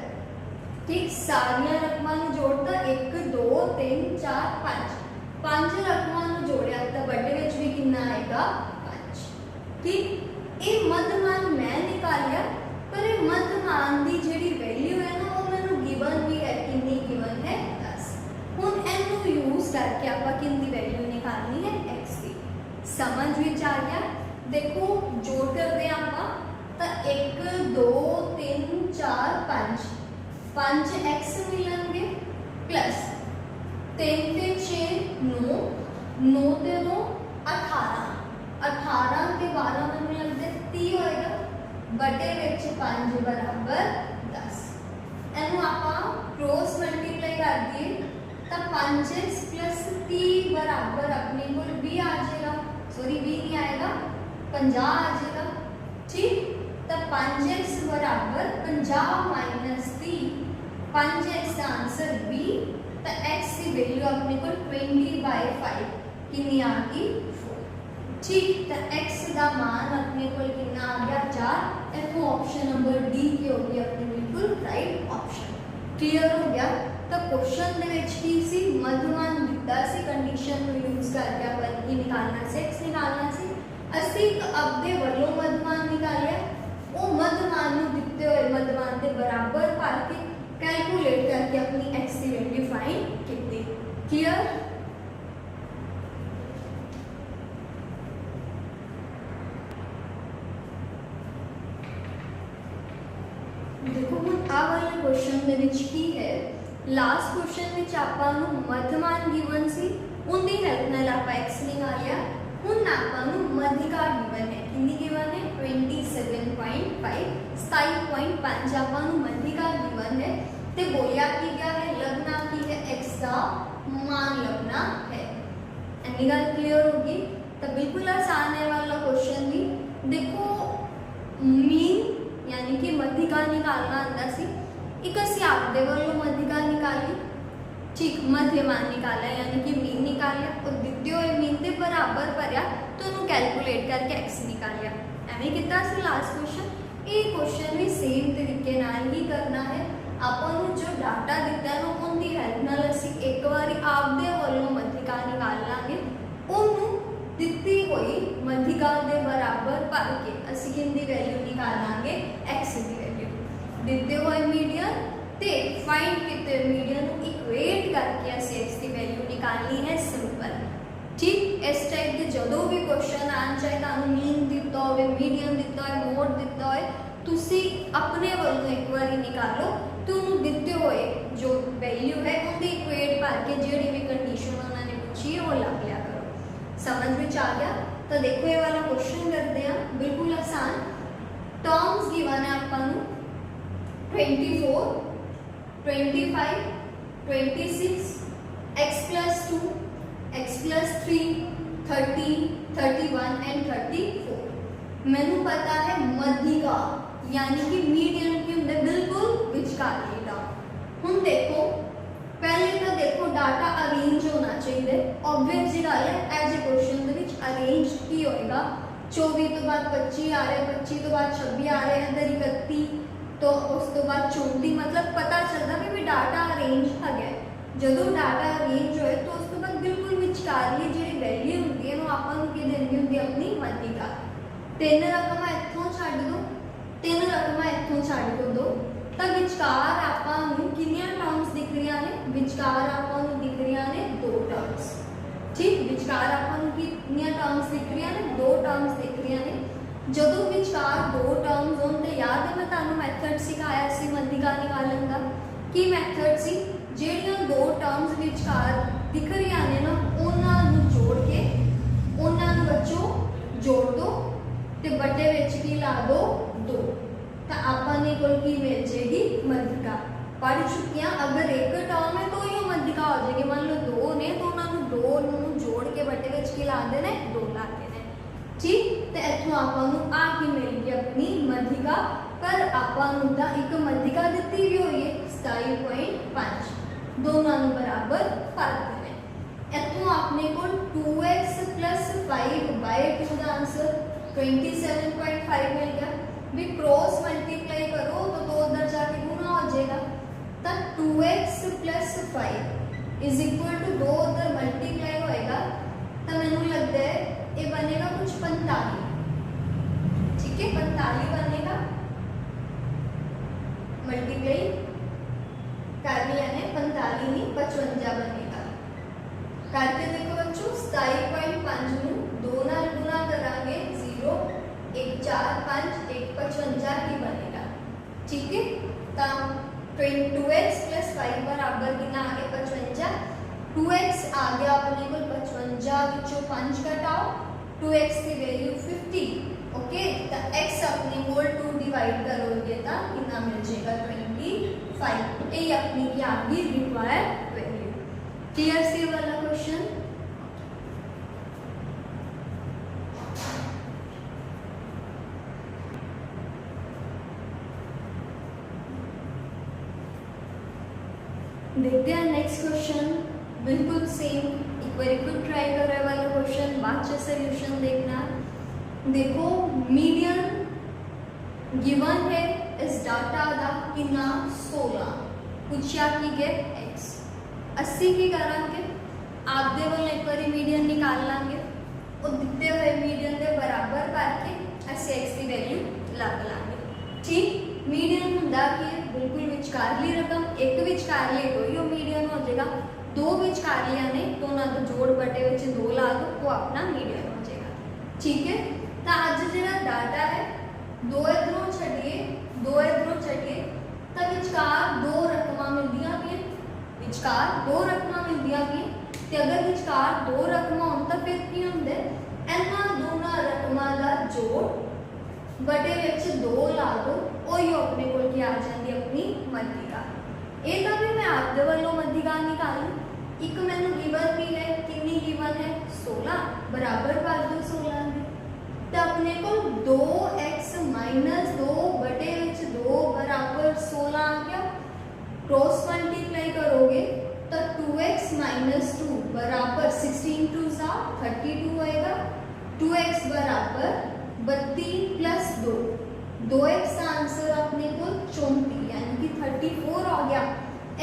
ठीक, सारिया रकमां नूं जोड़ता 1 2 3 4 5 5 रकमां नूं जोड़िया तो बड़े विच भी कितना आएगा 5। ठीक, ये मध्यमान मैं निकालिया पर ये मध्यमान की जिहड़ी वैल्यू है ना वो मैनूं गिवन भी है, कितनी गिवन है 10। हुण इहनूं यूज करके आपां कितनी वैल्यू निकालनी है x की। समझ विच आ गया? देखो जोड़ करते हैं आपां तो 1 2 3 4 5 5 x मिलेंगे प्लस 3 ते 6 9 9 ते 2 18 18 ते 12 मैनूं लगदे 30 होएगा बटे विच 5 बराबर 10। इहनूं आपां क्रॉस मल्टीप्लाई कर दिए तो 5x प्लस 30 बराबर अपने को 20 आ जाएगा, सॉरी 20 नहीं आएगा 50 आ जाएगा। ठीक, तो 5x बराबर 50 माइनस 30, 5x का आंसर 20 तो x की वैल्यू अपने को 20/5 कितनी आ गई 4। ठीक, तो x का मान अपने को कितना आ गया 4। एफ ऑप्शन नंबर डी की होगी अपनी बिल्कुल राइट ऑप्शन। क्लियर हो गया? तो क्वेश्चन दे विच की सी मध्यमान दिता सी, कंडीशन को यूज करके अपन की निकालना से x निकालना सी। असी अपने वल्लों मध्यमान निकालिया, वो मध्यमान नूं दिते हुए मध्यमान के बराबर भर के कैलकुलेट करके अपनी x की वैल्यू फाइंड की। क्लियर? देखो हम आ वाले क्वेश्चन दे विच की है लास्ट क्वेश्चन विच आपां नूं मध्यमान गिवन सी उनदी हेल्प नाल आपां x निकालिया। हुण आपां नूं मध्यिका गिवन है, कितनी गिवन है 27.5 27.5 आपां नूं मध्यिका गिवन है ते बोलिया की गया है लगना की है x का मान लगना है। इतनी गल क्लियर होगी? तो बिल्कुल आसान है वाला क्वेश्चन भी। देखो मीन यानी कि मध्यिका निकालना आंदा सी, एक असीं आपदे वल्लों मध्यिका निकाली। ठीक मध्यमान निकाला यानी कि मीन निकाल लिया और दिते हुए मीन के बराबर भरया तो उन्होंने कैलकुलेट करके एक्स निकाल लिया। एवें किया सी लास्ट क्वेश्चन। ये क्वेश्चन भी सेम तरीके नाल ही करना है। आपां जो डाटा दिता है उनकी हेल्प नाल असीं एक बार आपदे वल्लों मध्यिका निकाल लांगे। उन्होंने दिती हुई मध्यिका के बराबर भर के असीं किसकी वैल्यू निकाल लांगे एक्स की वैल्यू। दिते हुए मीडियन ते फाइंड किते मीडियन को इक्वेट करके असीं एक्स की वैल्यू निकालनी है सिंपल। ठीक इस टाइप के जो भी क्वेश्चन आने चाहे तुहानूं मीन दिता हो मीडियन दिता है मोड दिता है तुसी अपने वालों एक बार निकालो तो उन्होंने दिते हुए जो वैल्यू है उनकी इक्वेट भर के जिहड़ी भी कंडीशन उन्होंने पूछी है वो लग लिया करो। समझ में आ गया? तो देखो ये वाला क्वेश्चन करते हैं बिल्कुल आसान। टर्म्स गिवन है आपां 24 25 26 x plus 2 x plus 3 30 31 and 34। मैनू पता है मध्यिका यानी कि मीडियन की होंदे बिल्कुल विचकारली टर्म। हुण देखो पहले तो देखो डाटा अरेंज होना चाहिए। ऑब्वियस जी गल है एज ए क्वेश्चन दे विच अरेंज की होएगा 24 तो बाद 25 आ रहा है 25 तो बाद 26 आ रहा है इधर 31 तो उस तो बाद 34 मतलब पता चलता कि डाटा अरेंज है गया। जो डाटा अरेंज होए तो उस तो बाद बिल्कुल विचकारली जी वैल्यू होंगी है आपां की देनी होंगी अपनी मध्यिका। 3 रकम इत्थों छड्ड दो 3 रकम इत्थों छड्ड दो तो विचकार आपां कितनी टर्म्स दिख रही ने विचकार आपां दिख रही ने 2 टर्म्स। ठीक विचकार आपां कितनी टर्म्स दिख रही ने 2 टर्म्स दिख रही ने। जदों विचकार 2 टर्म्स होण ते याद है मैं तुहानूं मैथड सिखाया सी मध्यिका निकालण दा की मैथड सी ਜਿਹੜੀਆਂ 2 टर्म्स विचकार दिख रही ने ना उन्हां नूं जोड़ के उन्हां नूं बच्चों जोड़ दो ते बटे विच की ला दो 2 तो आपाने कोल की मिल जाएगी मध्यिका। पढ़ चुके हैं अगर एक टर्म है तो ही मध्यिका हो जाएगी। मान लो 2 ने तो उन्होंने 2 नूं जोड़ के बटे विच की ला देने 2 ला देने। ठीक तो इत्थों आपां नूं आ की मिल गई अपनी मध्यिका। पर आपां नूं तां एक मध्यिका दित्ती भी हुई है 27.5 दोनों नूं बराबर कर देने। इत्थों अपने कोल 2x + 5/2 का आंसर 27.5 मिल गया। भी क्रॉस मल्टीप्लाई करो तो 2 उधर जाके गुना हो जाएगा तो 2x + 5 = 2 उधर मल्टीप्लाई होएगा तो मैनू लगता है ये बनेगा कुछ 45। ठीक है 45 बनेगा मल्टीप्लाई कर लिया ने 45 नहीं 55 बनेगा। करके देखो बच्चों 27.5 नूं 2 नाल गुना करांगे 0 1 4 5 1 55 ही बनेगा। ठीक है तो 2x + 5 बराबर कितना आ गया 55। 2x आ गया अपने को 55 विचों 5 घटाओ 2x की वैल्यू 50। ओके तो x अपने को 2 डिवाइड करोगे तो कितना मिल जाएगा 25। ये अपनी की आपकी रिक्वायर्ड वैल्यू। क्लियर सी वाला क्वेश्चन। देखते हैं नेक्स्ट क्वेश्चन बिल्कुल सेम। एक बार खुद ट्राई कर रहे वाला क्वेश्चन बाद से सोल्यूशन देखना। देखो मीडियन गिवन है इस डाटा का कितना 16 पूछा की गए x 80 की करांगे आप दे वाले एक बार मीडियन निकाल लांगे और दिते हुए मीडियन के बराबर करके ऐसे x की वैल्यू लग लांगे। ठीक मीडियन हुंदा कि बिल्कुल विचकारली रकम एक विचकारली तो ही मीडियन हो जाएगा। 2 विचकारलियां ने तो ना तो जोड़ बटे विच 2 ला दो वो अपना मीडियन हो जाएगा। ठीक है तो आज जो डाटा है 2 इधरों छड़िए 2 इधरों छड़िए तो विचकार 2 रकमां मिलदियां भी विचकार 2 रकमां मिलदियां भी ते अगर विचकार 2 रकमां होण तां फिर की हुंदा इन्हां दोनों रकमां दा जोड़ बटे विच 2 ला दो वही अपने को की आ जाती अपनी मध्यिका। ये तो भी मैं आपके वालों मध्यिका निकालूं एक मैंने गिवन भी है कितनी गिवन है 16 बराबर कर दो 16 की तो अपने को 2x - 2 बटे विच 2 बराबर 16 आ गया। क्रॉस मल्टीप्लाई करोगे तो 2 2x माइनस 2 बराबर 16 टू 32 होएगा। 2x बराबर 32 प्लस 2, 2x का आंसर अपने को 34 यानी कि 34 आ गया।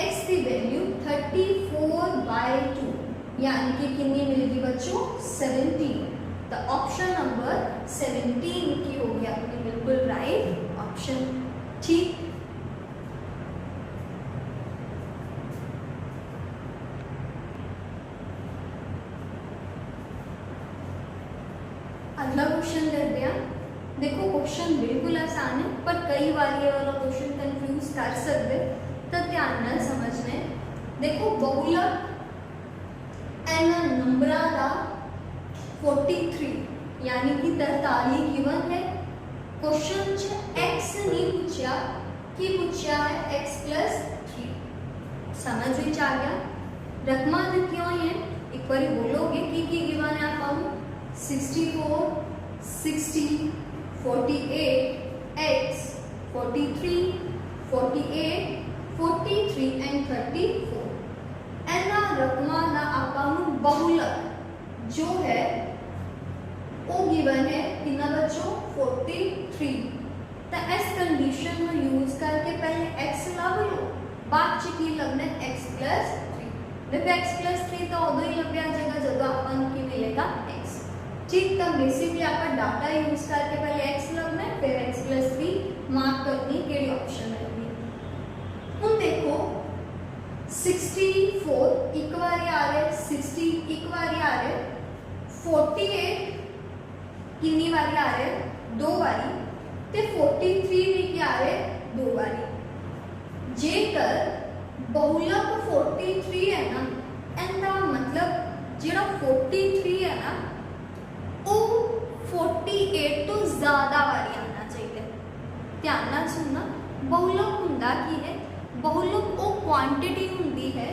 x की वैल्यू 34/2 यानी कि कितनी मिलेगी बच्चों 17। तो ऑप्शन नंबर 17 की हो गया अपनी बिल्कुल राइट ऑप्शन। ठीक, अगला क्वेश्चन करते हैं। देखो क्वेश्चन बिल्कुल आसान है पर कई बार ये वाला क्वेश्चन कंफ्यूज कर सकते, तो ध्यान नाल समझने। देखो बहुलक एना नंबरा का 43 यानी कि 43 गिवन है। क्वेश्चन च x नहीं पूछा कि पूछा है x प्लस 3। समझ विच आ गया। रकमा दिखी हुई है, एक बार बोलोगे कि गिवन है आप 64, 60, 48, x, 43, 48, 43 एंड 34। एना रकमा का आपां बहुलक जो है वो गिवन है कितना बच्चों 43। तो इस कंडीशन में यूज करके पहले x लभ लो, बाद च की लगना x प्लस 3। देखो x प्लस 3 तो उदो ही लभ्या जाएगा जब अपन की मिलेगा x। ठीक, तो बेसिकली आप डाटा यूज करके पहले x लगना है फिर x प्लस 3 मार्क करनी केड़ी ऑप्शन लगनी। हम देखो 64 एक बारी आ रहे, 60 एक बारी आ रहे, 48 कितनी बारी आ रहे 2 बारी, ते 43 भी क्या आ रहे 2 बारी। जेकर बहुलक 43 है ना, एंदा मतलब जेड़ा 43 है ना वो 48 तो ज्यादा बारी आना चाहिए। ध्यान नाल सुनना, बहुलक हुंदा की है, बहुलक वो क्वांटिटी हुंदी है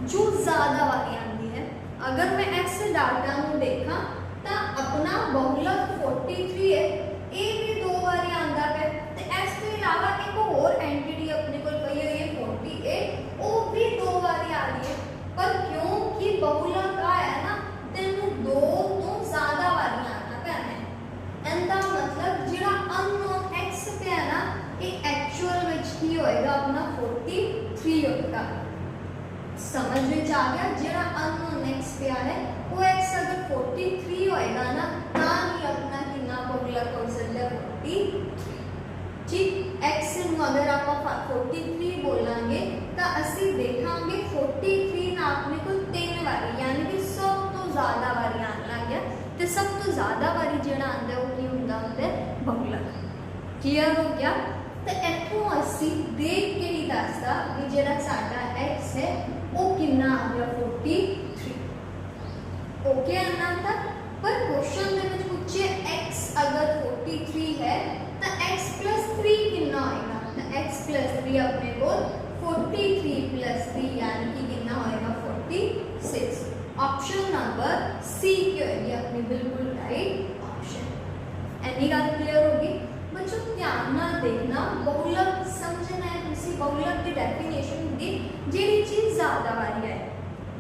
जो ज्यादा बारी आती है। अगर मैं x डाटा को देखा तो अपना बहुलक 43 है, ये भी 2 बारी आंदा है, तो x के अलावा एक और एंटिटी अपने को पई है 48 वो भी 2 बारी आ रही है। पर क्योंकि बहुलक का है ना तेनू 2 तो ज्यादा बारी आना पैना है। एंदा मतलब जेड़ा अननोन x पे है ना ये एक्चुअल विच ही होएगा अपना 43 होगा। समझ में आ गया। जेड़ा अननोन x पे है वो x अगर 43 होएगा ना ता ही अपना कितना बहुलक हो सकता है 43। ठीक, x ਨੂੰ अगर आप 43 बोलांगे तो ਅਸੀਂ देखांगे 43 ना अपने को 3 बारी यानी कि सब तो ज्यादा बारी आने लग गया। तो सब तो ज्यादा बारी जेड़ा आंदा है वो की हुंदा है बहुलक। क्लियर हो गया। तो इथों ਅਸੀਂ देख के ही दसदा कि जेड़ा साडा x है वो कितना आ गया 43। ओके आना था। पर क्वेश्चन दे विच पूछे x अगर 43 है तो x प्लस 3 कितना होएगा। तो x प्लस 3 अपने को 43 प्लस 3 यानी कि कितना होएगा 46। ऑप्शन नंबर सी की होगी अपनी बिल्कुल राइट ऑप्शन। एनी गल क्लियर होगी बच्चों। ध्यान ना देखना, बहुलक समझना है किसी बहुलक की डेफिनेशन होगी जेड़ी चीज ज्यादा बारी है।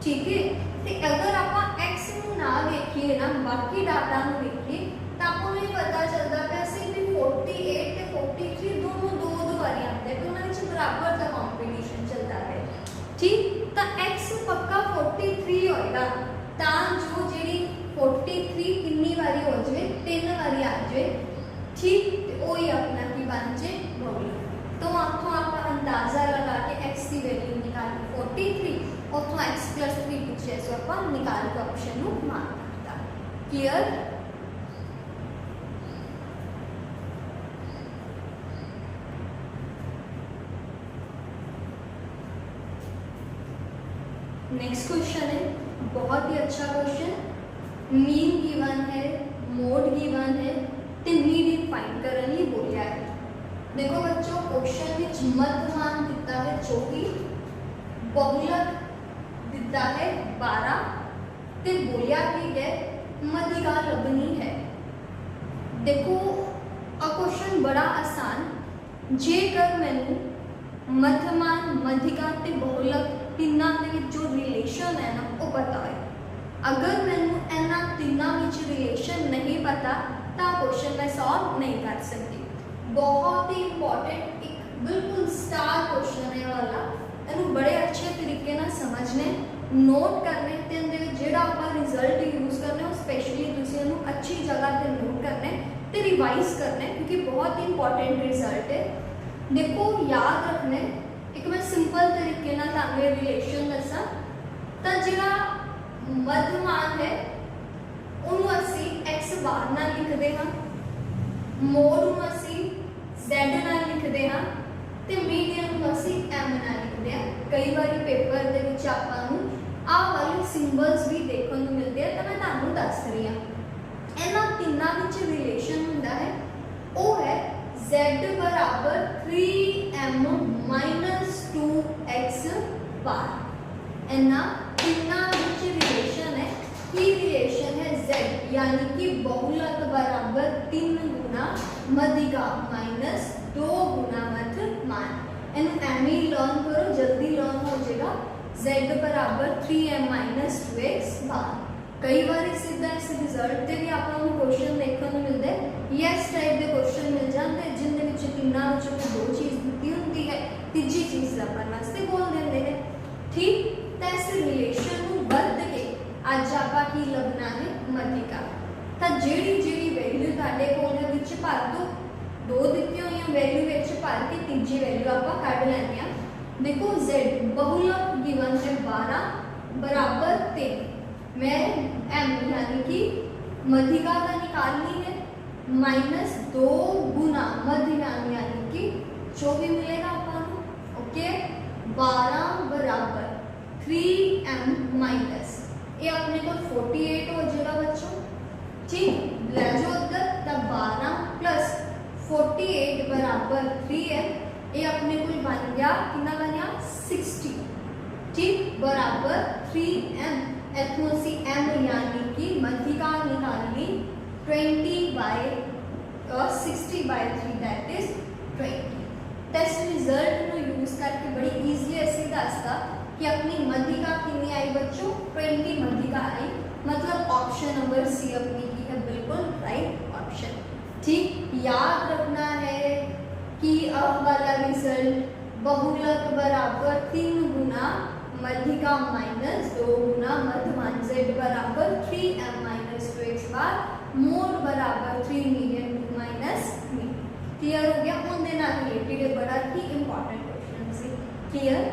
ठीक है, तो अगर आप x ਨੂੰ ना देखिए ना बाकी डाटा ਨੂੰ देखिए तो आपको ये पता चलता है कि 48 ਤੇ 43 दोनों दो बारी आते हैं, तो उन्होंने बराबर का कंपटीशन चलता है। ठीक, तो x पक्का 43 होएगा ता जो जेडी 43 कितनी बारी हो जाए 3 बारी आ जाए। ठीक, तो वही अपना की बन जाए बहुलक। तो आपको आप अंदाजा लगा के x की वैल्यू निकाल 43 और तो x प्लस 3 पूछे सो अपन निकाल के ऑप्शन को मार्क करता। क्लियर। नेक्स्ट क्वेश्चन है बहुत ही अच्छा क्वेश्चन। मीन गिवन है, मोड गिवन है, ते मीन फाइंड करने ही बोलिया है। देखो बच्चों क्वेश्चन विच मध्यमान दिता है 24, बहुलक दिता है 12 ते बोलिया कि है मध्यिका लभनी है। देखो आ क्वेश्चन बड़ा आसान, जेकर मैनू मध्यमान मध्यिका ते बहुलक ਤਿੰਨਾਂ ਦੇ ਵਿੱਚ ਜੋ ਰਿਲੇਸ਼ਨ ਹੈ ਨਾ ਉਹ ਪਤਾ ਹੋਏ। ਅਗਰ ਮੈਨੂੰ ਇਹਨਾਂ ਤਿੰਨਾਂ ਵਿੱਚ ਰਿਲੇਸ਼ਨ ਨਹੀਂ ਪਤਾ ਤਾਂ ਕੁਐਸਚਨ ਮੈਂ ਸੋਲਵ ਨਹੀਂ ਕਰ ਸਕਦੀ। ਬਹੁਤ ਹੀ ਇੰਪॉर्टेंट ਇੱਕ ਬਿਲਕੁਲ ਸਟਾਰ ਕੁਐਸਚਨ ਹੈ ਵਾਲਾ, ਇਹਨੂੰ ਬੜੇ ਅੱਛੇ ਤਰੀਕੇ ਨਾਲ ਸਮਝਣੇ, ਨੋਟ ਕਰਨੇ ਤੇ ਇਹਦੇ ਵਿੱਚ ਜਿਹੜਾ ਆਪਾਂ ਰਿਜ਼ਲਟ ਯੂਜ਼ ਕਰਨਾ ਉਹ ਸਪੈਸ਼ਲੀ ਤੁਸੀਂ ਇਹਨੂੰ ਅੱਛੀ ਜਗ੍ਹਾ ਤੇ ਨੋਟ ਕਰਨੇ ਤੇ ਰਿਵਾਈਜ਼ ਕਰਨੇ ਕਿਉਂਕਿ ਬਹੁਤ ਹੀ ਇੰਪॉर्टेंट ਰਿਜ਼ਲਟ ਹੈ। देखो याद रखने एक मैं सिंपल तरीके ना तांगे रिलेशन दसा तो जिहड़ा मध्यमान है उन्होंने असी x बार ना लिखते हाँ, मोड नूं असी z ना लिखते हाँ ते मीडियन नूं असी m ना लिखते हैं। कई बार पेपर दे विच आपां नूं आ वाले सिंबल्स भी देखने को मिलते हैं तो मैं तुहानूं दस रही हाँ। इन्हां तिन्नां विच रिलेशन हुंदा है वो है z बराबर 3m माइनस 2x बार। इन्ना तिन्ना विच रिलेशन है की रिलेशन है z यानी कि बहुलक बराबर 3 गुना मध्यिका माइनस 2 गुना मध्यमान। इन्हें एम ही लर्न करो, जल्दी लर्न हो जाएगा। z बराबर 3m माइनस 2x बार। कई बार सीधा इस रिजल्ट से भी आपको क्वेश्चन देखने को मिलते हैं, यस टाइप के क्वेश्चन मिल जाते हैं जिनके तिना दो चीज़ दी होती है, तीजी चीज़ अपन वास्ते बोल देते हैं। ठीक, तो इस रिलेशन को वर्त के अज आप की लभना है मध्यिका। तो जी जी वैल्यू तुहाडे कोल भर दो दित्ती हुई वैल्यू भर के तीजी वैल्यू आप कढ़ लैंदे हां। देखो z बहुलक गिवन है 12 बराबर 3, मैं m यानी कि मध्यिका का निकालनी है माइनस 2 गुना मध्यमान यानी कि 24 मिलेगा अपन। ओके, 12 बराबर 3m माइनस ये अपने को 48 हो जाएगा बच्चों। ठीक, ले जाओ उधर, तब 12 प्लस 48 बराबर 3m ये अपने को बन गया कितना बन गया 60। ठीक, बराबर 3m एथनोसी m यानी कि मध्यिका निकालनी 60/3 दैट इज 20। टेस्ट रिजल्ट नो यूज करके बड़ी इजीली ऐसे दसदा कि अपनी मध्यिका कितनी आई बच्चों 20 मध्यिका आई, मतलब ऑप्शन नंबर सी अपनी की है बिल्कुल राइट ऑप्शन। ठीक, याद रखना है कि अब वाला रिजल्ट बहुलक बराबर 3 गुना मध्यिका माइनस 2 गुना मध्यमान z बराबर 3m माइनस 2x बार मोड बराबर 3 मीडियन 2 माइनस मी। क्लियर हो गया? उनके नाल रिलेटेड बड़ा ही इंपॉर्टेंट क्वेश्चन से। क्लियर?